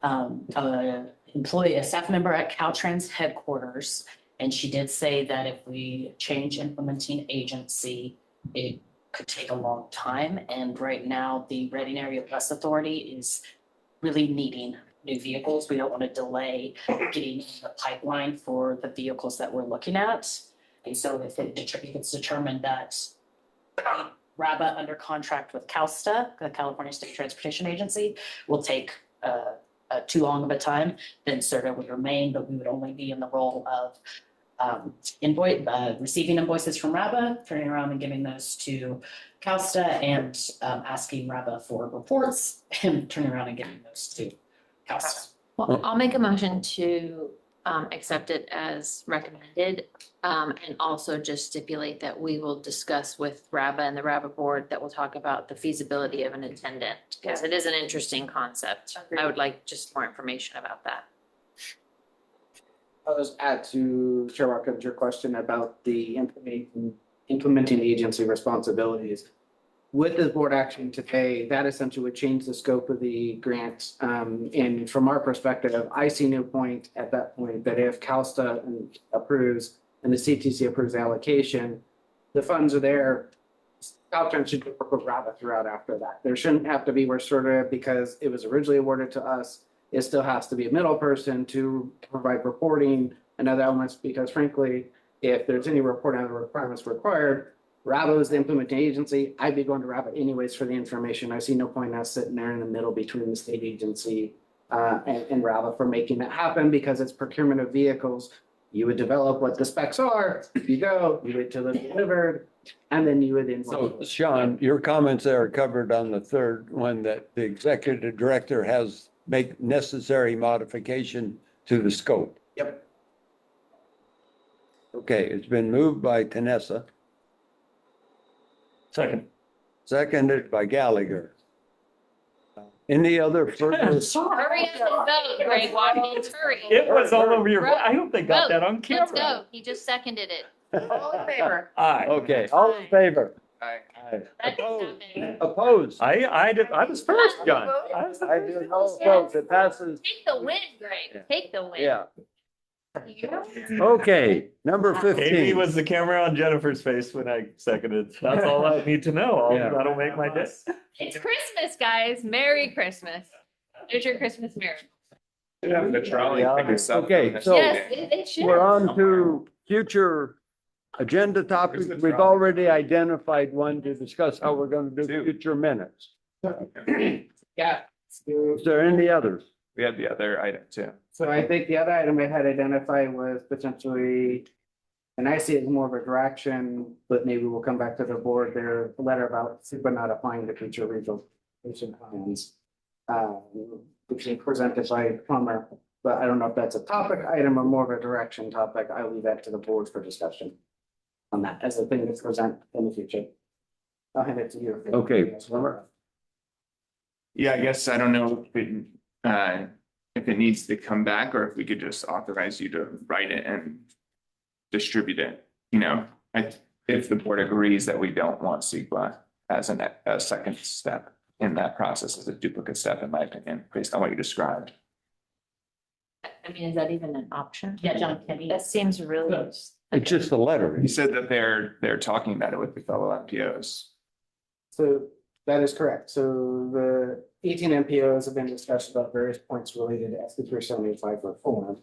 a staff member at Caltrans headquarters, and she did say that if we change implementing agency, it could take a long time. And right now, the Reading Area Bus Authority is really needing new vehicles. We don't want to delay getting the pipeline for the vehicles that we're looking at. And so if it's determined that RABA under contract with CalSTA, the California State Transportation Agency, will take too long of a time, then SRTA would remain, but we would only be in the role of receiving invoices from RABA, turning around and giving those to CalSTA, and asking RABA for reports and turning around and giving those to CalSTA. Well, I'll make a motion to accept it as recommended, and also just stipulate that we will discuss with RABA and the RABA board that will talk about the feasibility of an attendant, because it is an interesting concept. I would like just more information about that. I'll just add to Chair Watkins, your question about the implementing agency responsibilities. With this board action today, that essentially would change the scope of the grant. And from our perspective, I see no point at that point that if CalSTA approves and the CTC approves the allocation, the funds are there. Caltrans should work with RABA throughout after that. There shouldn't have to be where SRTA, because it was originally awarded to us, it still has to be a middle person to provide reporting and other elements, because frankly, if there's any reporting on the requirements required, RABA is the implementing agency. I'd be going to RABA anyways for the information. I see no point in us sitting there in the middle between the state agency and RABA for making that happen, because it's procurement of vehicles. You would develop what the specs are. You go, you wait till it's delivered, and then you would invoice. So Sean, your comments there are covered on the third one, that the executive director has make necessary modification to the scope. Yep. Okay, it's been moved by Tanessa, Second. seconded by Gallagher. Any other further? Hurry up and vote, Greg Watkins, hurry. It was all over your, I hope they got Vote. that on camera. Let's go. He just seconded it. All in favor? Aye. Okay, all in favor? Aye. Aye. That didn't Opposed? happen. Opposed? I was first, John. I was the I first. do no opposed. It passes. Take the win, Greg. Take the win. Yeah. Okay, number Amy 15. was the camera on Jennifer's face when I seconded. That's all I need to know. Yeah. That'll make my day. It's Christmas, guys. Merry Christmas. There's your Christmas miracle. Yeah, the trolley. Yeah. pick us up. Okay, so Yes, it should. we're on to future agenda topics. We've already identified one to discuss how we're going to do future minutes. Yeah. Is there any others? We had the other item too. So I think the other item I had identified was potentially, and I see it as more of a direction, but maybe we'll come back to the board, their letter about super not applying to future regional plans. Which is presented by Plummer, but I don't know if that's a topic item or more of a direction topic. I'll leave that to the board for discussion on that as a thing to present in the future. I'll hand it to you. Okay, Plummer. Yeah, I guess I don't know if it needs to come back or if we could just authorize you to write it and distribute it. You know, if the board agrees that we don't want CEQA as a second step in that process, as a duplicate step, in my opinion, based on what you described. I mean, is that even an option? Yeah, John Kenny. That seems really. It's just a letter. He said that they're talking about it with the fellow MPOs. So that is correct. So the 18 MPOs have been discussed about various points related to SB 375 reform.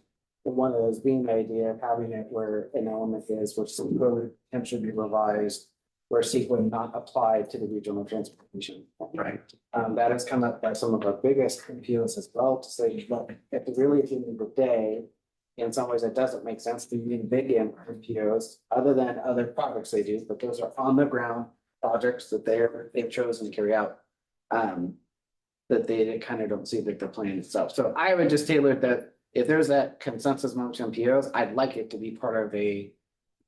And one of those being the idea of having it where an element is where some code should be revised, where SEQA would not apply to the regional transportation. Right. That has come up by some of our biggest MPOs as well to say, look, if really at the end of the day, in some ways, it doesn't make sense to be big MPOs other than other projects they do, but those are on the ground projects that they've chosen to carry out. That they kind of don't see that they're planning itself. So I would just tailor it that if there's that consensus amongst MPOs, I'd like it to be part of a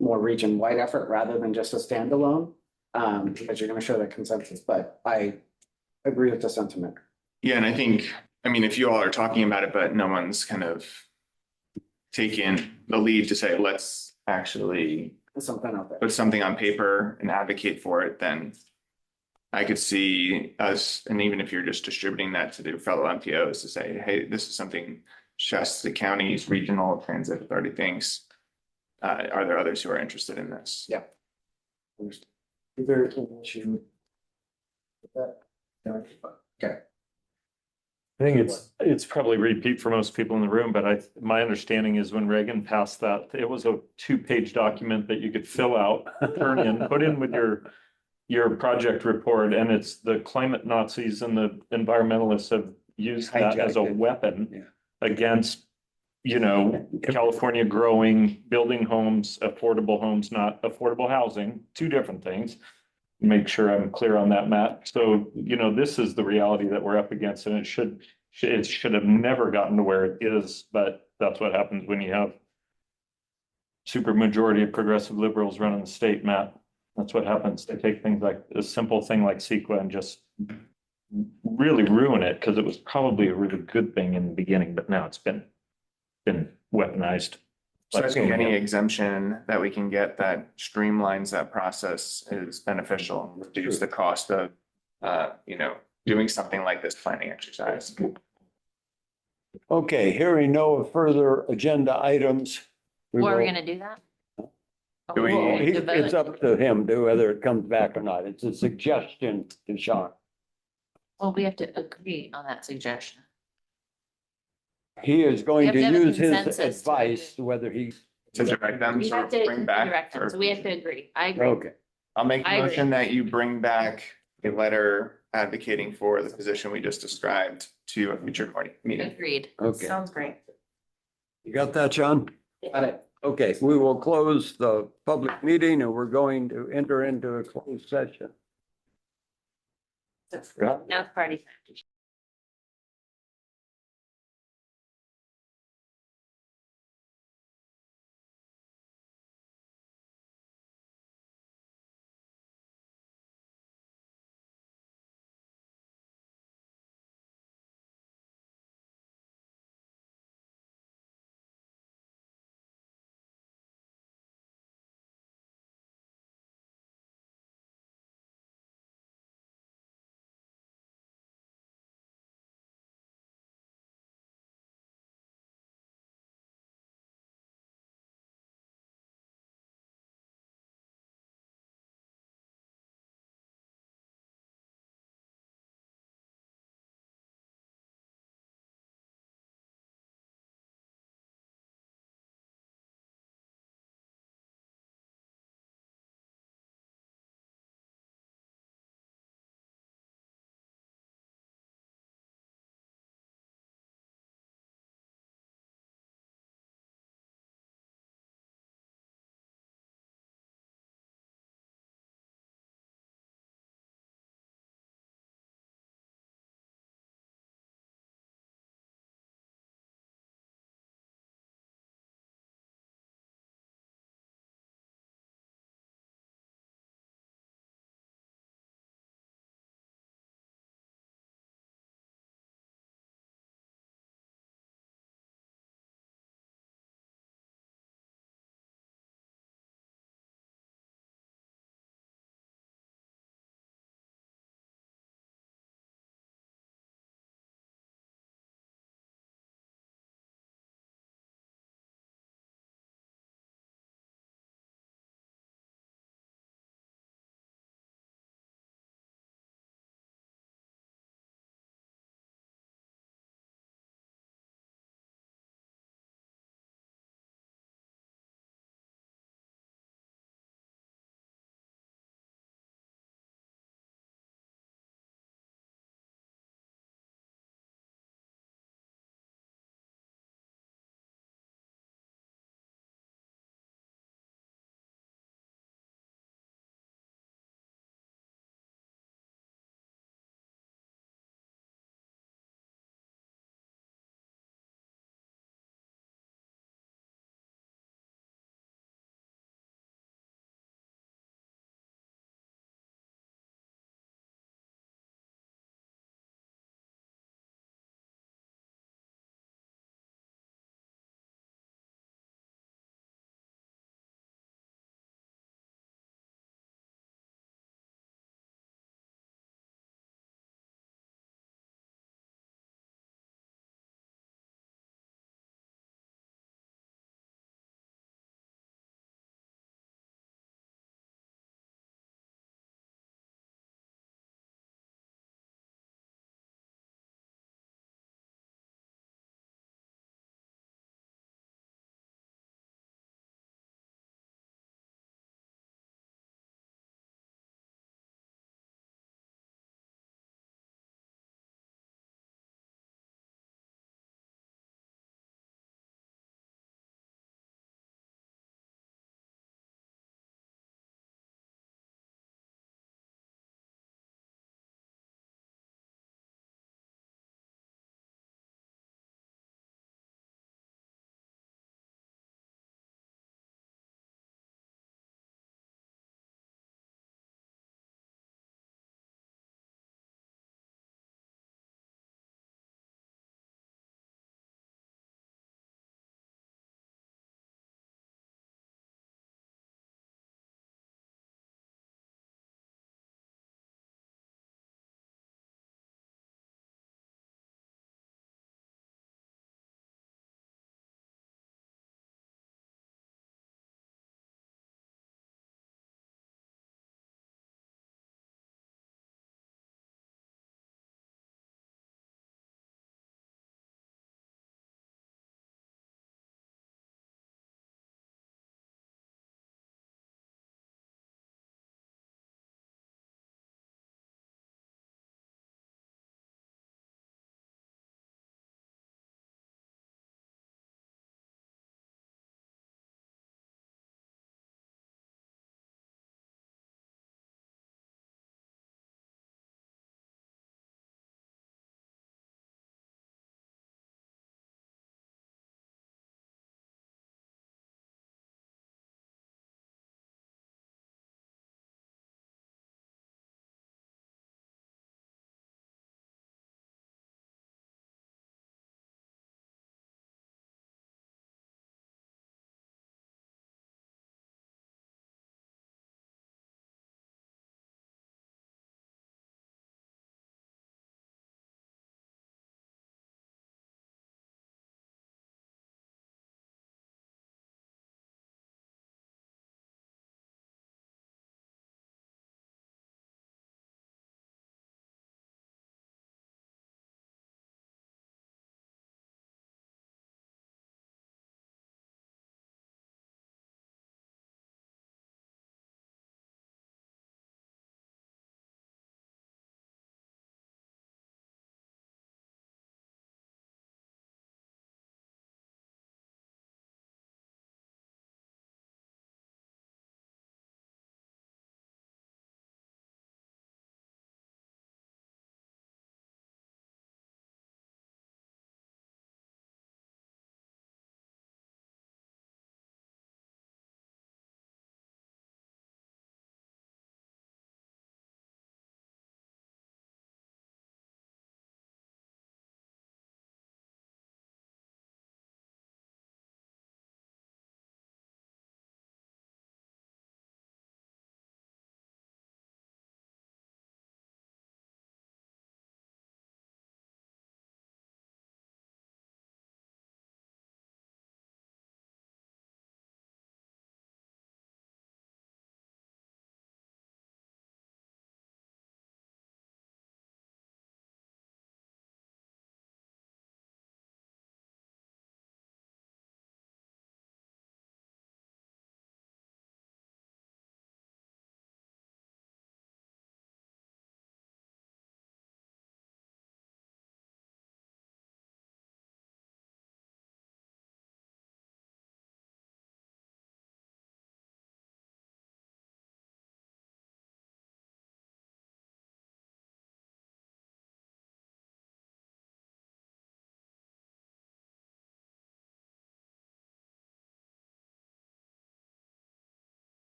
more region-wide effort rather than just a standalone. Because you're gonna show that consensus, but I agree with the sentiment. Yeah, and I think, I mean, if you all are talking about it, but no one's kind of taken the lead to say, let's actually There's something out there. put something on paper and advocate for it, then I could see us, and even if you're just distributing that to the fellow MPOs to say, hey, this is something Shasta County's regional transit authority thinks. Are there others who are interested in this? Yeah. Is there an issue with that? No, okay. I think it's probably repeat for most people in the room, but my understanding is when Reagan passed that, it was a 2-page document that you could fill out, turn in, put in with your project report, and it's the climate Nazis and the environmentalists have used that as a weapon against, California growing, building homes, not affordable housing, two different things. Make sure I'm clear on that, Matt. So, this is the reality that we're up against, and it should have never gotten to where it is, but that's what happens when you have super majority of progressive liberals running the state, Matt. That's what happens. They take things like a simple thing like CEQA and just really ruin it, because it was probably a really good thing in the beginning, but now it's been weaponized. So I think any exemption that we can get that streamlines that process is beneficial, and reduce the cost of, doing something like this planning exercise. Okay, hearing no further agenda items. Well, are we will- gonna do that? Do we- Or He- to vote? It's up to him to whether it comes back or not. It's a suggestion to Sean. Well, we have to agree on that suggestion. He is going have to to have a use his consensus to- advice, whether he. To direct them We to have to bring back. direct them, or- so we have to agree. I agree. Okay, I'll make I a agree. motion that you bring back a letter advocating for the position we just described to a future morning meeting. Agreed. okay. Sounds great. You got that, Sean? Got it. Okay, we will close the public meeting and we're going to enter into a closed session. Now it's party time.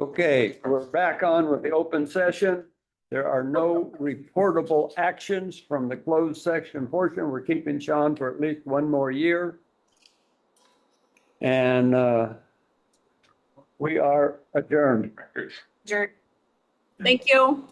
Okay, we're back on with the open session. There are no reportable actions from the closed section portion. We're keeping Sean for at least one more year. And we are adjourned. Thank you.